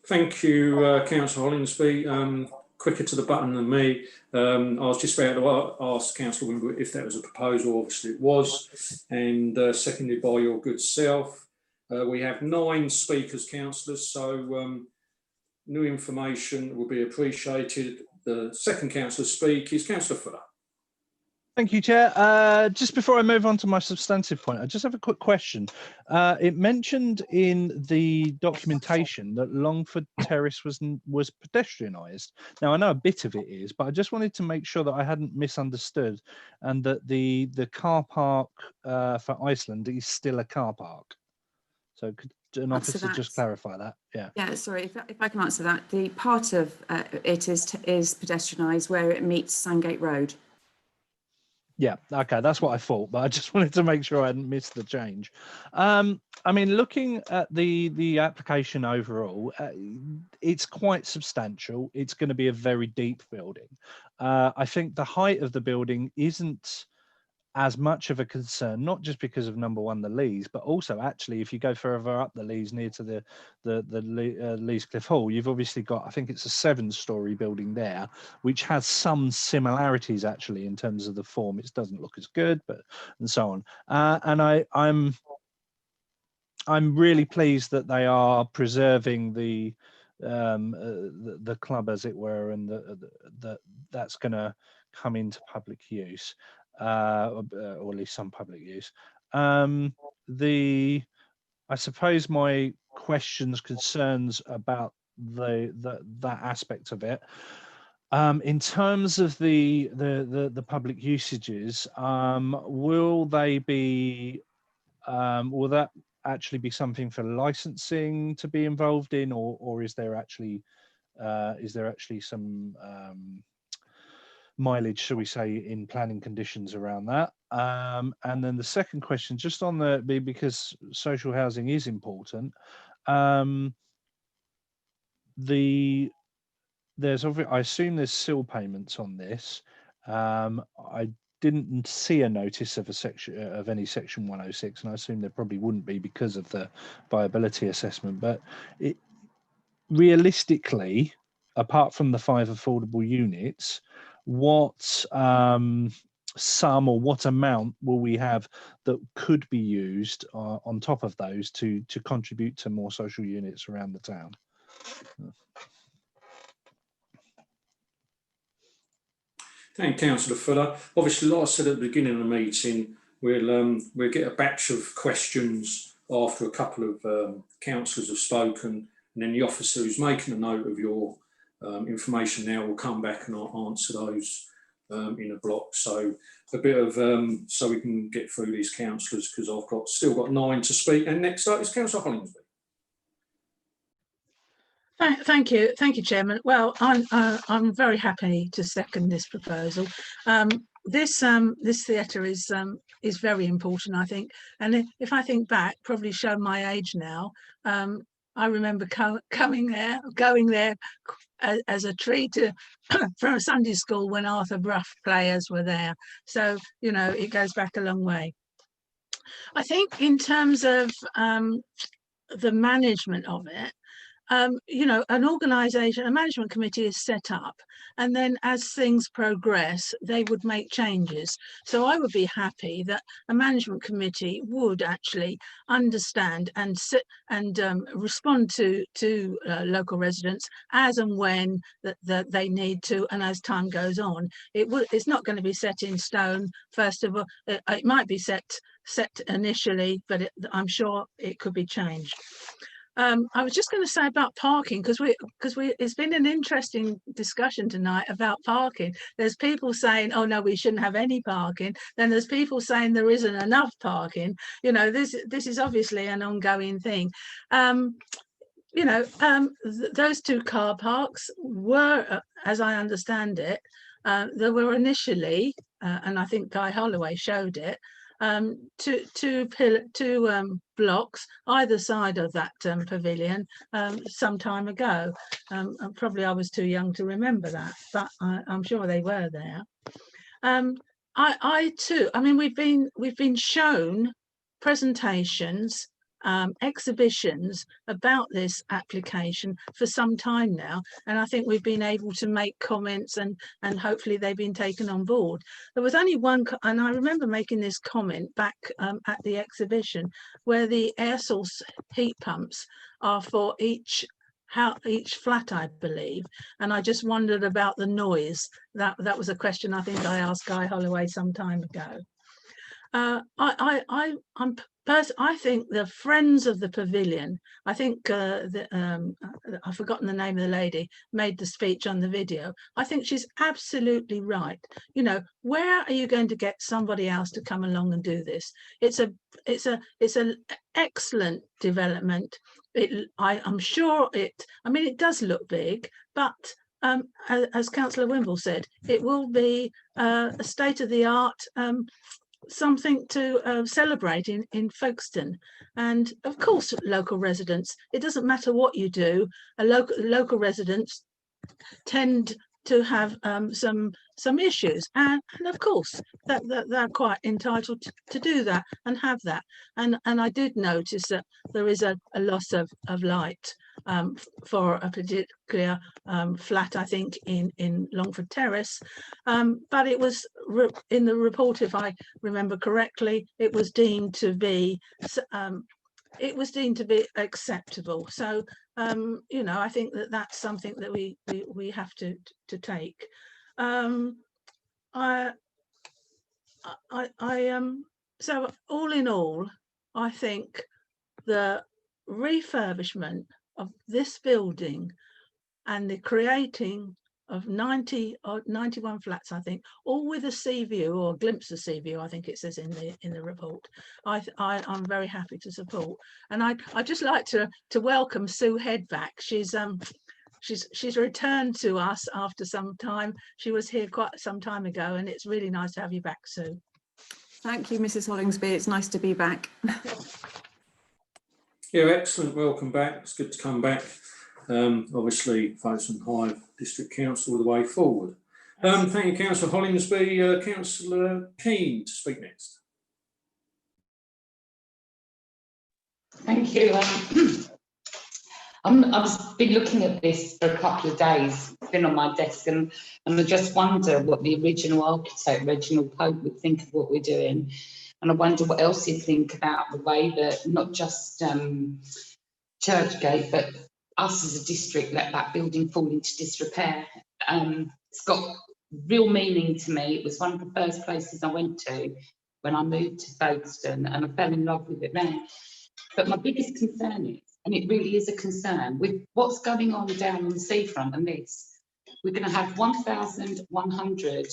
B: Thank you, Councillor Hollinsby. Quicker to the button than me. I was just about to ask Councillor Wimber if that was a proposal. Obviously it was, and seconded by your good self. We have 9 speakers, councillors, so new information will be appreciated. The second councillor to speak is Councillor Fuller.
L: Thank you, Chair. Just before I move on to my substantive point, I just have a quick question. It mentioned in the documentation that Longford Terrace was pedestrianised. Now, I know a bit of it is, but I just wanted to make sure that I hadn't misunderstood and that the car park for Iceland is still a car park. So could an officer just clarify that? Yeah.
Q: Yeah, sorry, if I can answer that. The part of it is pedestrianised where it meets Sandgate Road.
L: Yeah, okay, that's what I thought, but I just wanted to make sure I hadn't missed the change. I mean, looking at the application overall, it's quite substantial. It's going to be a very deep building. I think the height of the building isn't as much of a concern, not just because of number one, the Lees, but also actually if you go further up the Lees near to the Lees Cliff Hall, you've obviously got, I think it's a 7-storey building there, which has some similarities actually in terms of the form. It doesn't look as good, but and so on. And I'm really pleased that they are preserving the club, as it were, and that's going to come into public use. Or at least some public use. I suppose my concerns about that aspect of it. In terms of the public usages, will that actually be something for licensing to be involved in, or is there actually some mileage, shall we say, in planning conditions around that? And then the second question, just on because social housing is important, I assume there's SIL payments on this. I didn't see a notice of a section of any section 106, and I assume there probably wouldn't be because of the viability assessment. But realistically, apart from the 5 affordable units, what sum or what amount will we have that could be used on top of those to contribute to more social units around the town?
B: Thank you, Councillor Fuller. Obviously, like I said at the beginning of the meeting, we'll get a batch of questions after a couple of councillors have spoken, and then the officer who's making a note of your information now will come back and answer those in a block. So a bit of so we can get through these councillors, because I've still got 9 to speak. And next up is Councillor Hollingsby.
I: Thank you, Chairman. Well, I'm very happy to second this proposal. This theatre is very important, I think. And if I think back, probably show my age now. I remember going there as a treat from a Sunday school when Arthur Brough players were there. So you know, it goes back a long way. I think in terms of the management of it. You know, an organisation, a management committee is set up, and then as things progress, they would make changes. So I would be happy that a management committee would actually understand and respond to local residents as and when that they need to, and as time goes on. It's not going to be set in stone. First of all, it might be set initially, but I'm sure it could be changed. I was just going to say about parking, because it's been an interesting discussion tonight about parking. There's people saying, oh no, we shouldn't have any parking. Then there's people saying there isn't enough parking. You know, this is obviously an ongoing thing. You know, those 2 car parks were, as I understand it, there were initially, and I think Guy Holloway showed it, two blocks either side of that pavilion some time ago. And probably I was too young to remember that, but I'm sure they were there. I too, I mean, we've been shown presentations, exhibitions about this application for some time now, and I think we've been able to make comments and hopefully they've been taken on board. There was only one, and I remember making this comment back at the exhibition, where the air source heat pumps are for each flat, I believe, and I just wondered about the noise. That was a question I think I asked Guy Holloway some time ago. I think the Friends of the Pavilion, I think I've forgotten the name of the lady, made the speech on the video. I think she's absolutely right. You know, where are you going to get somebody else to come along and do this? It's an excellent development. I'm sure I mean, it does look big, but as Councillor Wimble said, it will be a state-of-the-art something to celebrate in Folkestone. And of course, local residents, it doesn't matter what you do, local residents tend to have some issues, and of course that they're quite entitled to do that and have that. And I did notice that there is a loss of light for a particular flat, I think in Longford Terrace, but it was in the report, if I remember correctly, it was deemed to be acceptable. So you know, I think that's something that we have to take. So all in all, I think the refurbishment of this building and the creating of 90 or 91 flats, I think, all with a sea view or a glimpse of sea view, I think it says in the report, I'm very happy to support. And I'd just like to welcome Sue Head back. She's returned to us after some time. She was here quite some time ago, and it's really nice to have you back, Sue.
Q: Thank you, Mrs. Hollingsby. It's nice to be back.
B: Yeah, excellent. Welcome back. It's good to come back. Obviously, Folkestone Hive District Council all the way forward. Thank you, Councillor Hollingsby. Councillor Keane to speak next.
M: Thank you. I've been looking at this for a couple of days. It's been on my desk, and I just wonder what the original architect, Reginald Pope, would think of what we're doing. And I wonder what else he'd think about the way that not just Churchgate, but us as a district let that building fall into disrepair. It's got real meaning to me. It was one of the first places I went to when I moved to Folkestone, and I fell in love with it then. But my biggest concern is, and it really is a concern, with what's going on down on the seafront and this, we're going to have 1,100,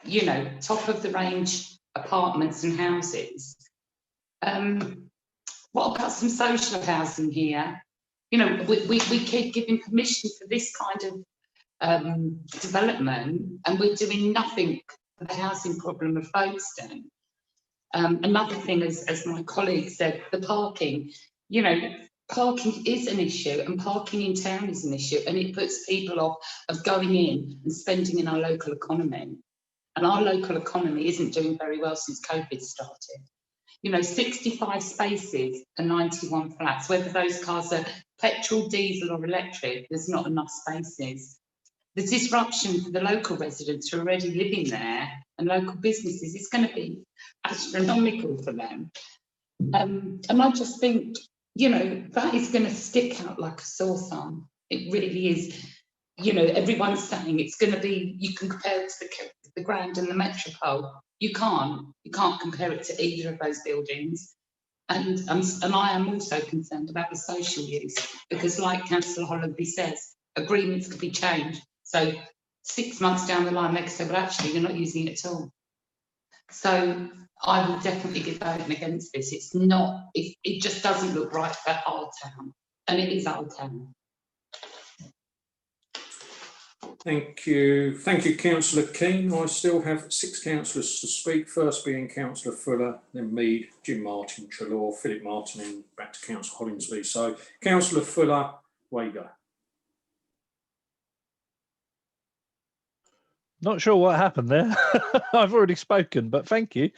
M: you know, top of the range apartments and houses. What about some social housing here? You know, we keep giving permission for this kind of development, and we're doing nothing for the housing problem of Folkestone. Another thing, as my colleague said, the parking. You know, parking is an issue, and parking in town is an issue, and it puts people off of going in and spending in our local economy. And our local economy isn't doing very well since COVID started. You know, 65 spaces for 91 flats, whether those cars are petrol, diesel or electric, there's not enough spaces. The disruption for the local residents who are already living there and local businesses is going to be astronomical for them. And I just think, you know, that is going to stick out like a sore thumb. It really is. You know, everyone's saying it's going to be, you can compare it to the Grand and the Metropole. You can't compare it to either of those buildings. And I am also concerned about the social use, because like Councillor Hollandby says, agreements could be changed. So 6 months down the line, they could say, well, actually, you're not using it at all. So I will definitely be voting against this. It's not, it just doesn't look right for our town, and it is our town.
B: Thank you, Councillor Keane. I still have 6 councillors to speak. First being Councillor Fuller, then Mead, Jim Martin, Treloar, Philip Martin, and back to Councillor Hollingsby. So, Councillor Fuller, away you go.
L: Not sure what happened there. I've already spoken, but thank you.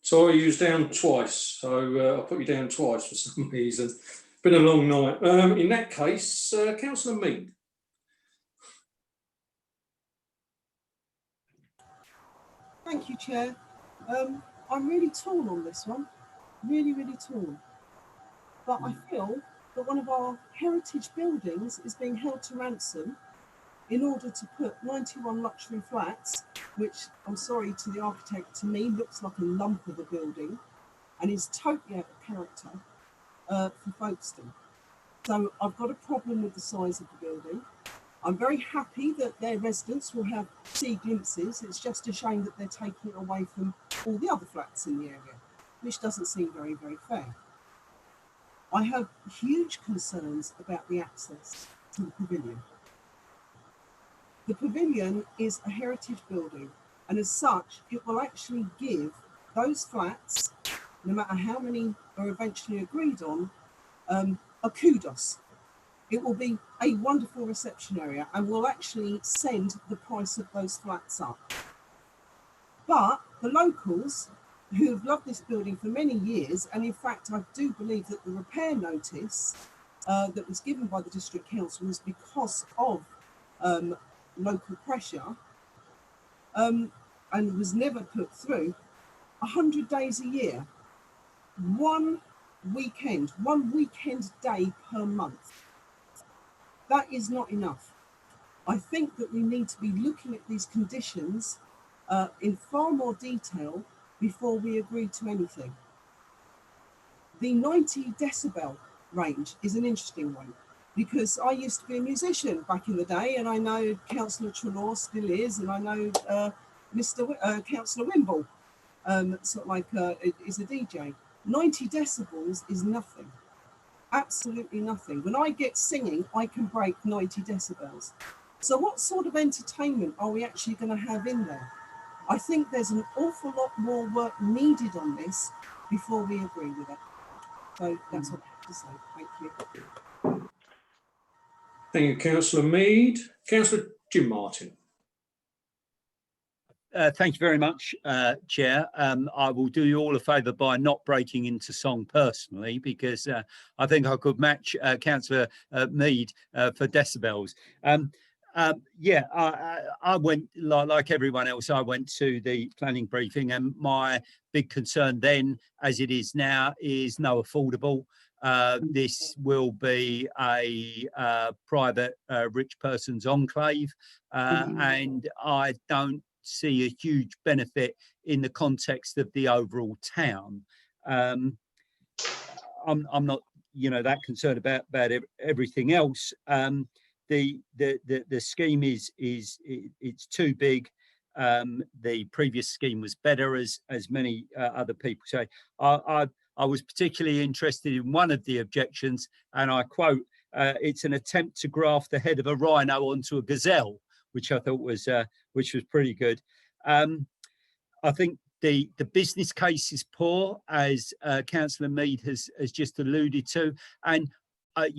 B: Sorry, you was down twice, so I'll put you down twice for some reason. Been a long night. In that case, Councillor Mead.
D: Thank you, Chair. I'm really torn on this one, really torn. But I feel that one of our heritage buildings is being held to ransom in order to put 91 luxury flats, which, I'm sorry to the architect, to me looks like a lump of a building and is totally out of character for Folkestone. So I've got a problem with the size of the building. I'm very happy that their residents will have sea glimpses. It's just a shame that they're taking it away from all the other flats in the area, which doesn't seem very fair. I have huge concerns about the access to the pavilion. The pavilion is a heritage building, and as such, it will actually give those flats, no matter how many are eventually agreed on, a kudos. It will be a wonderful reception area and will actually send the price of those flats up. But the locals who have loved this building for many years, and in fact, I do believe that the repair notice that was given by the District Council was because of local pressure and was never put through, 100 days a year, one weekend day per month. That is not enough. I think that we need to be looking at these conditions in far more detail before we agree to anything. The 90 decibel range is an interesting one, because I used to be a musician back in the day, and I know Councillor Treloar still is, and I know Councillor Wimble, sort of like is a DJ. 90 decibels is nothing, absolutely nothing. When I get singing, I can break 90 decibels. So what sort of entertainment are we actually going to have in there? I think there's an awful lot more work needed on this before we agree with it. So that's what I have to say. Thank you.
B: Thank you, Councillor Mead. Councillor Jim Martin.
K: Thank you very much, Chair. I will do you all a favour by not breaking into song personally, because I think I could match Councillor Mead for decibels. Yeah, I went, like everyone else, I went to the planning briefing, and my big concern then, as it is now, is no affordable. This will be a private rich person's enclave, and I don't see a huge benefit in the context of the overall town. I'm not, that concerned about everything else. The scheme it's too big. The previous scheme was better, as many other people say. I was particularly interested in one of the objections, and I quote, "It's an attempt to graft the head of a rhino onto a gazelle," which I thought was pretty good. I think the business case is poor, as Councillor Mead has just alluded to, and I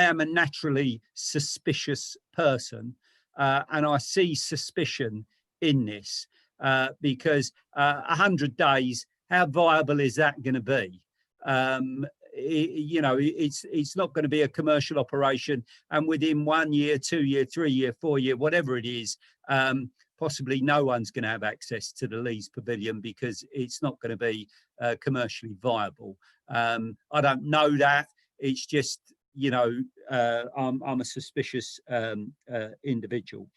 K: am a naturally suspicious person, and I see suspicion in this because 100 days, how viable is that going to be? It's not going to be a commercial operation, and within 1 year, 2 year, 3 year, 4 year, whatever it is, possibly no one's going to have access to the Lees Pavilion because it's not going to be commercially viable. I don't know that. It's just, I'm a suspicious individual.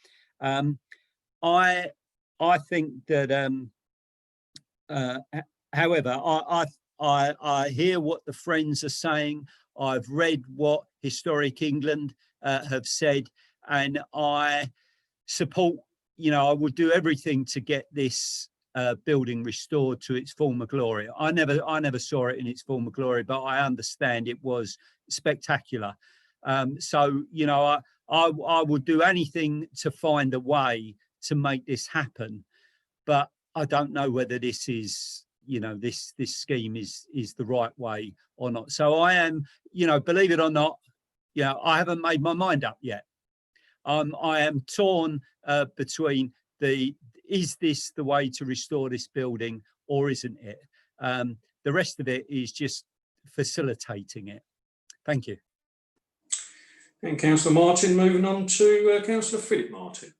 K: I think that, however, I hear what the Friends are saying. I've read what Historic England have said, and I support, I would do everything to get this building restored to its former glory. I never saw it in its former glory, but I understand it was spectacular. So, I would do anything to find a way to make this happen, but I don't know whether this is, this scheme is the right way or not. So I am, believe it or not, I haven't made my mind up yet. I am torn between is this the way to restore this building or isn't it? The rest of it is just facilitating it. Thank you.
B: And Councillor Martin. Moving on to Councillor Philip Martin.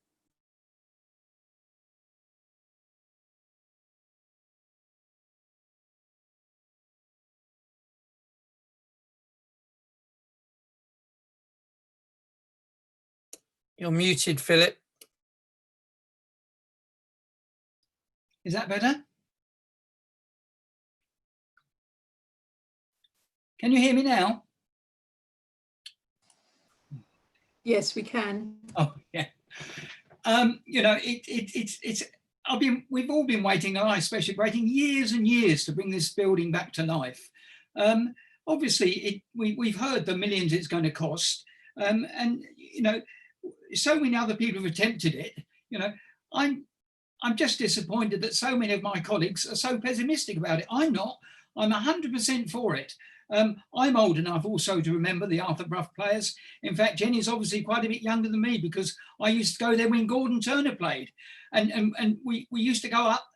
F: You're muted, Philip.
G: Is that better? Can you hear me now?
C: Yes, we can.
G: Oh, yeah. We've all been waiting, and I especially waiting years and years to bring this building back to life. Obviously, we've heard the millions it's going to cost, and so many other people have attempted it. I'm just disappointed that so many of my colleagues are so pessimistic about it. I'm not. I'm 100% for it. I'm old enough also to remember the Arthur Brough players. In fact, Jenny's obviously quite a bit younger than me, because I used to go there when Gordon Turner played, and we used to go up,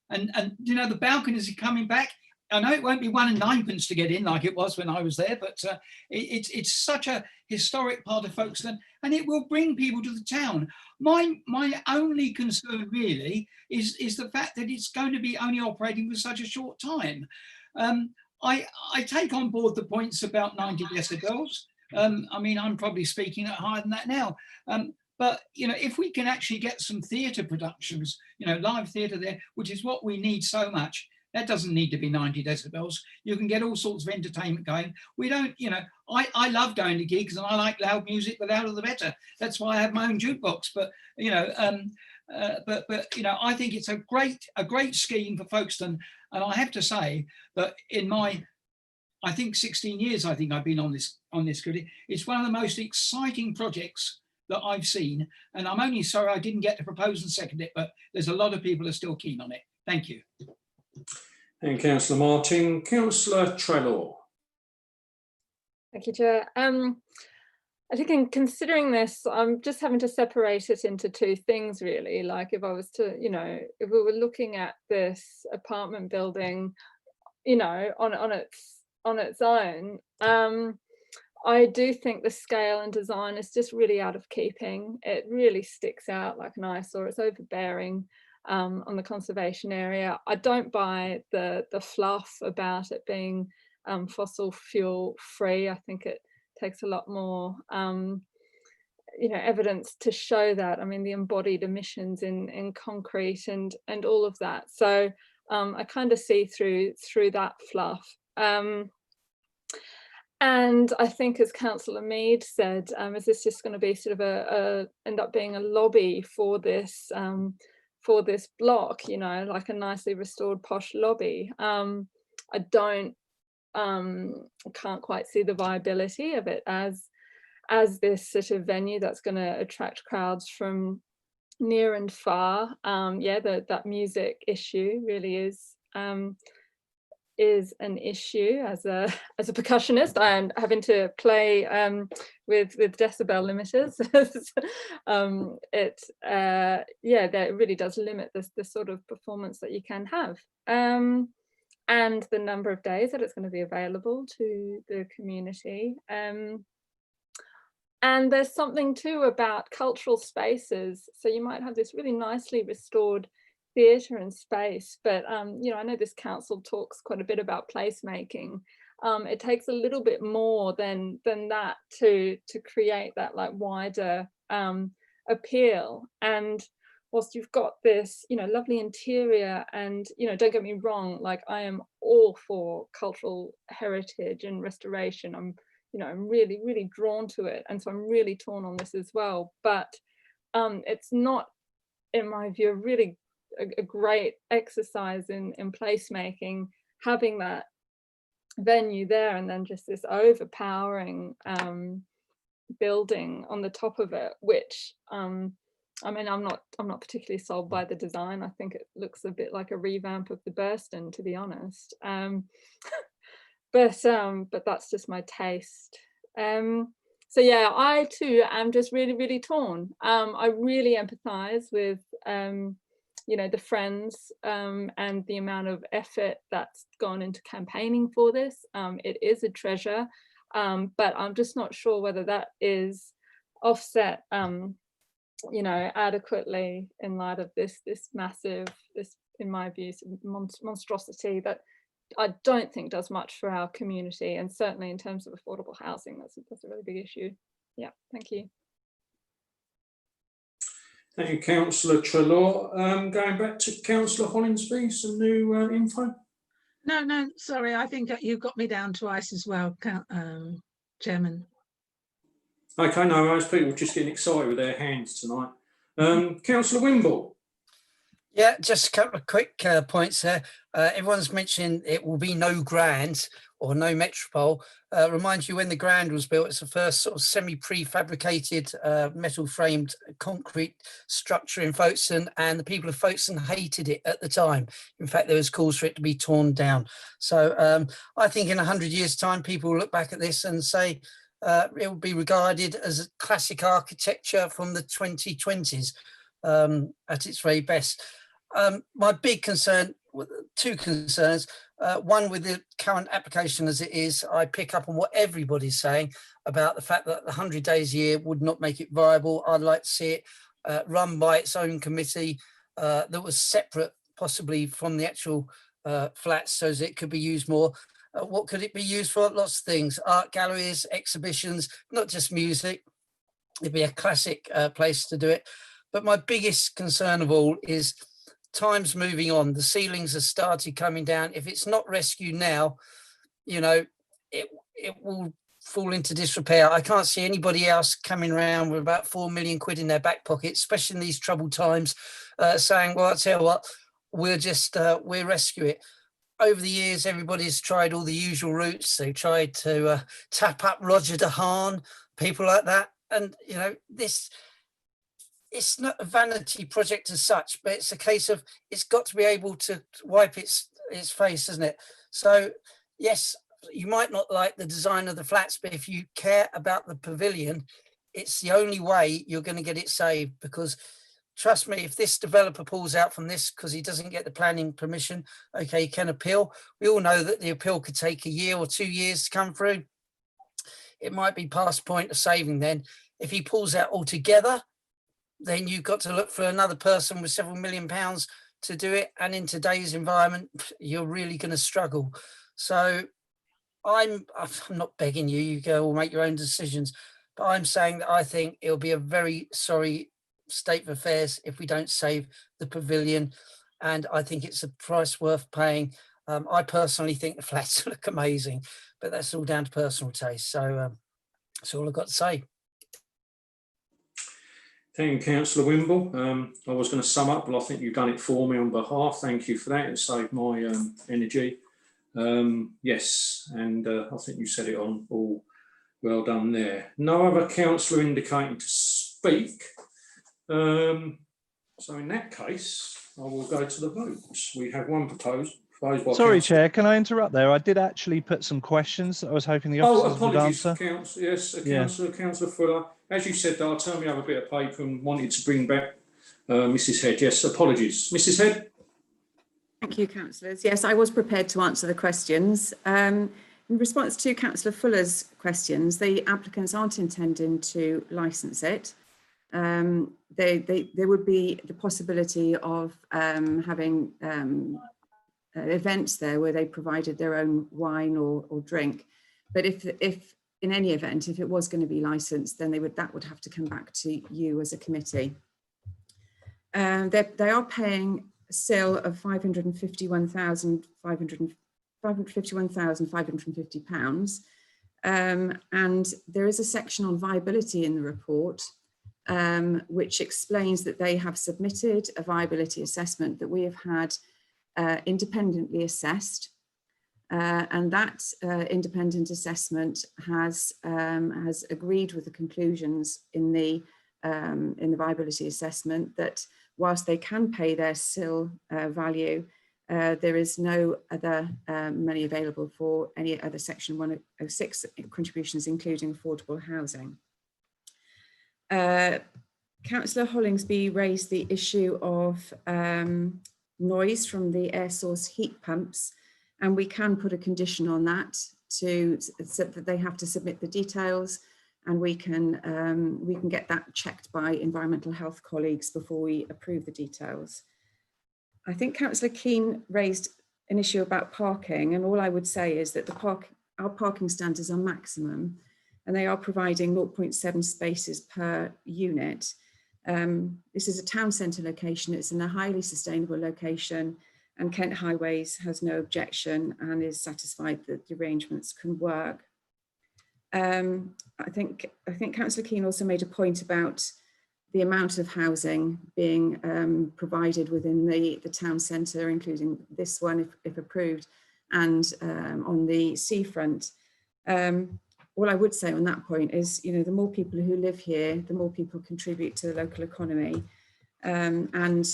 G: and the balconies are coming back. I know it won't be 1 and 9pence to get in like it was when I was there, but it's such a historic part of Folkestone, and it will bring people to the town. My only concern really is the fact that it's going to be only operating for such a short time. I take on board the points about 90 decibels. I mean, I'm probably speaking at higher than that now. But, if we can actually get some theatre productions, live theatre there, which is what we need so much, that doesn't need to be 90 decibels. You can get all sorts of entertainment going. We don't, I love going to gigs, and I like loud music, the louder the better. That's why I have my own jukebox. But, I think it's a great scheme for Folkestone. And I have to say that in my, I think 16 years, I think I've been on this committee, it's one of the most exciting projects that I've seen. And I'm only sorry I didn't get to propose and second it, but there's a lot of people who are still keen on it. Thank you.
B: And Councillor Martin. Councillor Treloar.
J: Thank you, Chair. I think in considering this, I'm just having to separate it into two things really. Like if I was to, you know, if we were looking at this apartment building, you know, on its own, I do think the scale and design is just really out of keeping. It really sticks out like an eyesore. It's overbearing on the conservation area. I don't buy the fluff about it being fossil fuel free. I think it takes a lot more you know, evidence to show that. I mean, the embodied emissions in concrete and all of that. So I kind of see through that fluff. And I think, as Councillor Mead said, is this just going to be sort of end up being a lobby for this block, you know, like a nicely restored posh lobby? I can't quite see the viability of it as this sort of venue that's going to attract crowds from near and far. Yeah, that music issue really is an issue. As a percussionist, I am having to play with decibel limiters. Yeah, that really does limit the sort of performance that you can have, and the number of days that it's going to be available to the community. And there's something too about cultural spaces. So you might have this really nicely restored theatre and space, but you know, I know this council talks quite a bit about placemaking. It takes a little bit more than that to create that like wider appeal. And whilst you've got this, you know, lovely interior, and you know, don't get me wrong, like I am all for cultural heritage and restoration. I'm really, really drawn to it, and so I'm really torn on this as well. But it's not, in my view, really a great exercise in placemaking, having that venue there and then just this overpowering building on the top of it, which I mean, I'm not particularly sold by the design. I think it looks a bit like a revamp of the Burston, to be honest. But that's just my taste. So yeah, I too am just really, really torn. I really empathise with you know, the Friends and the amount of effort that's gone into campaigning for this. It is a treasure, but I'm just not sure whether that is offset, you know, adequately in light of this massive, in my view, monstrosity that I don't think does much for our community, and certainly in terms of affordable housing, that's a really big issue. Yeah, thank you.
B: Thank you, Councillor Treloar. Going back to Councillor Hollinsby, some new info.
I: No, sorry, I think you got me down twice as well, Chairman.
B: Okay, no, most people just getting excited with their hands tonight. Councillor Wimble.
F: Yeah, just a couple of quick points there. Everyone's mentioned it will be no Grand or no Metropole. Remind you, when the Grand was built, it's the first sort of semi-prefabricated metal-framed concrete structure in Folkestone, and the people of Folkestone hated it at the time. In fact, there was calls for it to be torn down. So I think in 100 years' time, people will look back at this and say it will be regarded as a classic architecture from the 2020s at its very best. My big concern, two concerns, one with the current application as it is, I pick up on what everybody's saying about the fact that the 100 days a year would not make it viable. I'd like to see it run by its own committee that was separate possibly from the actual flats, so as it could be used more. What could it be used for? Lots of things, art galleries, exhibitions, not just music. It'd be a classic place to do it. But my biggest concern of all is time's moving on. The ceilings have started coming down. If it's not rescued now, you know, it will fall into disrepair. I can't see anybody else coming around with about 4 million quid in their back pocket, especially in these troubled times, saying, well, I tell you what, we'll rescue it. Over the years, everybody's tried all the usual routes. They tried to tap up Roger De Haan, people like that. And, you know, it's not a vanity project as such, but it's a case of it's got to be able to wipe its face, isn't it? So, yes, you might not like the design of the flats, but if you care about the pavilion, it's the only way you're going to get it saved. Because trust me, if this developer pulls out from this because he doesn't get the planning permission, okay, he can appeal. We all know that the appeal could take a year or 2 years to come through. It might be past point of saving then. If he pulls out altogether, then you've got to look for another person with several £1 million to do it. And in today's environment, you're really going to struggle. So I'm not begging you, you go or make your own decisions, but I'm saying that I think it'll be a very sorry state of affairs if we don't save the pavilion. And I think it's a price worth paying. I personally think the flats look amazing, but that's all down to personal taste. So that's all I've got to say.
B: Thank you, Councillor Wimble. I was going to sum up, but I think you've done it for me on behalf. Thank you for that. It saved my energy. Yes, and I think you said it on all well done there. No other councillor indicating to speak. So in that case, I will go to the votes. We have one proposed by
L: Sorry,
B: Councillor.
L: Chair, can I interrupt there? I did actually put some questions that I was hoping the officers would
B: apologies,
L: answer.
B: Councillor. Yes,
L: Yeah.
B: Councillor Fuller. As you said, I turned me over a bit of paper and wanted to bring back Mrs. Head. Yes, apologies. Mrs. Head.
Q: Thank you, councillors. Yes, I was prepared to answer the questions. In response to Councillor Fuller's questions, the applicants aren't intending to licence it. There would be the possibility of having events there where they provided their own wine or drink. But if in any event, if it was going to be licensed, then that would have to come back to you as a committee. They are paying a SIL of £551,550, and there is a section on viability in the report, which explains that they have submitted a viability assessment that we have had independently assessed. And that independent assessment has agreed with the conclusions in the viability assessment that whilst they can pay their SIL value, there is no other money available for any other Section 106 contributions, including affordable housing. Councillor Hollingsby raised the issue of noise from the air source heat pumps, and we can put a condition on that so that they have to submit the details, and we can get that checked by environmental health colleagues before we approve the details. I think Councillor Keane raised an issue about parking, and all I would say is that our parking standards are maximum, and they are providing 0.7 spaces per unit. This is a town centre location. It's in a highly sustainable location, and Kent Highways has no objection and is satisfied that the arrangements can work. I think Councillor Keane also made a point about the amount of housing being provided within the town centre, including this one, if approved, and on the seafront. All I would say on that point is, the more people who live here, the more people contribute to the local economy. And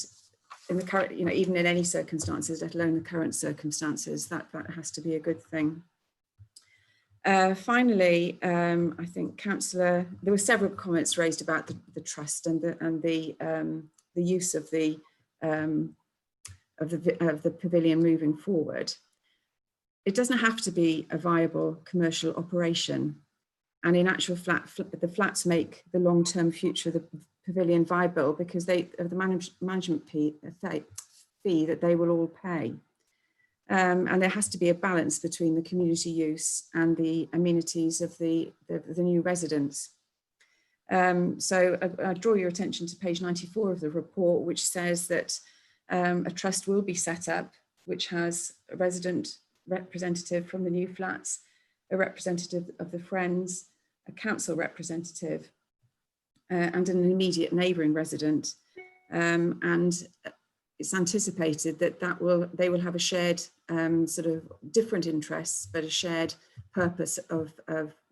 Q: in the current, even in any circumstances, let alone the current circumstances, that has to be a good thing. Finally, I think there were several comments raised about the trust and the use of the pavilion moving forward. It doesn't have to be a viable commercial operation, and in actual the flats make the long-term future of the pavilion viable because of the management fee that they will all pay. And there has to be a balance between the community use and the amenities of the new residents. So I draw your attention to page 94 of the report, which says that a trust will be set up, which has a resident representative from the new flats, a representative of the Friends, a council representative, and an immediate neighbouring resident. And it's anticipated that they will have a shared sort of different interests, but a shared purpose of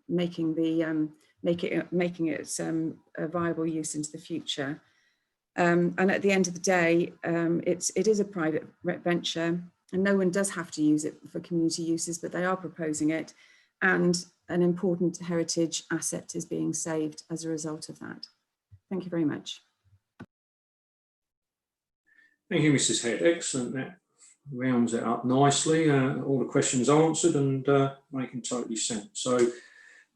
Q: making it a viable use into the future. And at the end of the day, it is a private venture. and no one does have to use it for community uses, but they are proposing it, and an important heritage asset is being saved as a result of that. Thank you very much.
B: Thank you, Mrs. Head. Excellent. That rounds it up nicely. All the questions answered and making totally sense. So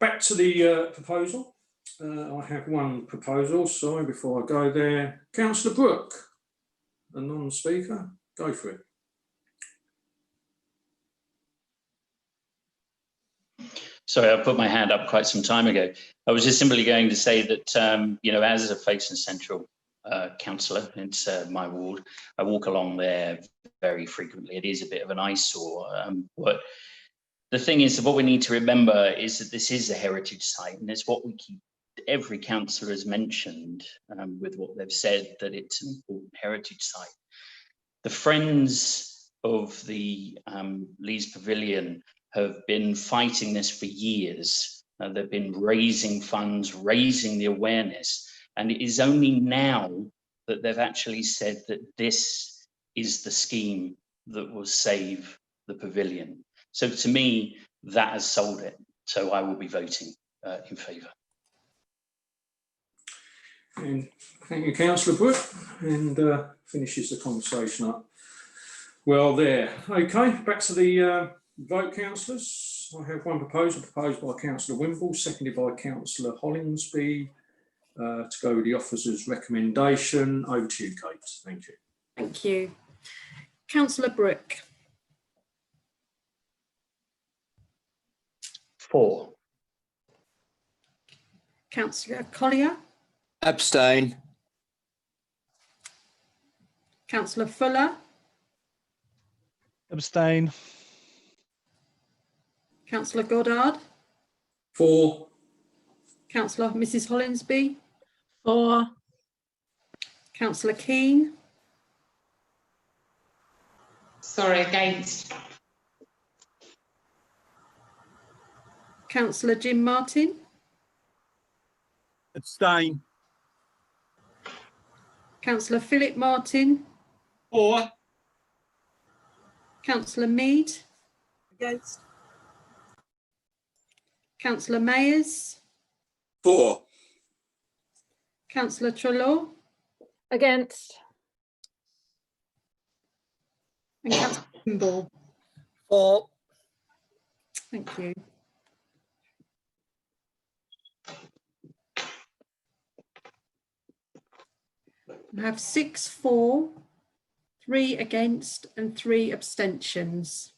B: back to the proposal. I have one proposal. Sorry, before I go there. Councillor Brooke, a non-speaker, go for it.
E: Sorry, I put my hand up quite some time ago. I was just simply going to say that, you know, as a Folkestone Central councillor, it's my ward, I walk along there very frequently. It is a bit of an eyesore. But the thing is, what we need to remember is that this is a heritage site, and it's what we keep, every councillor has mentioned with what they've said, that it's an important heritage site. The Friends of the Lees Pavilion have been fighting this for years. They've been raising funds, raising the awareness, and it is only now that they've actually said that this is the scheme that will save the pavilion. So to me, that has sold it. So I will be voting in favour.
B: And thank you, Councillor Brooke, and finishes the conversation up well there. Okay, back to the vote, councillors. I have one proposal proposed by Councillor Wimble, seconded by Councillor Hollinsby, to go with the officer's recommendation. Over to you, Kate. Thank you.
C: Thank you. Councillor Brooke.
E: 4.
C: Councillor Collier.
N: Abstain.
C: Councillor Fuller.
L: Abstain.
C: Councillor Goddard.
B: 4.
C: Councillor Mrs. Hollinsby.
I: 4.
C: Councillor Keane.
M: Sorry, against.
C: Councillor Jim Martin.
K: Abstain.
C: Councillor Philip Martin.
G: 4.
C: Councillor Mead.
D: Against.
C: Councillor Mayers.
N: 4.
C: Councillor Trelaw.
J: Against.
C: And Councillor Kimball.
F: 4.
C: Thank you. I have 6 for, 3 against and 3 abstentions.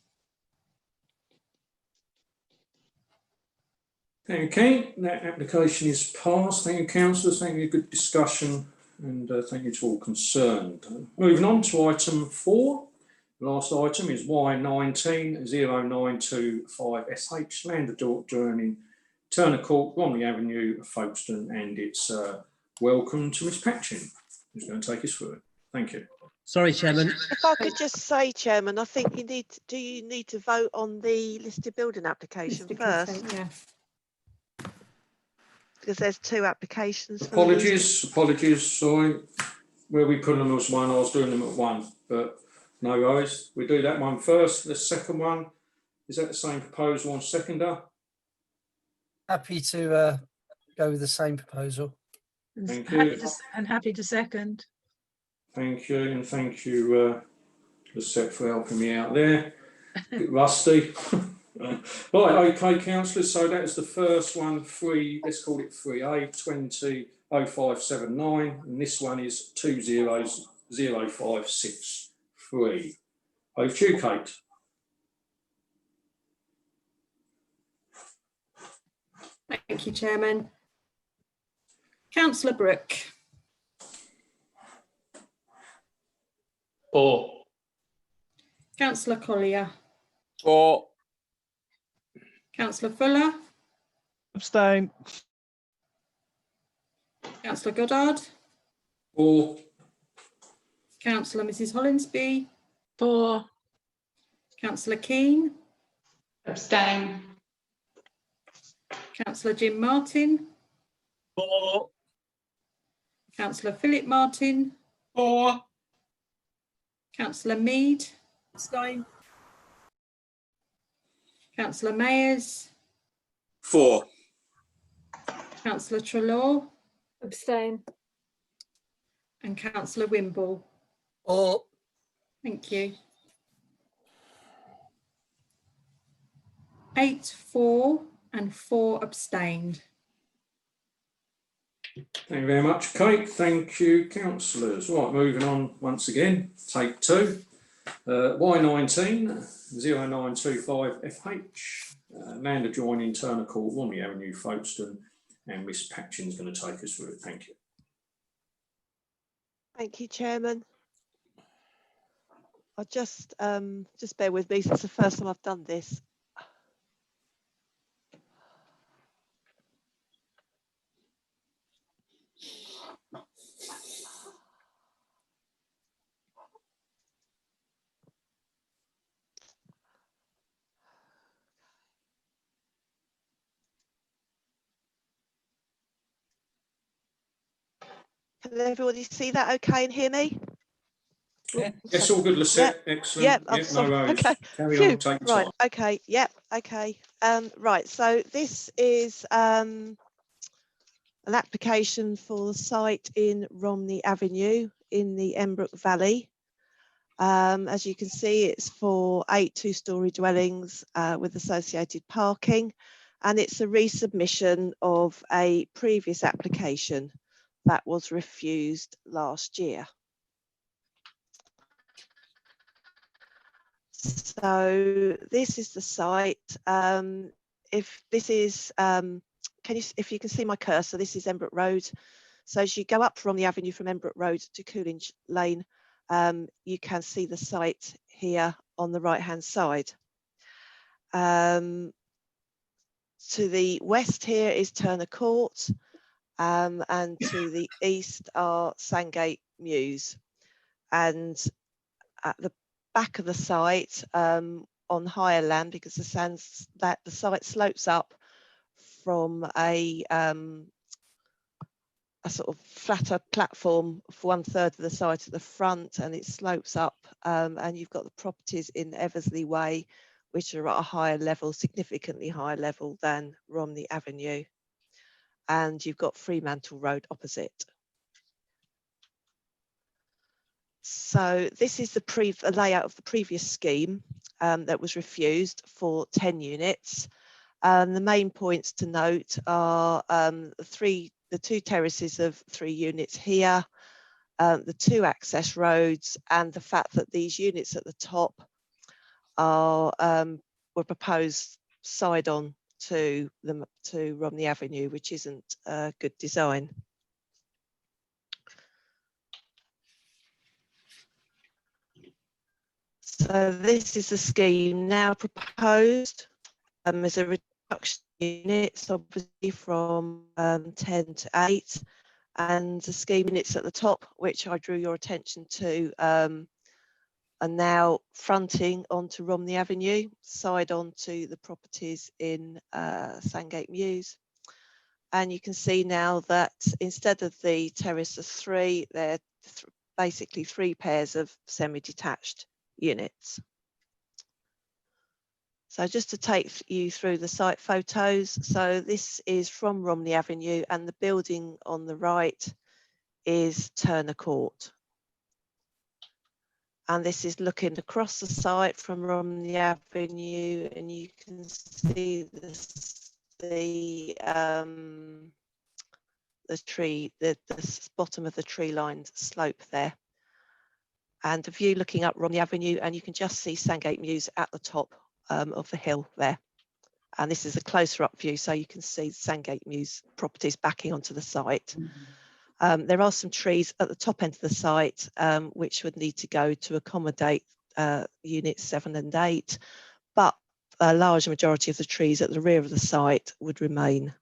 B: Thank you, Kate. That application is passed. Thank you, councillors. Thank you, good discussion, and thank you to all concerned. Moving on to item 4. The last item is Y190925SH, land adjoining Turner Court, Romney Avenue, Folkestone, and it's welcome to Miss Patchin, who's going to take us through it. Thank you.
P: Sorry, Chairman.
V: If I could just say, Chairman, I think you need. Do you need to vote on the listed building application first?
C: Yeah.
V: Because there's 2 applications.
B: Apologies, sorry. Where we put them as one, I was doing them at one, but no worries. We do that one first. The second one, is that the same proposal on seconder?
F: Happy to go with the same proposal.
B: Thank
I: Happy
B: you.
I: happy to second.
B: Thank you, and thank you, Lisette, for helping me out there. A bit rusty. Right, okay, councillors, so that's the first one, let's call it 3A, 200579, and this one is 200563. Over to you, Kate.
C: Thank you, Chairman. Councillor Brooke.
E: 4.
C: Councillor Collier.
N: 4.
C: Councillor Fuller.
L: Abstain.
C: Councillor Goddard.
B: 4.
C: Councillor Mrs. Hollinsby.
I: 4.
C: Councillor Keane.
M: Abstain.
C: Councillor Jim Martin.
G: 4.
C: Councillor Philip Martin.
G: 4.
C: Councillor Mead.
D: Abstain.
C: Councillor Mayers,
N: 4.
C: Councillor Trelaw,
J: Abstain.
C: and Councillor Wimble.
F: Or
C: Thank you. 8 for and 4 abstained.
B: Thank you very much, Kate. Thank you, councillors. Right, moving on once again. Take 2. Y19 0925FH. Land adjoining Turner Court, Romney Avenue, Folkestone, and Miss Patchin's going to take us through it. Thank you.
V: Thank you, Chairman. I'll just bear with me, since it's the first time I've done this. Can everybody see that okay and hear me?
B: Yes, all good, Lisette. Excellent.
V: Yep, I'm sorry.
B: No worries.
V: Okay.
B: Carry
V: Phew.
B: on, take your
V: Right,
B: time.
V: okay, yep, okay. Right, so this is an application for the site in Romney Avenue in the Embrook Valley. As you can see, it's for 8 two-storey dwellings with associated parking, and it's a resubmission of a previous application that was refused last year. So this is the site. If this is, if you can see my cursor, this is Embrook Road. So as you go up from the avenue from Embrook Road to Coolidge Lane, you can see the site here on the right-hand side. To the west here is Turner Court, and to the east are Sandgate Mews. And at the back of the site, on higher land, because the site slopes up from a sort of flatter platform for 1/3 of the site at the front, and it slopes up, and you've got the properties in Eversley Way, which are at a higher level, significantly higher level than Romney Avenue, and you've got Fremantle Road opposite. So this is the layout of the previous scheme that was refused for 10 units. The main points to note are the 2 terraces of 3 units here, the 2 access roads, and the fact that these units at the top are were proposed side on to Romney Avenue, which isn't a good design. So this is the scheme now proposed as a reduction units, obviously from 10 to 8, and the scheme units at the top, which I drew your attention to, are now fronting onto Romney Avenue, side on to the properties in Sandgate Mews. And you can see now that instead of the terrace of 3, they're basically 3 pairs of semi-detached units. So just to take you through the site photos, so this is from Romney Avenue, and the building on the right is Turner Court. And this is looking across the site from Romney Avenue, and you can see the tree, the bottom of the tree lined slope there. And a view looking up Romney Avenue, and you can just see Sandgate Mews at the top of the hill there. And this is a closer up view, so you can see Sandgate Mews properties backing onto the site. There are some trees at the top end of the site which would need to go to accommodate units 7 and 8, but a large majority of the trees at the rear of the site would remain.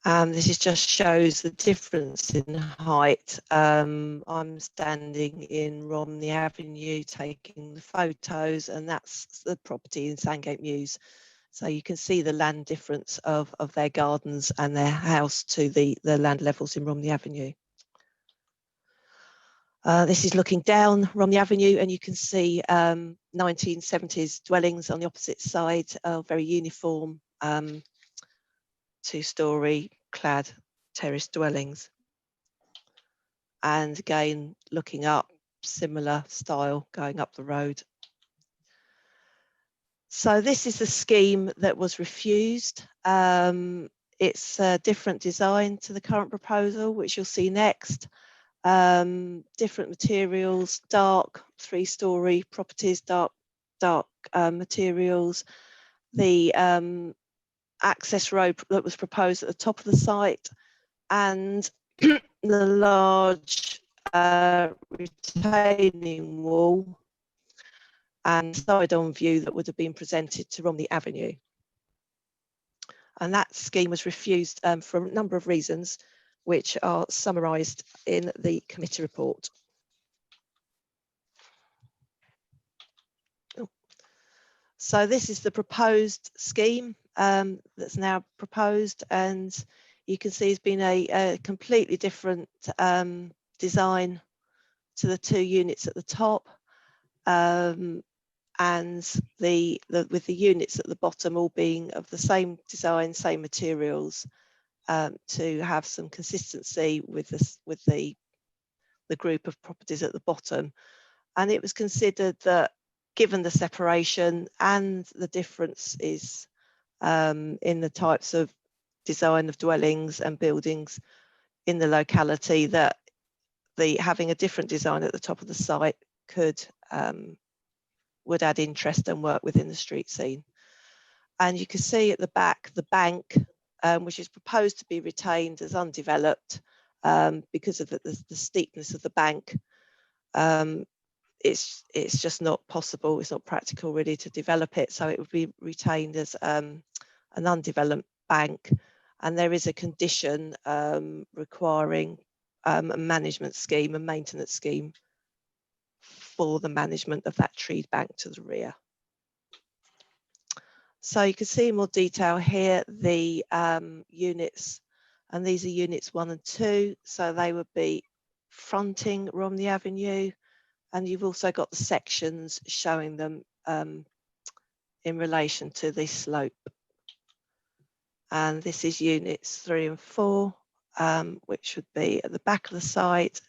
V: This just shows the difference in height. I'm standing in Romney Avenue taking the photos, and that's the property in Sandgate Mews. So you can see the land difference of their gardens and their house to the land levels in Romney Avenue. This is looking down Romney Avenue, and you can see 1970s dwellings on the opposite side, very uniform, two-storey clad terrace dwellings. And again, looking up, similar style going up the road. So this is the scheme that was refused. It's a different design to the current proposal, which you'll see next. Different materials, dark three-storey properties, dark materials. The access road that was proposed at the top of the site, and the large retaining wall and side-on view that would have been presented to Romney Avenue. And that scheme was refused for a number of reasons, which are summarised in the committee report. So this is the proposed scheme that's now proposed, and you can see it's been a completely different design to the two units at the top, and with the units at the bottom all being of the same design, same materials, to have some consistency with the group of properties at the bottom. And it was considered that, given the separation and the differences in the types of design of dwellings and buildings in the locality, that having a different design at the top of the site would add interest and work within the street scene. And you can see at the back the bank, which is proposed to be retained as undeveloped because of the steepness of the bank. It's just not possible, it's not practical really to develop it, so it would be retained as an undeveloped bank. And there is a condition requiring a management scheme, a maintenance scheme for the management of that treed bank to the rear. So you can see in more detail here the units, and these are units 1 and 2, so they would be fronting Romney Avenue, and you've also got the sections showing them in relation to the slope. And this is units 3 and 4, which would be at the back of the site,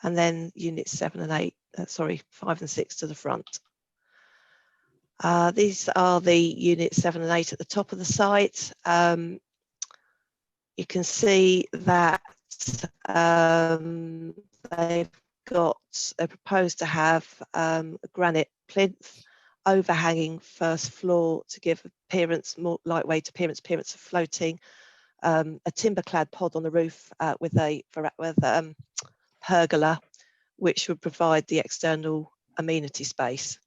V: and then units 7 and 8, 5 and 6 to the front. These are the units 7 and 8 at the top of the site. You can see that they're proposed to have a granite plinth overhanging first floor to give appearance, more lightweight appearance of floating, a timber clad pod on the roof with a pergola, which would provide the external amenity space.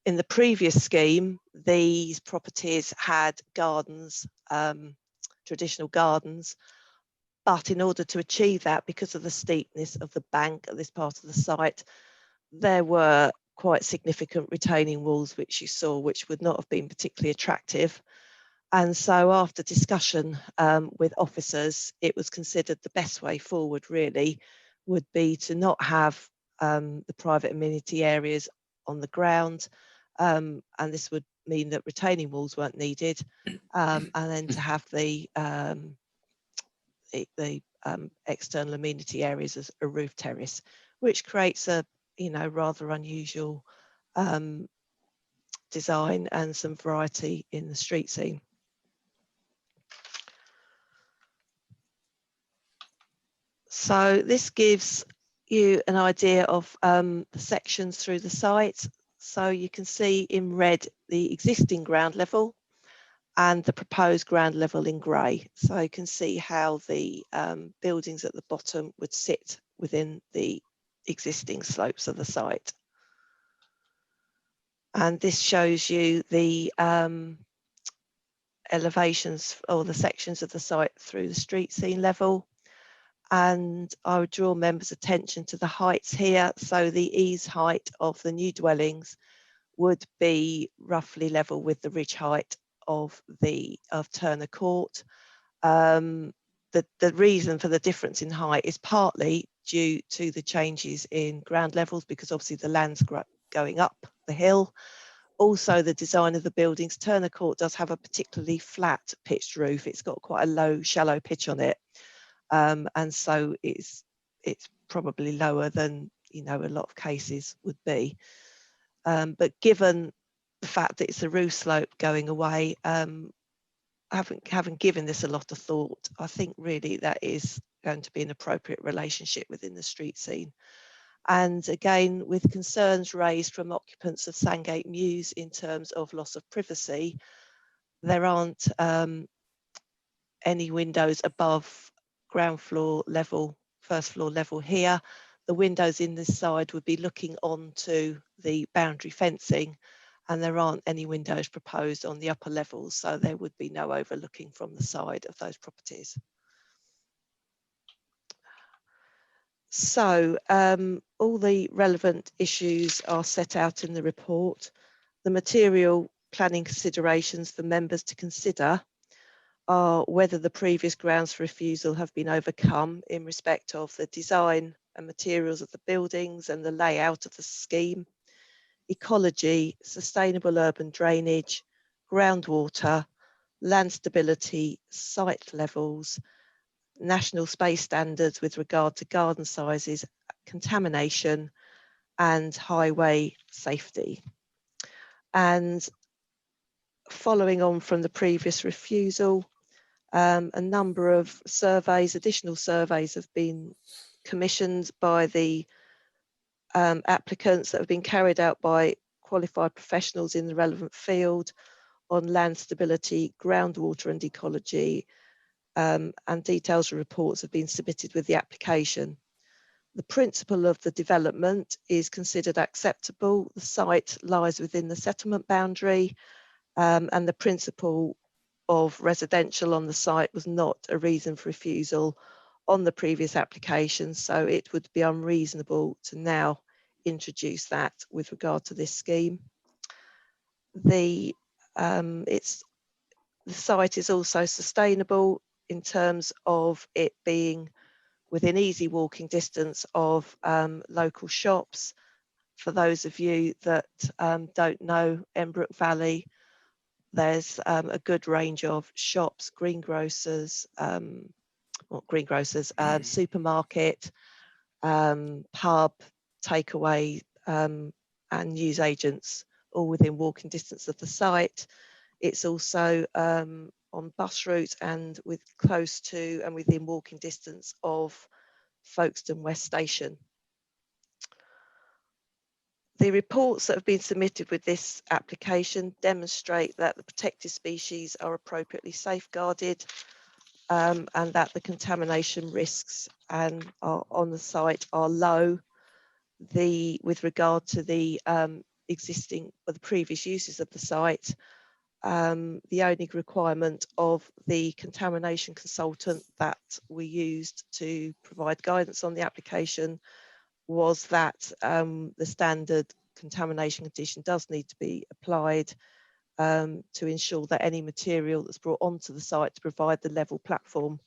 V: In the previous scheme, these properties had gardens, traditional gardens, but in order to achieve that, because of the steepness of the bank at this part of the site, there were quite significant retaining walls, which you saw, which would not have been particularly attractive. And so after discussion with officers, it was considered the best way forward really would be to not have the private amenity areas on the ground, and this would mean that retaining walls weren't needed, and then to have the external amenity areas as a roof terrace, which creates a rather unusual design and some variety in the street scene. So this gives you an idea of the sections through the site. So you can see in red the existing ground level and the proposed ground level in grey. So you can see how the buildings at the bottom would sit within the existing slopes of the site. And this shows you the elevations or the sections of the site through the street scene level. And I would draw members' attention to the heights here. So the ease height of the new dwellings would be roughly level with the ridge height of Turner Court. The reason for the difference in height is partly due to the changes in ground levels, because obviously the land's going up the hill. Also, the design of the buildings, Turner Court does have a particularly flat pitched roof. It's got quite a low, shallow pitch on it. And so it's probably lower than, you know, a lot of cases would be. But given the fact that it's a roof slope going away, haven't given this a lot of thought. I think really that is going to be an appropriate relationship within the street scene. And again, with concerns raised from occupants of Sandgate Mews in terms of loss of privacy, there aren't any windows above ground floor level, first floor level here. The windows in this side would be looking onto the boundary fencing, and there aren't any windows proposed on the upper levels, so there would be no overlooking from the side of those properties. So all the relevant issues are set out in the report. The material planning considerations for members to consider are whether the previous grounds for refusal have been overcome in respect of the design and materials of the buildings and the layout of the scheme, ecology, sustainable urban drainage, groundwater, land stability, site levels, national space standards with regard to garden sizes, contamination, and highway safety. And following on from the previous refusal, a number of surveys, additional surveys have been commissioned by the applicants that have been carried out by qualified professionals in the relevant field on land stability, groundwater and ecology, and details of reports have been submitted with the application. The principle of the development is considered acceptable. The site lies within the settlement boundary, and the principle of residential on the site was not a reason for refusal on the previous application, so it would be unreasonable to now introduce that with regard to this scheme. The site is also sustainable in terms of it being within easy walking distance of local shops. For those of you that don't know Embrook Valley, there's a good range of shops, greengrocers, supermarket, pub, takeaway, and newsagents, all within walking distance of the site. It's also on bus route and close to and within walking distance of Folkestone West Station. The reports that have been submitted with this application demonstrate that the protected species are appropriately safeguarded, and that the contamination risks on the site are low. With regard to the existing or the previous uses of the site, the only requirement of the contamination consultant that we used to provide guidance on the application was that the standard contamination condition does need to be applied to ensure that any material that's brought onto the site to provide the level platform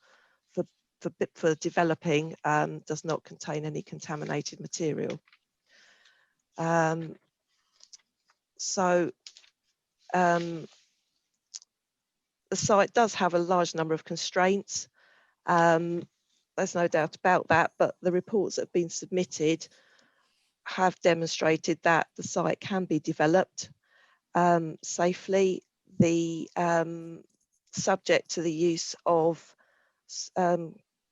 V: for developing does not contain any contaminated material. The site does have a large number of constraints. There's no doubt about that, but the reports that have been submitted have demonstrated that the site can be developed safely. The subject to the use of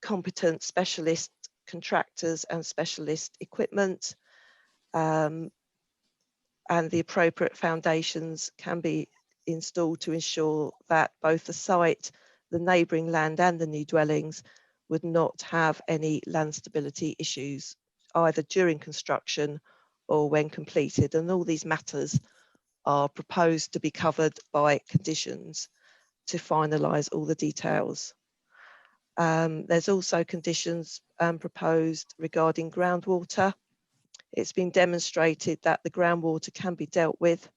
V: competent specialist contractors and specialist equipment, and the appropriate foundations can be installed to ensure that both the site, the neighbouring land and the new dwellings would not have any land stability issues either during construction or when completed, and all these matters are proposed to be covered by conditions to finalise all the details. There's also conditions proposed regarding groundwater. It's been demonstrated that the groundwater can be dealt with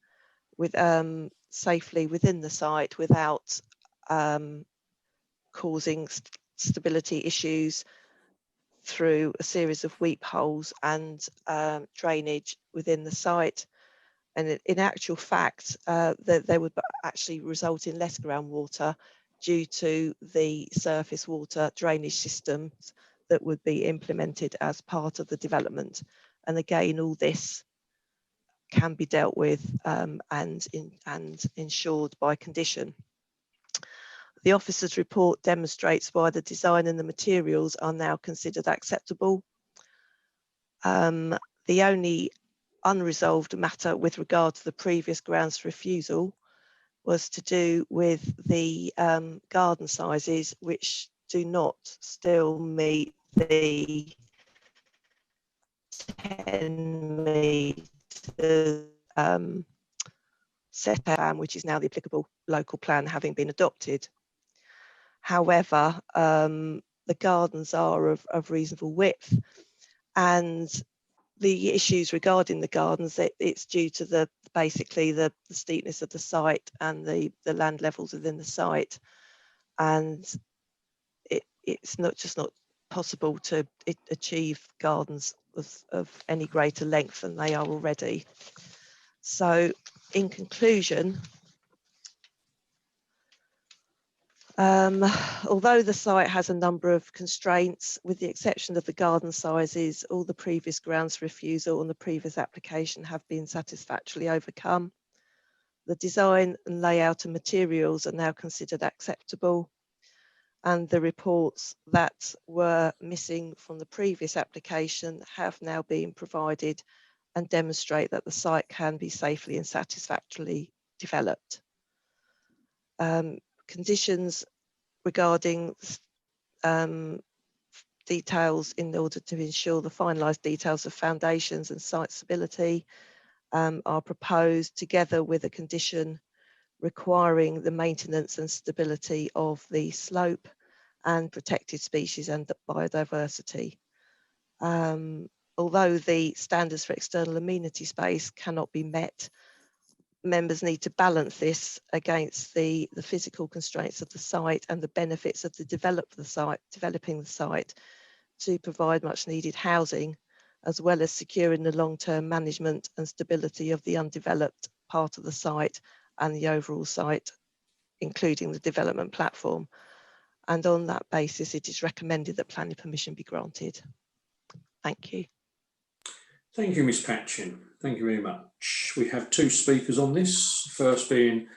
V: safely within the site without causing stability issues. through a series of weep holes and drainage within the site. And in actual fact, they would actually result in less groundwater due to the surface water drainage systems that would be implemented as part of the development. And again, all this can be dealt with and ensured by condition. The officer's report demonstrates why the design and the materials are now considered acceptable. The only unresolved matter with regard to the previous grounds for refusal was to do with the garden sizes, which do not still meet the 10 metre set out, which is now the applicable local plan having been adopted. However, the gardens are of reasonable width, and the issues regarding the gardens, it's due to basically the steepness of the site and the land levels within the site, and it's not possible to achieve gardens of any greater length than they are already. So in conclusion, although the site has a number of constraints, with the exception of the garden sizes, all the previous grounds for refusal on the previous application have been satisfactorily overcome. The design and layout and materials are now considered acceptable, and the reports that were missing from the previous application have now been provided and demonstrate that the site can be safely and satisfactorily developed. Conditions regarding details in order to ensure the finalised details of foundations and site stability are proposed, together with a condition requiring the maintenance and stability of the slope and protected species and biodiversity. Although the standards for external amenity space cannot be met, members need to balance this against the physical constraints of the site and the benefits of developing the site to provide much needed housing, as well as securing the long-term management and stability of the undeveloped part of the site and the overall site, including the development platform. And on that basis, it is recommended that planning permission be granted. Thank you.
B: Thank you, Ms Patchin. Thank you very much. We have two speakers on this, first being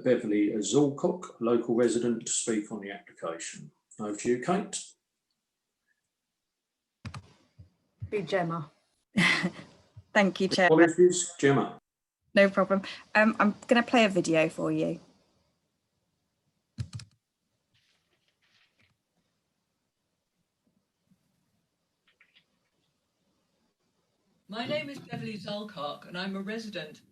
B: Beverly Zalcock, local resident, to speak on the application. Over to you, Kate.
C: Be Gemma.
A: Thank you, Chairman.
B: Apologies, Gemma.
A: No problem. I'm going to play a video for you.
H: My name is Beverly Zalcock and I'm a resident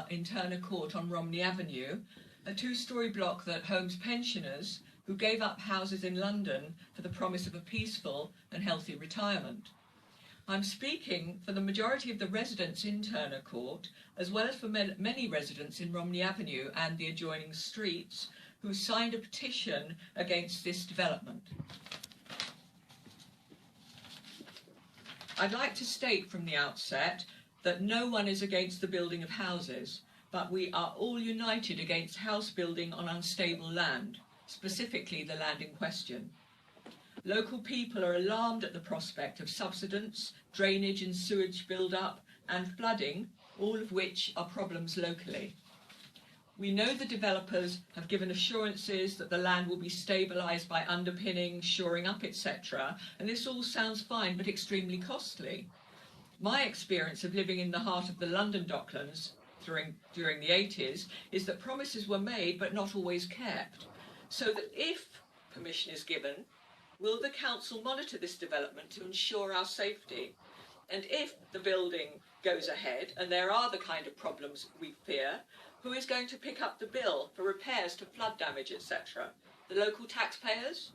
H: in Turner Court on Romney Avenue, a two-storey block that homes pensioners who gave up houses in London for the promise of a peaceful and healthy retirement. I'm speaking for the majority of the residents in Turner Court, as well as for many residents in Romney Avenue and the adjoining streets who signed a petition against this development. I'd like to state from the outset that no one is against the building of houses, but we are all united against house building on unstable land, specifically the land in question. Local people are alarmed at the prospect of subsidence, drainage and sewage build-up and flooding, all of which are problems locally. We know the developers have given assurances that the land will be stabilised by underpinning, shoring up, etc. And this all sounds fine, but extremely costly. My experience of living in the heart of the London Docklands during the 80s is that promises were made, but not always kept. So that if permission is given, will the council monitor this development to ensure our safety? And if the building goes ahead, and there are the kind of problems we fear, who is going to pick up the bill for repairs to flood damage, etc.? The local taxpayers?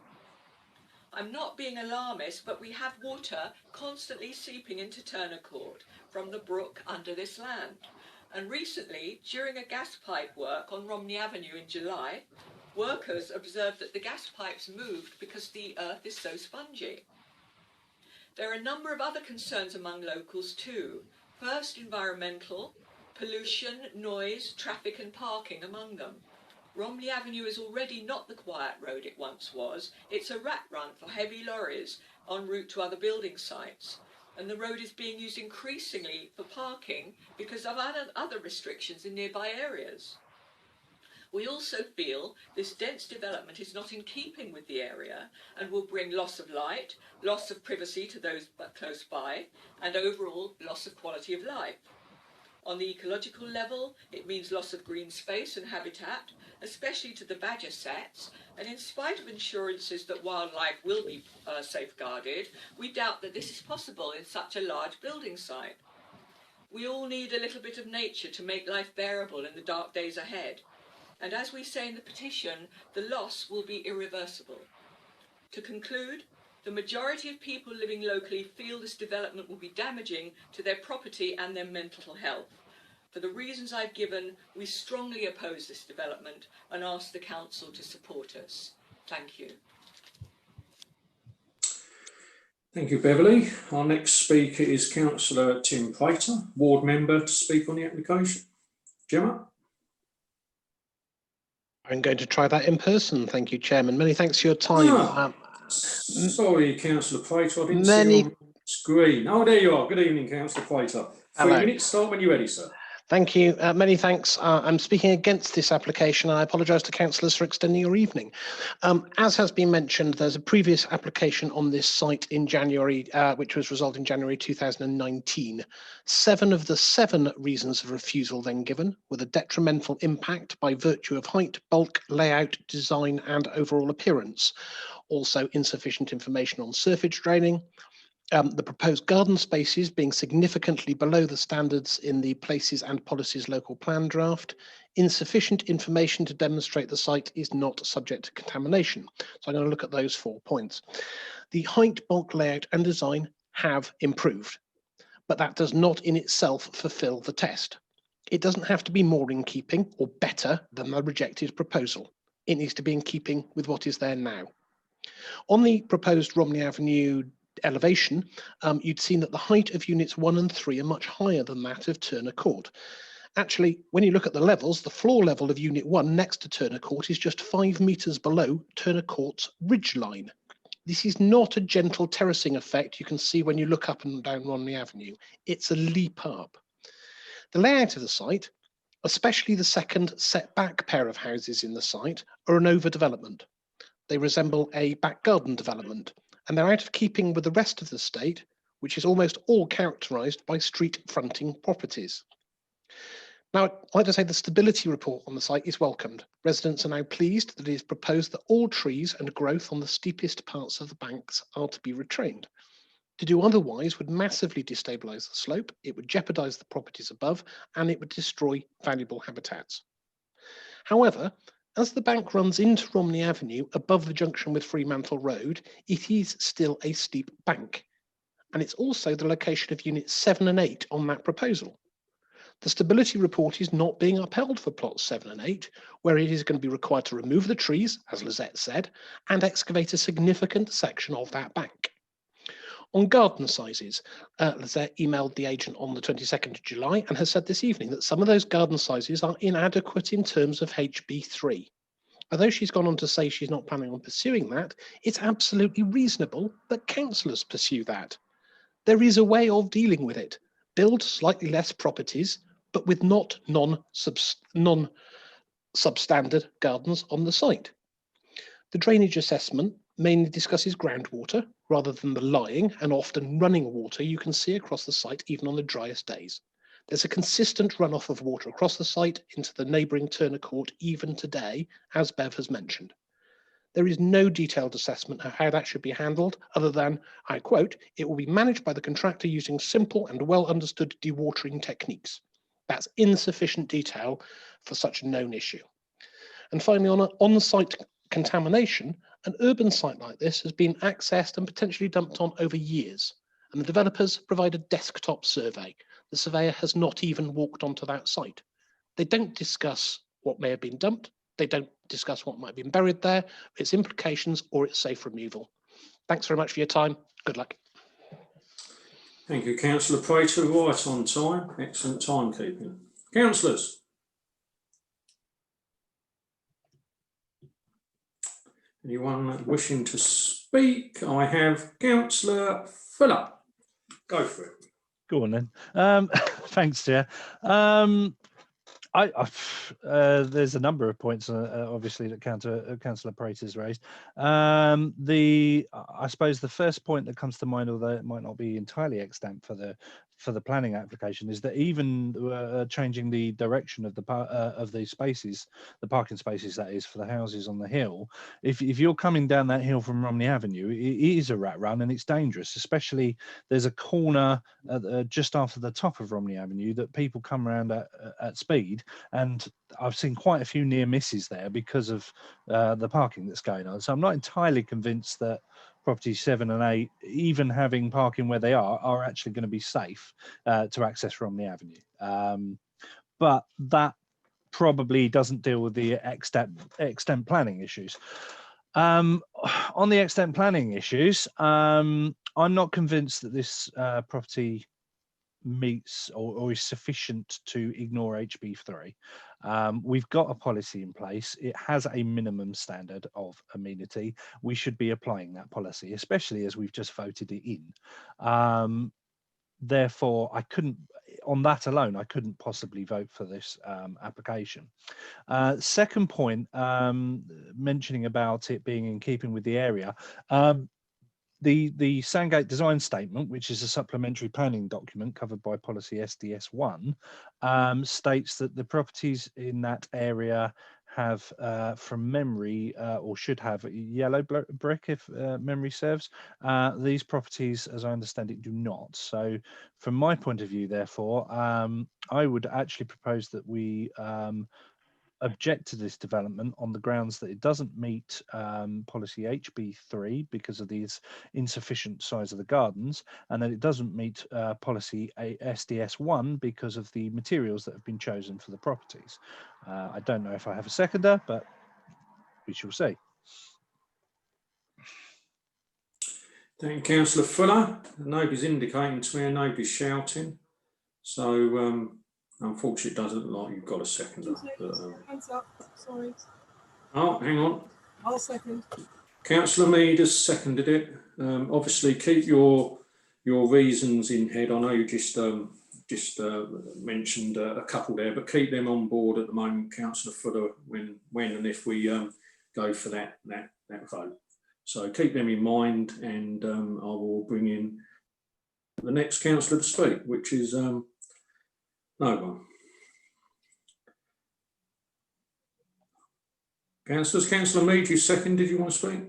H: I'm not being alarmist, but we have water constantly seeping into Turner Court from the brook under this land. And recently, during a gas pipe work on Romney Avenue in July, workers observed that the gas pipes moved because the earth is so spongy. There are a number of other concerns among locals too. First, environmental, pollution, noise, traffic and parking among them. Romney Avenue is already not the quiet road it once was. It's a rat run for heavy lorries en route to other building sites. And the road is being used increasingly for parking because of other restrictions in nearby areas. We also feel this dense development is not in keeping with the area and will bring loss of light, loss of privacy to those close by, and overall loss of quality of life. On the ecological level, it means loss of green space and habitat, especially to the badger sets, and in spite of assurances that wildlife will be safeguarded, we doubt that this is possible in such a large building site. We all need a little bit of nature to make life bearable in the dark days ahead. And as we say in the petition, the loss will be irreversible. To conclude, the majority of people living locally feel this development will be damaging to their property and their mental health. For the reasons I've given, we strongly oppose this development and ask the Council to support us. Thank you.
B: Thank you, Beverly. Our next speaker is Councillor Tim Prater, Ward Member, to speak on the application. Gemma?
O: I'm going to try that in person. Thank you, Chairman. Many thanks for your time.
B: Sorry, Councillor Prater, I didn't see you on screen. Oh, there you are. Good evening, Councillor Prater. 3 minutes, start when you're ready, sir.
O: Thank you. Many thanks. I'm speaking against this application. I apologise to councillors for extending your evening. As has been mentioned, there's a previous application on this site in January, which was resolved in January 2019. 7 of the 7 reasons of refusal then given were the detrimental impact by virtue of height, bulk, layout, design and overall appearance. Also insufficient information on surface draining. The proposed garden spaces being significantly below the standards in the Places and Policies local plan draft, insufficient information to demonstrate the site is not subject to contamination. So I'm going to look at those 4 points. The height, bulk, layout and design have improved, but that does not in itself fulfill the test. It doesn't have to be more in keeping or better than the rejected proposal. It needs to be in keeping with what is there now. On the proposed Romney Avenue elevation, you'd seen that the height of units 1 and 3 are much higher than that of Turner Court. Actually, when you look at the levels, the floor level of unit 1 next to Turner Court is just 5 metres below Turner Court's ridge line. This is not a gentle terracing effect you can see when you look up and down Romney Avenue. It's a leap up. The layout of the site, especially the second setback pair of houses in the site, are an overdevelopment. They resemble a back garden development, and they're out of keeping with the rest of the estate, which is almost all characterised by street fronting properties. Now, I'd like to say the stability report on the site is welcomed. Residents are now pleased that it is proposed that all trees and growth on the steepest parts of the banks are to be retrained. To do otherwise would massively destabilise the slope, it would jeopardise the properties above, and it would destroy valuable habitats. However, as the bank runs into Romney Avenue above the junction with Fremantle Road, it is still a steep bank. And it's also the location of units 7 and 8 on that proposal. The stability report is not being upheld for plots 7 and 8, where it is going to be required to remove the trees, as Lizette said, and excavate a significant section of that bank. On garden sizes, Lizette emailed the agent on the 22nd of July and has said this evening that some of those garden sizes are inadequate in terms of HB3. Although she's gone on to say she's not planning on pursuing that, it's absolutely reasonable that councillors pursue that. There is a way of dealing with it. Build slightly less properties, but with not non-substandard gardens on the site. The drainage assessment mainly discusses groundwater rather than the lying and often running water you can see across the site even on the driest days. There's a consistent runoff of water across the site into the neighbouring Turner Court even today, as Bev has mentioned. There is no detailed assessment of how that should be handled other than, I quote, "It will be managed by the contractor using simple and well understood dewatering techniques." That's insufficient detail for such a known issue. And finally, on on-site contamination, an urban site like this has been accessed and potentially dumped on over years, and the developers provide a desktop survey. The surveyor has not even walked onto that site. They don't discuss what may have been dumped, they don't discuss what might have been buried there, its implications or its safe removal. Thanks very much for your time. Good luck.
B: Thank you, Councillor Prater. Right on time. Excellent timekeeping. Councillors. Anyone wishing to speak? I have Councillor Fuller. Go for it.
L: Go on then. Thanks, Chair. There's a number of points, obviously, that Councillor Prater's raised. I suppose the first point that comes to mind, although it might not be entirely extant for the planning application, is that even changing the direction of the spaces, the parking spaces, that is, for the houses on the hill, if you're coming down that hill from Romney Avenue, it is a rat run and it's dangerous. Especially there's a corner just after the top of Romney Avenue that people come around at speed, and I've seen quite a few near misses there because of the parking that's going on. So I'm not entirely convinced that properties 7 and 8, even having parking where they are actually going to be safe to access Romney Avenue. But that probably doesn't deal with the extent planning issues. On the extent planning issues, I'm not convinced that this property meets or is sufficient to ignore HB3. We've got a policy in place. It has a minimum standard of amenity. We should be applying that policy, especially as we've just voted it in. Therefore, on that alone, I couldn't possibly vote for this application. Second point, mentioning about it being in keeping with the area, the Sandgate design statement, which is a supplementary planning document covered by policy SDS1, states that the properties in that area have, from memory, or should have yellow brick, if memory serves. These properties, as I understand it, do not. So from my point of view, therefore, I would actually propose that we object to this development on the grounds that it doesn't meet policy HB3 because of the insufficient size of the gardens, and that it doesn't meet policy SDS1 because of the materials that have been chosen for the properties. I don't know if I have a seconder, but we shall see.
B: Thank you, Councillor Fuller. Nobody's indicating to me and nobody's shouting. So unfortunately, it doesn't look like you've got a seconder.
D: Hands up, sorry.
B: Oh, hang on.
D: I'll second.
B: Councillor Mead has seconded it. Obviously, keep your reasons in head. I know you just mentioned a couple there, but keep them on board at the moment, Councillor Fuller, when and if we go for that vote. So keep them in mind, and I will bring in the next councillor to speak, which is no one. Councillors, Councillor Mead, you second. Did you want to speak?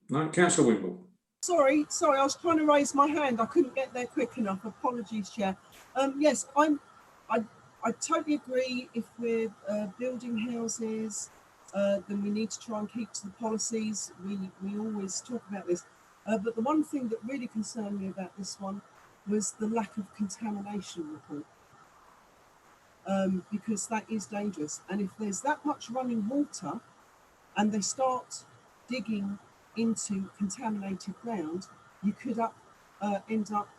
B: No, Councillor Wimble.
D: Sorry, I was trying to raise my hand. I couldn't get there quick enough. Apologies, Chair. Yes, I totally agree. If we're building houses, then we need to try and keep to the policies. We always talk about this. But the one thing that really concerned me about this one was the lack of contamination report. Because that is dangerous. And if there's that much running water and they start digging into contaminated ground, you could end up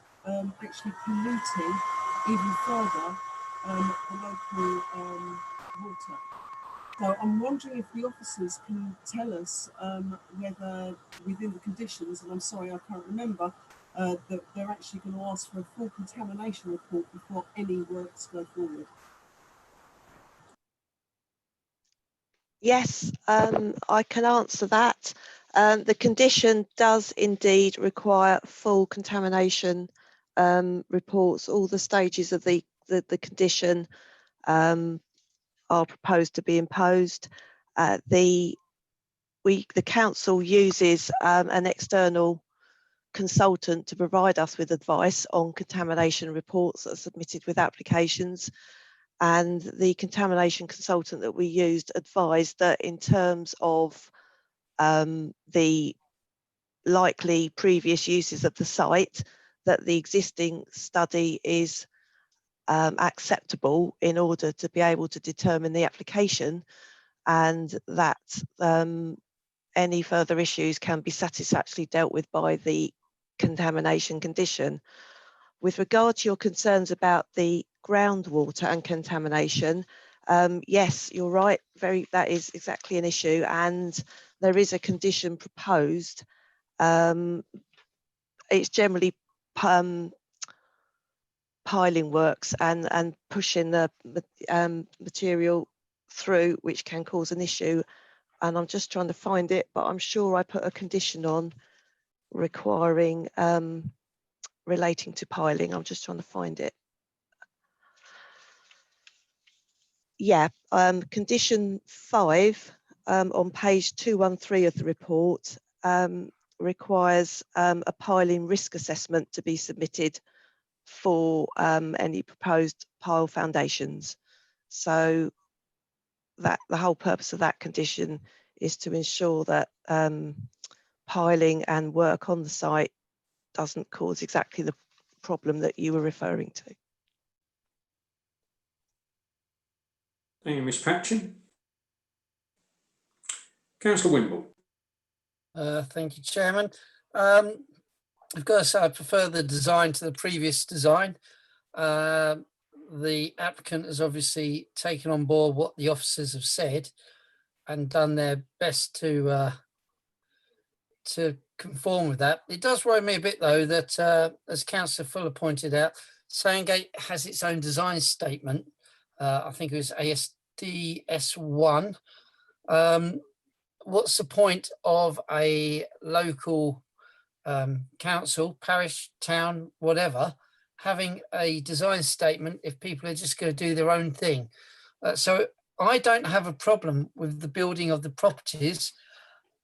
D: actually polluting even further the local water. So I'm wondering if the officers can tell us whether within the conditions, and I'm sorry I can't remember, that they're actually going to ask for a full contamination report before any works go forward.
V: Yes, I can answer that. The condition does indeed require full contamination reports. All the stages of the condition are proposed to be imposed. The council uses an external consultant to provide us with advice on contamination reports that are submitted with applications. And the contamination consultant that we used advised that in terms of the likely previous uses of the site, that the existing study is acceptable in order to be able to determine the application, and that any further issues can be satisfactorily dealt with by the contamination condition. With regard to your concerns about the groundwater and contamination, yes, you're right. That is exactly an issue, and there is a condition proposed. It's generally piling works and pushing the material through, which can cause an issue. And I'm just trying to find it, but I'm sure I put a condition on requiring relating to piling. I'm just trying to find it. Yeah, condition 5 on page 213 of the report requires a piling risk assessment to be submitted for any proposed pile foundations. So that the whole purpose of that condition is to ensure that piling and work on the site doesn't cause exactly the problem that you were referring to.
B: Thank you, Ms Patchen. Councillor Wimble.
F: Thank you, Chairman. I've got to say I prefer the design to the previous design. The applicant has obviously taken on board what the officers have said and done their best to conform with that. It does worry me a bit though that, as Councillor Fuller pointed out, Sandgate has its own design statement. I think it was ASDS1. What's the point of a local council, parish, town, whatever, having a design statement if people are just going to do their own thing? So I don't have a problem with the building of the properties.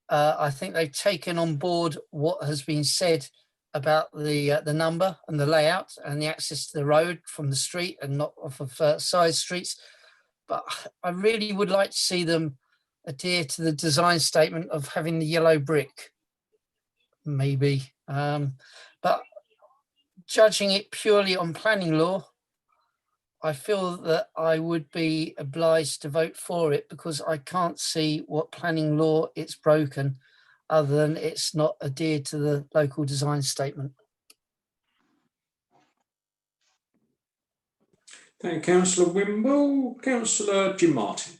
F: I think they've taken on board what has been said about the number and the layout and the access to the road from the street and not off of side streets. But I really would like to see them adhere to the design statement of having the yellow brick, maybe. But judging it purely on planning law, I feel that I would be obliged to vote for it because I can't see what planning law it's broken other than it's not adhered to the local design statement.
B: Thank you, Councillor Wimble. Councillor Jim Martin.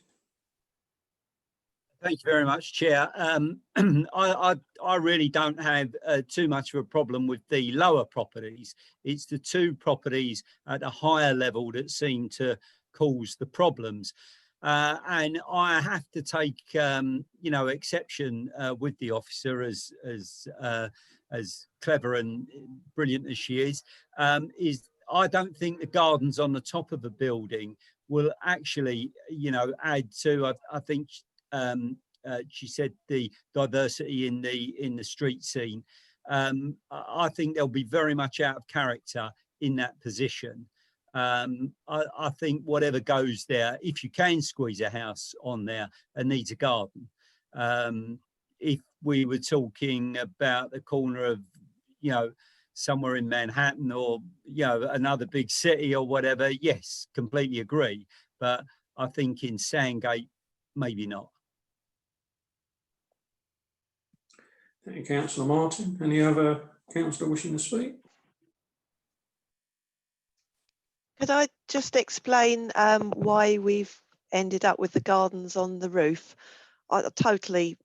K: Thank you very much, Chair. I really don't have too much of a problem with the lower properties. It's the two properties at a higher level that seem to cause the problems. And I have to take, you know, exception with the officer, as clever and brilliant as she is I don't think the gardens on the top of the building will actually, you know, add to. I think. She said the diversity in the street scene. I think they'll be very much out of character in that position. I think whatever goes there, if you can squeeze a house on there, it needs a garden. If we were talking about the corner of, you know, somewhere in Manhattan or, you know, another big city or whatever, yes, completely agree. But I think in Sandgate, maybe not.
B: Thank you, Councillor Martin. Any other councillor wishing to speak?
V: Could I just explain why we've ended up with the gardens on the roof? I totally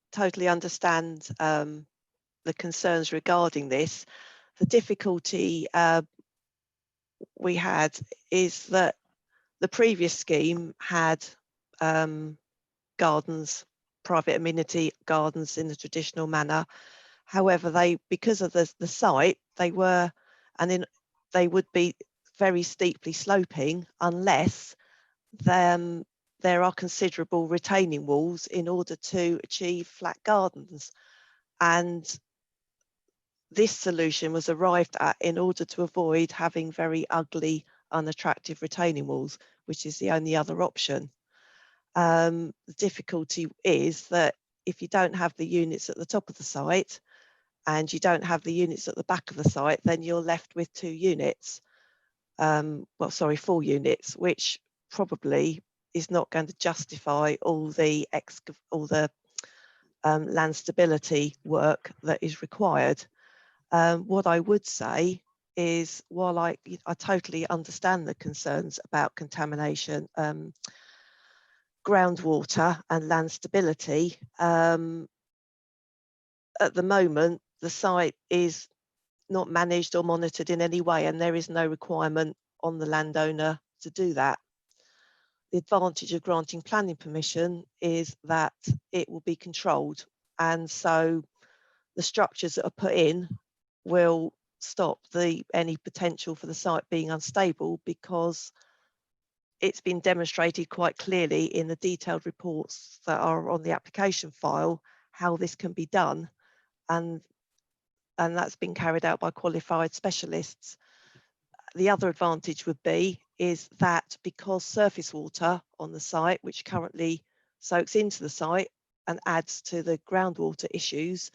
V: understand the concerns regarding this. The difficulty we had is that the previous scheme had gardens, private amenity gardens in the traditional manner. However, because of the site, they would be very steeply sloping unless there are considerable retaining walls in order to achieve flat gardens. And this solution was arrived at in order to avoid having very ugly, unattractive retaining walls, which is the only other option. The difficulty is that if you don't have the units at the top of the site and you don't have the units at the back of the site, then you're left with 2 units. Well, sorry, 4 units, which probably is not going to justify all the land stability work that is required. What I would say is, while I totally understand the concerns about contamination, groundwater and land stability, at the moment the site is not managed or monitored in any way, and there is no requirement on the landowner to do that. The advantage of granting planning permission is that it will be controlled, and so the structures that are put in will stop any potential for the site being unstable, because it's been demonstrated quite clearly in the detailed reports that are on the application file how this can be done, and that's been carried out by qualified specialists. The other advantage would be is that because surface water on the site, which currently soaks into the site and adds to the groundwater issues,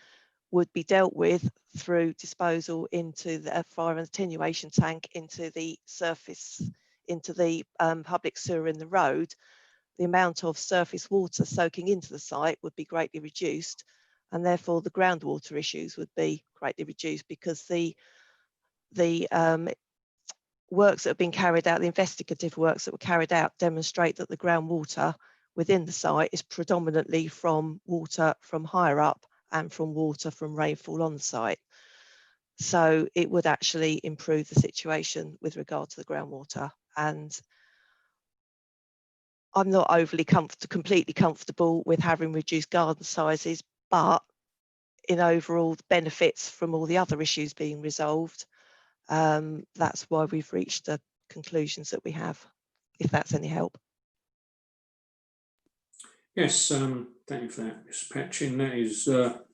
V: would be dealt with through disposal into the fire and attenuation tank into the surface, into the public sewer in the road, the amount of surface water soaking into the site would be greatly reduced, and therefore the groundwater issues would be greatly reduced, because the works that have been carried out, the investigative works that were carried out, demonstrate that the groundwater within the site is predominantly from water from higher up and from water from rainfall on the site. So it would actually improve the situation with regard to the groundwater. And I'm not overly completely comfortable with having reduced garden sizes, but in overall the benefits from all the other issues being resolved, that's why we've reached the conclusions that we have, if that's any help.
B: Yes, thank you for that, Ms Patchin. That is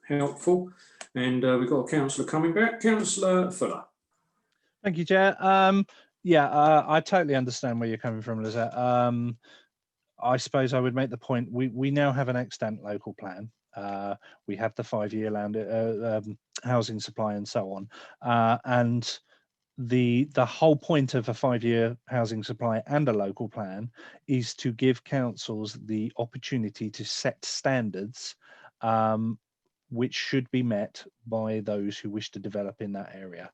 B: helpful. And we've got a councillor coming back. Councillor Fuller.
L: Thank you, Chair. I totally understand where you're coming from, Lizette. I suppose I would make the point, we now have an extant local plan. We have the 5-year land housing supply and so on. And the whole point of a 5-year housing supply and a local plan is to give councils the opportunity to set standards which should be met by those who wish to develop in that area.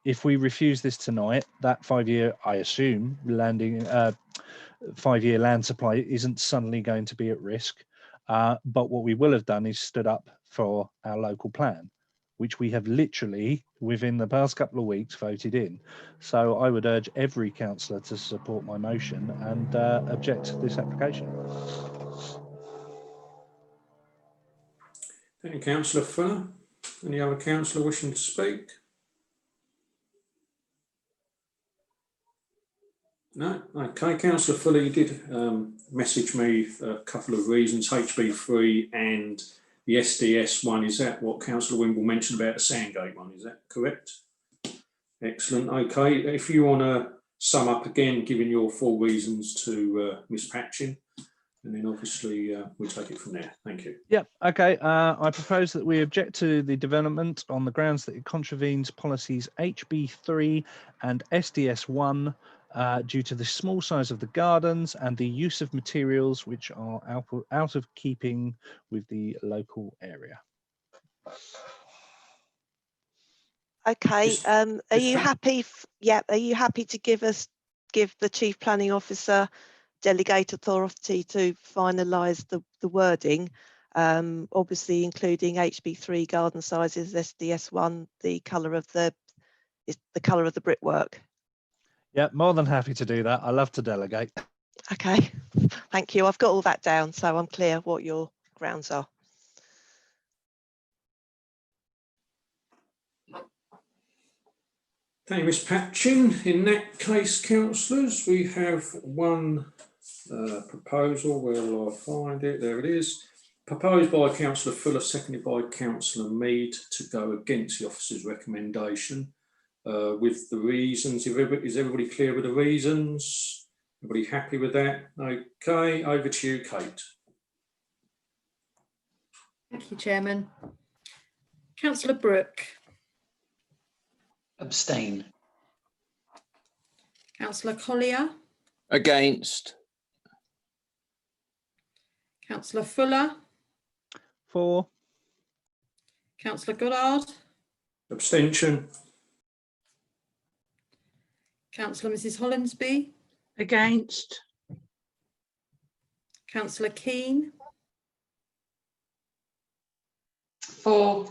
L: If we refuse this tonight, that 5-year, I assume, 5-year land supply isn't suddenly going to be at risk. But what we will have done is stood up for our local plan, which we have literally, within the past couple of weeks, voted in. So I would urge every councillor to support my motion and object to this application.
B: Thank you, Councillor Fuller. Any other councillor wishing to speak? No? Okay, Councillor Fuller, you did message me a couple of reasons, HB3 and the SDS one. Is that what Councillor Wimble mentioned about the Sandgate one? Is that correct? Excellent. Okay, if you want to sum up again, giving your full reasons to Ms Patchin, and then obviously we'll take it from there. Thank you.
L: Yep. Okay. I propose that we object to the development on the grounds that it contravenes policies HB3 and SDS1 due to the small size of the gardens and the use of materials which are out of keeping with the local area.
V: Okay. Are you happy? Are you happy to give the Chief Planning Officer delegate authority to finalise the wording, obviously including HB3 garden sizes, SDS1, the colour of the brickwork?
L: Yeah, more than happy to do that. I love to delegate.
V: Okay, thank you. I've got all that down, so I'm clear what your grounds are.
B: Thank you, Ms Patchin. In that case, councillors, we have one proposal. Where will I find it? There it is. Proposed by Councillor Fuller, seconded by Councillor Mead, to go against the officer's recommendation with the reasons. Is everybody clear with the reasons? Everybody happy with that? Okay, over to you, Kate.
C: Thank you, Chairman. Councillor Brooke.
E: Abstain.
C: Councillor Collier.
N: Against.
C: Councillor Fuller.
L: For.
C: Councillor Goddard,
B: Abstention.
C: Councillor Mrs Hollinsby,
I: Against.
C: Councillor Keane,
M: For.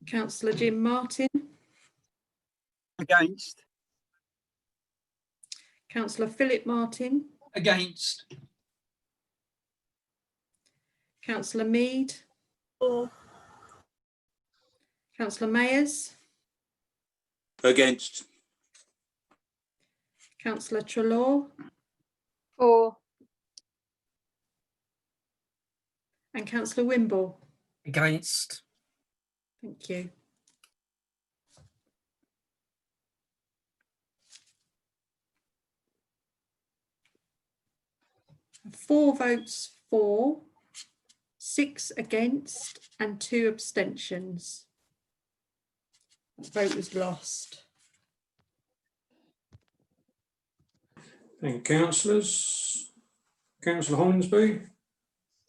C: Councillor Jim Martin,
K: Against.
C: Councillor Philip Martin,
G: Against.
C: Councillor Mead,
D: For.
C: Councillor Mayers,
N: Against.
C: Councillor Treloar,
J: For.
C: and Councillor Wimble.
F: Against.
C: Thank you. Four votes for, 6 against, and 2 abstentions. The vote was lost.
B: Thank you, councillors. Councillor Hollinsby.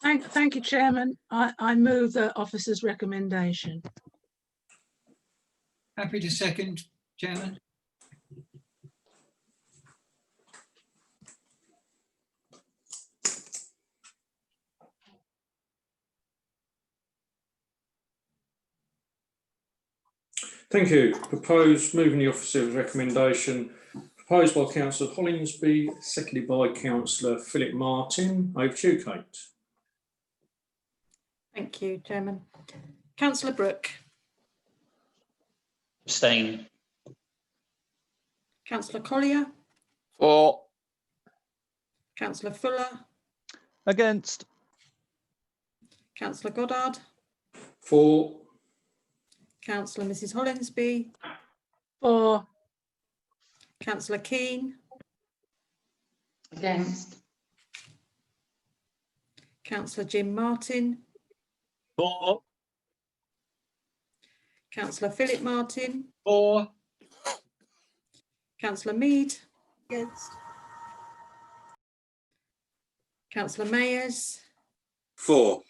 I: Thank you, Chairman. I move the officer's recommendation.
G: Happy to second, Chairman.
B: Thank you. Proposed, moving the officer's recommendation, proposed by Councillor Hollinsby, seconded by Councillor Philip Martin. Over to you, Kate.
C: Thank you, Chairman. Councillor Brooke,
E: Abstain.
C: Councillor Collier,
N: For.
C: Councillor Fuller,
L: Against.
C: Councillor Goddard,
B: For.
C: Councillor Mrs Hollinsby,
I: For.
C: Councillor Keane,
M: Against.
C: Councillor Jim Martin,
K: For.
C: Councillor Philip Martin,
G: For.
C: Councillor Mead,
D: Against.
C: Councillor Mayers,
N: For.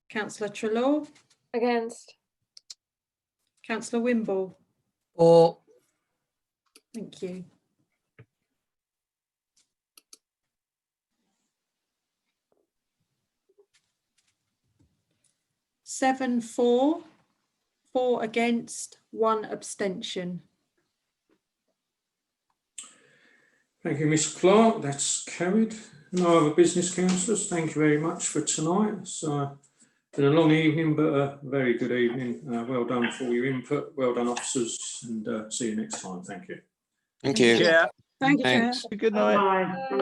C: Councillor Treloar,
J: Against.
C: Councillor Wimble.
F: For.
C: Thank you. Seven for, 4 against, 1 abstention.
B: Thank you, Ms Clark. That's carried. No other business, councillors. Thank you very much for tonight. It's been a long evening, but a very good evening. Well done for all your input. Well done, officers, and see you next time. Thank you.
N: Thank you.
I: Thank you, Chair.
N: Thanks.
L: Good night.
J: Bye.